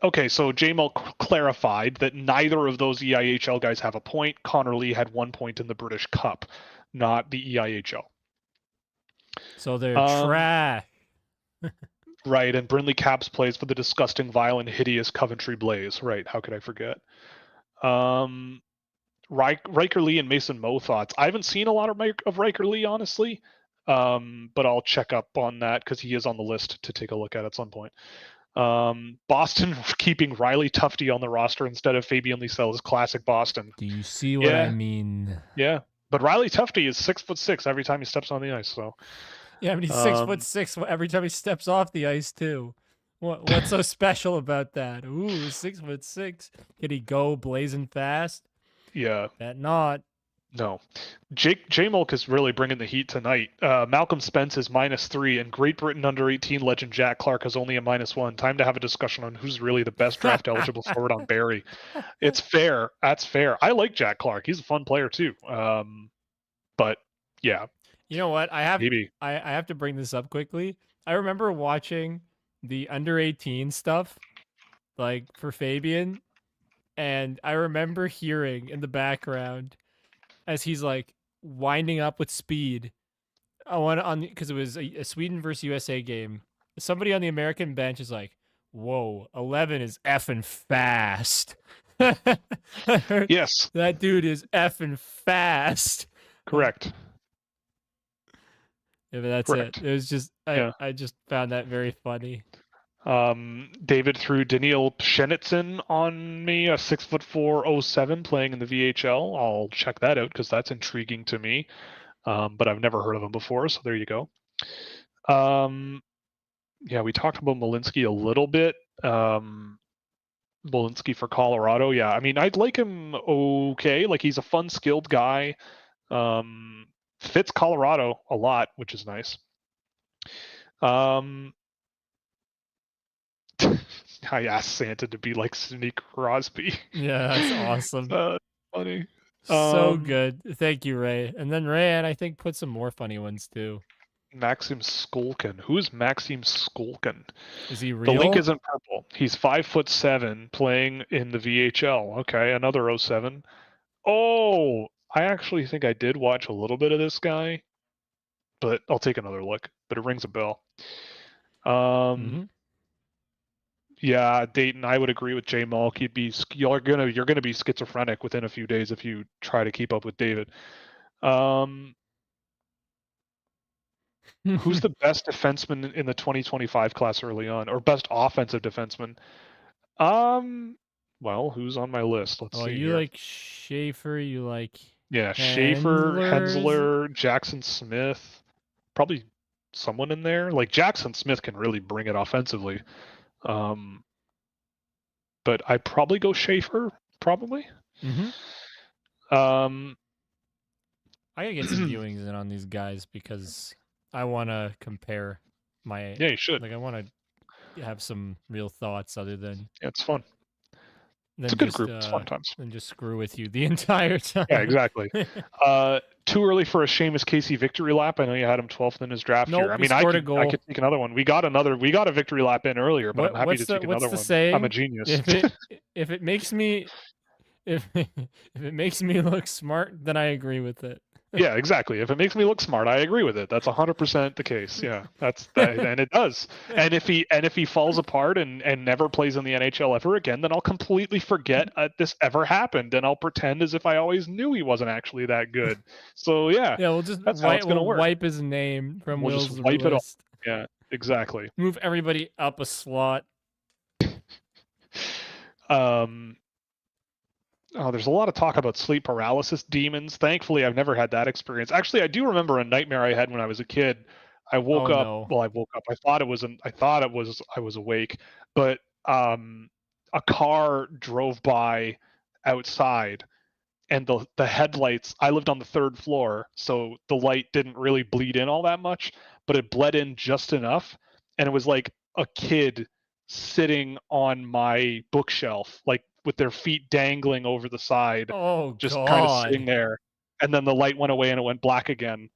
Okay, so JML clarified that neither of those EIHL guys have a point. Connor Lee had 1 point in the British Cup, not the EIHL. So they're trash. Right, and Brindley Caps plays for the disgusting, vile, and hideous Coventry Blaze. Right, how could I forget? Riker Lee and Mason Mo thoughts. I haven't seen a lot of Riker Lee, honestly, but I'll check up on that because he is on the list to take a look at some point. Boston keeping Riley Tufte on the roster instead of Fabian Lysell is classic Boston. Do you see what I mean? Yeah, but Riley Tufte is 6'6" every time he steps on the ice. So yeah, but he's 6'6" every time he steps off the ice too. What's so special about that? Ooh, 6'6". Could he go blazing fast? Yeah, that not. No. J-Mulk is really bringing the heat tonight. Malcolm Spence is -3, and Great Britain under-18 legend Jack Clark is only a -1. Time to have a discussion on who's really the best draft-eligible forward on Barrie. It's fair. That's fair. I like Jack Clark. He's a fun player, too. But, yeah. You know what? I have to bring this up quickly. I remember watching the under-18 stuff, like, for Fabian, and I remember hearing in the background as he's like winding up with speed. Because it was a Sweden versus USA game. Somebody on the American bench is like, "Whoa, 11 is effing fast." Yes, that dude is effing fast. Correct. Yeah, but that's Correct. It. It was just I just found that very funny. David threw Daniil Pshenitsyn on me, a 6'4", 07 playing in the VHL. I'll check that out because that's intriguing to me. But I've never heard of him before, so there you go. Yeah, we talked about Malinsky a little bit. Malinsky for Colorado. Yeah, I mean, I'd like him okay. Like, he's a fun, skilled guy. Fits Colorado a lot, which is nice. I asked Santa to be like Sidney Crosby. Yeah, that's awesome. Funny. So good. Thank you, Ray. And then Ray, I think, put some more funny ones too. Maxim Skolkin. Who is Maxim Skolkin? Is he real? The link isn't purple. He's 5'7", playing in the VHL. Okay, another 07. Oh, I actually think I did watch a little bit of this guy, but I'll take another look. But it rings a bell. Yeah, Dayton, I would agree with J Malk. You're gonna be schizophrenic within a few days if you try to keep up with David. Who's the best defenseman in the 2025 class early on, or best offensive defenseman? Well, who's on my list? Let's see. You like Schaefer. You like Schaefer, Hensler, Jackson Smith. Probably someone in there. Like Jackson Smith can really bring it offensively. But I'd probably go Schaefer, probably. I gotta get some viewings in on these guys because I want to compare my. Yeah, you should. Like, I want to have some real thoughts other than. Yeah, it's fun. It's a good group. It's fun times. And just screw with you the entire time. Yeah, exactly. Too early for a Seamus Casey victory lap. I know you had him 12th in his draft Nope, here. I he mean, scored a goal. I could take another one. We got a victory lap in earlier, but I'm happy to take another one. Saying? I'm a genius. If it makes me if it makes me look smart, then I agree with it. Yeah, exactly. If it makes me look smart, I agree with it. That's 100% the case. Yeah, that's that, and it does. And if he falls apart and never plays in the NHL ever again, then I'll completely forget this ever happened, and I'll pretend as if I always knew he wasn't actually that good. So yeah, we'll just that's how it's gonna work. wipe his name from We'll Will's just wipe list. it all. Yeah, exactly. Move everybody up a slot. Oh, there's a lot of talk about sleep paralysis demons. Thankfully, I've never had that experience. Actually, I do remember a nightmare I had when I was a kid. I woke up. No. Well, I woke up. I thought it was I was awake, but a car drove by outside, and the headlights. I lived on the 3rd floor, so the light didn't really bleed in all that much, but it bled in just enough, and it was like a kid sitting on my bookshelf, like with their feet dangling over the side, just kind of sitting there. And then the light went away and it went black again.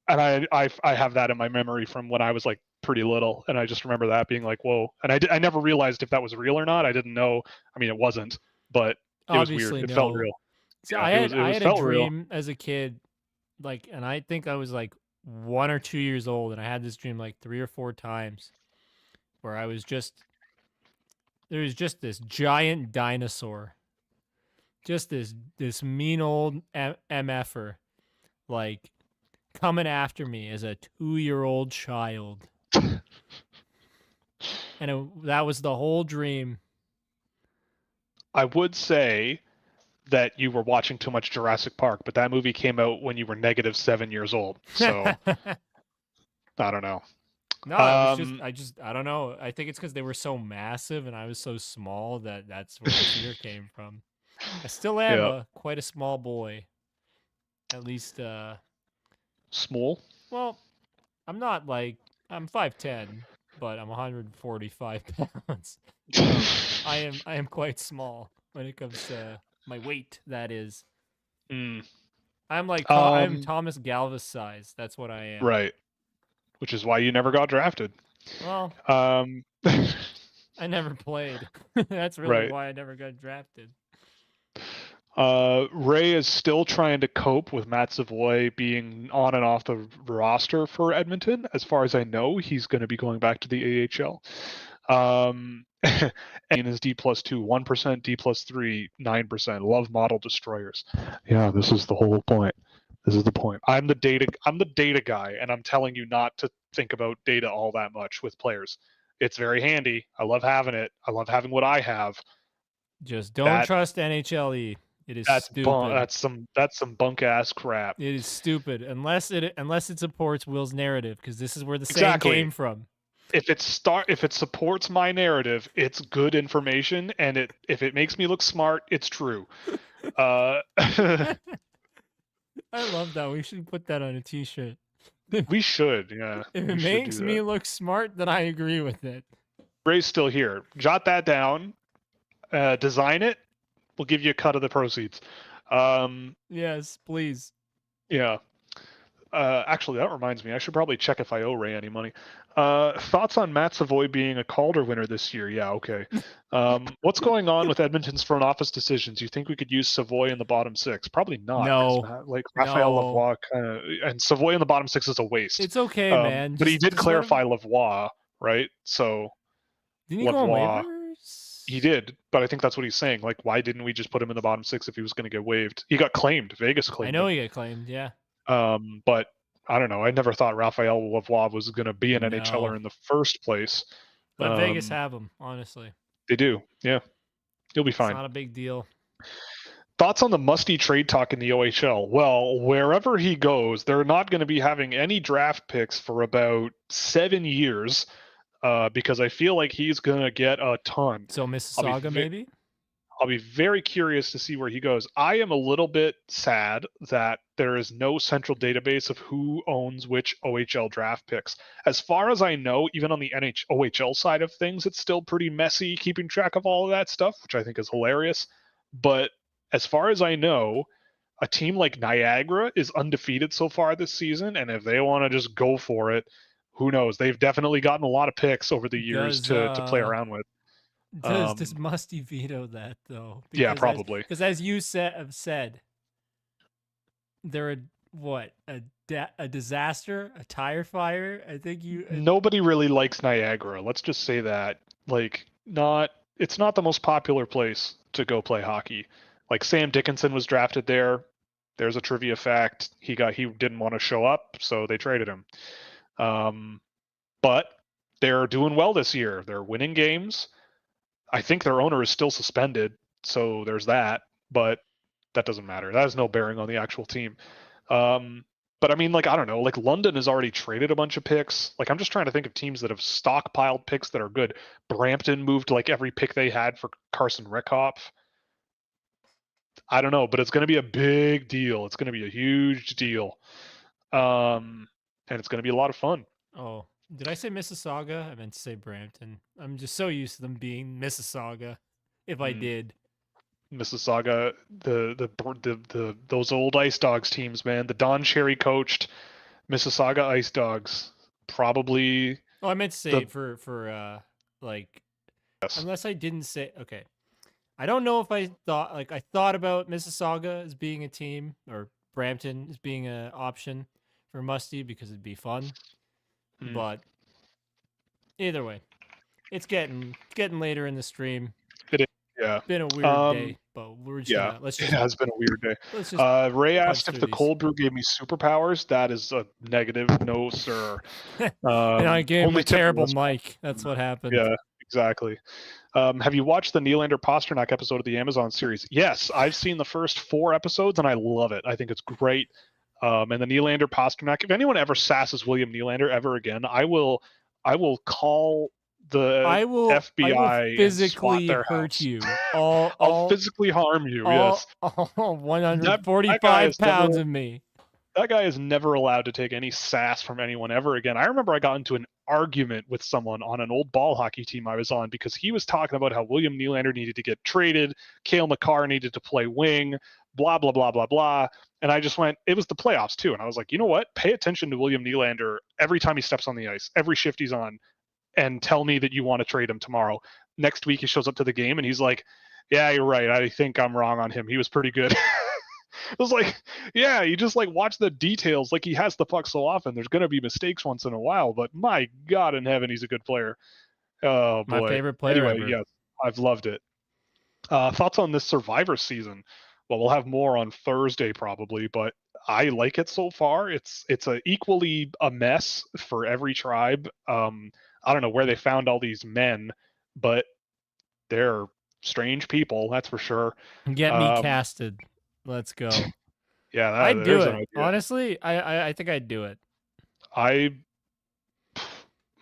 And I have that in my memory from when I was like pretty little, and I just remember that being like, whoa. And I never realized if that was real or not. I didn't know. I mean, it wasn't, but it was weird. It felt real. So yeah, I had a dream as a kid, like, and I think I was like 1 or 2 years old, and I had this dream like 3 or 4 times, where there was just this giant dinosaur, just this mean old MFer, like, coming after me as a 2-year-old child. And that was the whole dream. I would say that you were watching too much Jurassic Park, but that movie came out when you were -7 years old. So I don't know. No, it was I don't know. I think it's because they were so massive and I was so small that's where the fear came from. I still am quite a small boy. At least small? Well, I'm not like I'm 5'10", but I'm 145 pounds. So I am quite small when it comes to my weight, that is. I'm like I'm Thomas Galvis size. That's what I am. Right. Which is why you never got drafted. Well, I never played. That's really why I never got drafted. Ray is still trying to cope with Matt Savoy being on and off the roster for Edmonton. As far as I know, he's going to be going back to the AHL. And his D+2, 1%, D+3, 9%. Love model destroyers. Yeah, this is the whole point. This is the point. I'm the data guy, and I'm telling you not to think about data all that much with players. It's very handy. I love having it. I love having what I have. Just don't trust NHLE. It is stupid. That's some bunk ass crap. It is stupid unless it supports Will's narrative, because this is where the saying came from. If it supports my narrative, it's good information, and if it makes me look smart, it's true. I love that. We should put that on a t-shirt. We should, yeah. If it makes me look smart, then I agree with it. Ray's still here. Jot that down. Design it. We'll give you a cut of the proceeds. Yes, please. Yeah. Actually, that reminds me. I should probably check if I owe Ray any money. Thoughts on Matt Savoy being a Calder winner this year? Yeah, okay. What's going on with Edmonton's front office decisions? You think we could use Savoy in the bottom 6? Probably not. No. Like Raphael Lavoie and Savoy in the bottom 6 is a waste. It's okay, man. But he did clarify Lavoie, right? So didn't he go on waivers? He did, but I think that's what he's saying. Like, why didn't we just put him in the bottom 6 if he was going to get waived? He got claimed. Vegas claimed him. He got claimed, yeah. But I don't know. I never thought Raphael Lavoie was going to be an NHLer in the first place. But Vegas have him, honestly. They do, yeah. He'll be fine. It's not a big deal. Thoughts on the musty trade talk in the OHL? Well, wherever he goes, they're not going to be having any draft picks for about 7 years, because I feel like he's going to get a ton. So Mississauga, maybe? I'll be very curious to see where he goes. I am a little bit sad that there is no central database of who owns which OHL draft picks. As far as I know, even on the OHL side of things, it's still pretty messy keeping track of all of that stuff, which I think is hilarious. But as far as I know, a team like Niagara is undefeated so far this season, and if they want to just go for it, who knows? They've definitely gotten a lot of picks over the years to play around with. Does Musty veto that though? Yeah, Because probably. because as you have said, they're a disaster, a tire fire. I think you. Nobody really likes Niagara. Let's just say that. Like, it's not the most popular place to go play hockey. Like Sam Dickinson was drafted there. There's a trivia fact. He didn't want to show up, so they traded him. But they're doing well this year. They're winning games. I think their owner is still suspended, so there's that. But that doesn't matter. That has no bearing on the actual team. But I mean, like, I don't know. Like, London has already traded a bunch of picks. Like, I'm just trying to think of teams that have stockpiled picks that are good. Brampton moved like every pick they had for Carson Rickhoff. I don't know, but it's going to be a big deal. It's going to be a huge deal. And it's going to be a lot of fun. Oh, did I say Mississauga? I meant to say Brampton. I'm just so used to them being Mississauga. If I did. Mississauga, those old Ice Dogs teams, man. The Don Cherry coached Mississauga Ice Dogs. Probably. Oh, I meant to say for like, yes. Unless I didn't say, okay. I don't know if I thought about Mississauga as being a team or Brampton as being an option for Musty because it'd be fun. But either way, it's getting later in the stream. It is, yeah. It's been a weird day, but we're just it has been a weird day. Let's just Ray asked if the cold brew gave me superpowers. That is a negative, no sir. And I gave him a terrible mic. That's what happened. Yeah, exactly. Have you watched the Nylander Pasternak episode of the Amazon series? Yes, I've seen the first 4 episodes and I love it. I think it's great. And the Nylander Pasternak. If anyone ever sasses William Nylander ever again, I will call the FBI. I will physically hurt you. I'll physically harm you. Yes. 145 pounds of me. That guy is never allowed to take any sass from anyone ever again. I remember I got into an argument with someone on an old ball hockey team I was on because he was talking about how William Nylander needed to get traded, Cale Makar needed to play wing, blah, blah, blah, blah, blah. And I just went, it was the playoffs too. And I was like, you know what? Pay attention to William Nylander every time he steps on the ice, every shift he's on, and tell me that you want to trade him tomorrow. Next week he shows up to the game and he's like, yeah, you're right. I think I'm wrong on him. He was pretty good. I was like, yeah, you just like watch the details. Like he has the puck so often. There's going to be mistakes once in a while, but my God in heaven, he's a good player. Oh boy. My favorite player anyway, ever. Yes, I've loved it. Thoughts on this Survivor season? Well, we'll have more on Thursday probably, but I like it so far. It's equally a mess for every tribe. I don't know where they found all these men, but they're strange people, that's for sure. Get me casted. Let's go. Yeah, I'd do it. Honestly, I think I'd do it.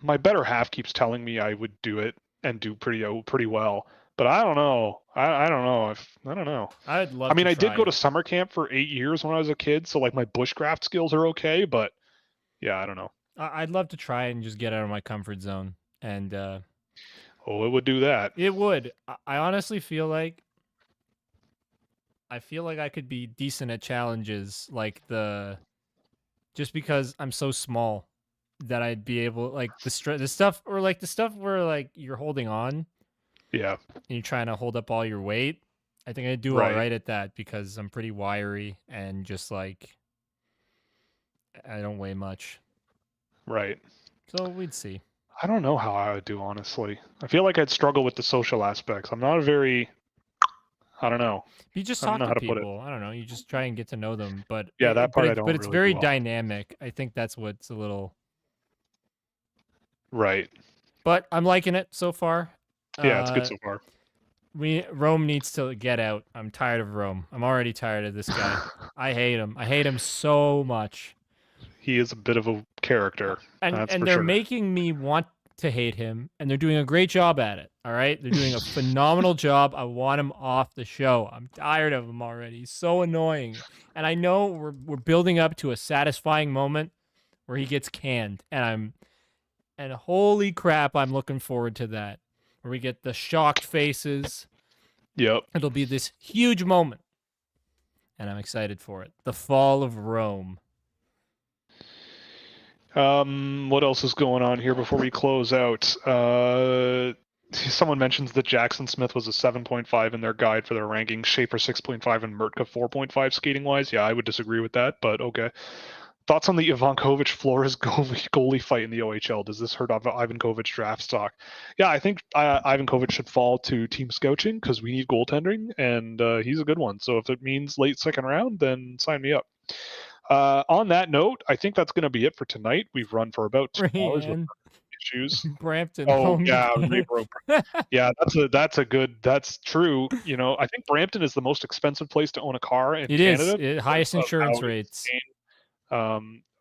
My better half keeps telling me I would do it and do pretty well, but I don't know. I don't know. I'd love. I mean, I did go to summer camp for 8 years when I was a kid, so like my bushcraft skills are okay, but yeah, I don't know. I'd love to try and just get out of my comfort zone, and it would do that. It would. I honestly feel like. I feel like I could be decent at challenges, just because I'm so small that I'd be able, like the stuff where like you're holding on. Yeah. And you're trying to hold up all your weight. I think I'd do all right at that because I'm pretty wiry and just like I don't weigh much. Right. So we'd see. I don't know how I would do, honestly. I feel like I'd struggle with the social aspects. I'm not a very, I don't know. You just talk to people. I don't know. You just try and get to know them. But yeah, that part I don't. But it's very dynamic. I think that's what's a little. Right. But I'm liking it so far. Yeah, it's good so far. Rome needs to get out. I'm tired of Rome. I'm already tired of this guy. I hate him. I hate him so much. He is a bit of a character. And they're making me want to hate him, and they're doing a great job at it. All right? They're doing a phenomenal job. I want him off the show. I'm tired of him already. He's so annoying. And I know we're building up to a satisfying moment where he gets canned, and holy crap, I'm looking forward to that. Where we get the shocked faces. Yep. It'll be this huge moment. and I'm excited for it. The fall of Rome. What else is going on here before we close out? Someone mentions that Jackson Smith was a 7.5 in their guide for their ranking, Schaefer 6.5, and Mertka 4.5 skating wise. Yeah, I would disagree with that, but okay. Thoughts on the Ivankovic Flores goalie fight in the OHL? Does this hurt Ivankovic draft stock? Yeah, I think Ivankovic should fall to team Scouching because we need goaltending, and he's a good one. So if it means late second round, then sign me up. On that note, I think that's going to be it for tonight. We've run for about 2 hours with issues. Brampton. Oh yeah, yeah. That's true. You know, I think Brampton is the most expensive place to own a car in Canada. It is highest insurance rates.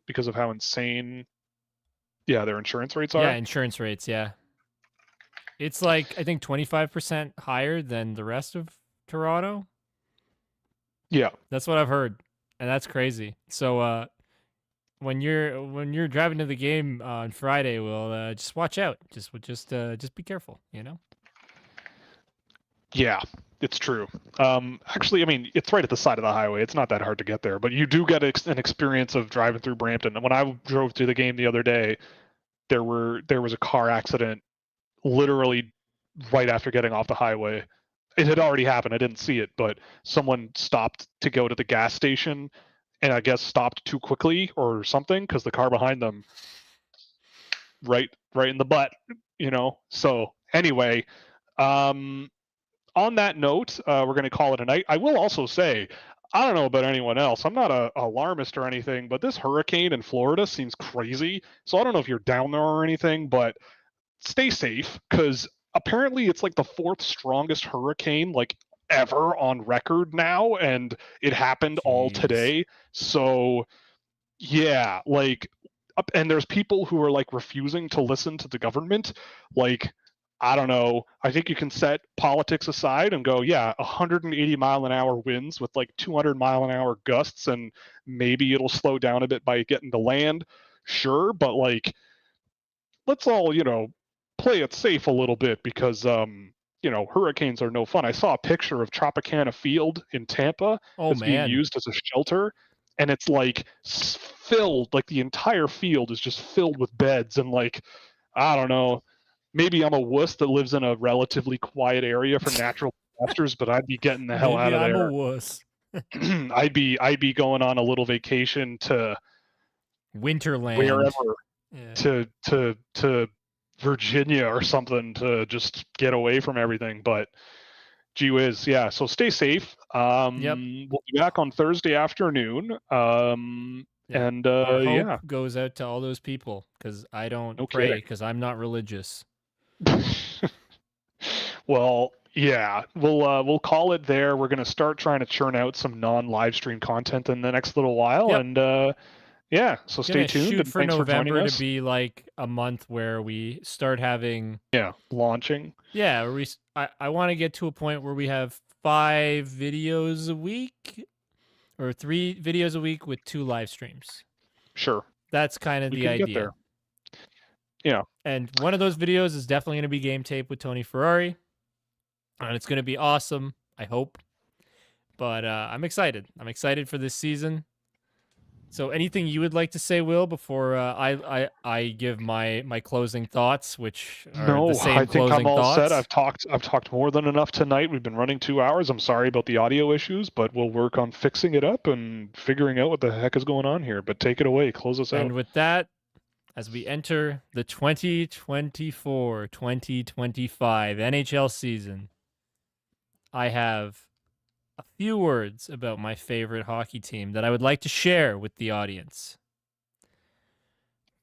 Because of how insane, their insurance rates are. Yeah, insurance rates. Yeah, it's like I think 25% higher than the rest of Toronto. Yeah, that's what I've heard, and that's crazy. So when you're driving to the game on Friday, well, just watch out. Just be careful. You know. Yeah, it's true. Actually, I mean, it's right at the side of the highway. It's not that hard to get there, but you do get an experience of driving through Brampton. And when I drove to the game the other day, there was a car accident literally right after getting off the highway. It had already happened. I didn't see it, but someone stopped to go to the gas station and I guess stopped too quickly or something because the car behind them right in the butt, you know. So anyway, on that note, we're going to call it a night. I will also say, I don't know about anyone else. I'm not a alarmist or anything, but this hurricane in Florida seems crazy. So I don't know if you're down there or anything, but stay safe because apparently it's like the 4th strongest hurricane like ever on record now, and it happened all today. So yeah, like, and there's people who are like refusing to listen to the government, like. I don't know. I think you can set politics aside and go, 180 mile an hour winds with like 200 mile an hour gusts, and maybe it'll slow down a bit by getting to land. Sure, but like, let's all, play it safe a little bit because, hurricanes are no fun. I saw a picture of Tropicana Field in Tampa that's being used as a shelter, and it's like filled, like the entire field is just filled with beds, and like, I don't know. Maybe I'm a wuss that lives in a relatively quiet area for natural disasters, but I'd be getting the hell out of there. I'm a wuss. I'd be going on a little vacation to Winterland, wherever, to Virginia or something to just get away from everything. But gee whiz, yeah. So stay safe. We'll be back on Thursday afternoon. And our hope goes out to all those people because I don't pray because I'm not religious. Well, yeah, we'll call it there. We're gonna start trying to churn out some non-live stream content in the next little while, and so stay tuned. Shoot and for thanks November for joining us. To be like a month where we start having launching. Yeah, I want to get to a point where we have 5 videos a week or 3 videos a week with 2 live streams. Sure, that's kind of the idea. Get there. Yeah. And one of those videos is definitely going to be Game Tape with Tony Ferrari. And it's going to be awesome, I hope. But I'm excited. I'm excited for this season. So anything you would like to say, Will, before I give my closing thoughts, which are the same I think I'm all thoughts? set. I've talked more than enough tonight. We've been running 2 hours. I'm sorry about the audio issues, but we'll work on fixing it up and figuring out what the heck is going on here. But take it away. Close us out. And with that, as we enter the 2024-2025 NHL season, I have a few words about my favorite hockey team that I would like to share with the audience.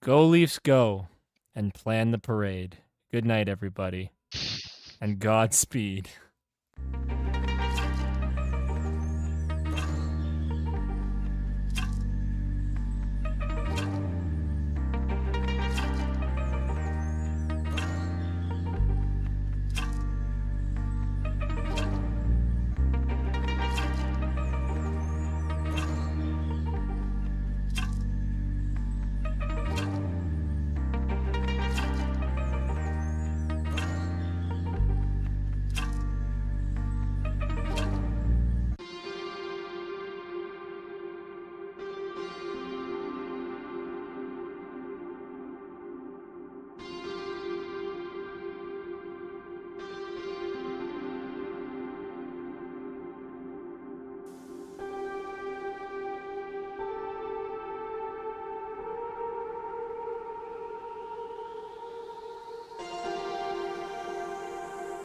Go Leafs go, and plan the parade. Good night, everybody, and Godspeed.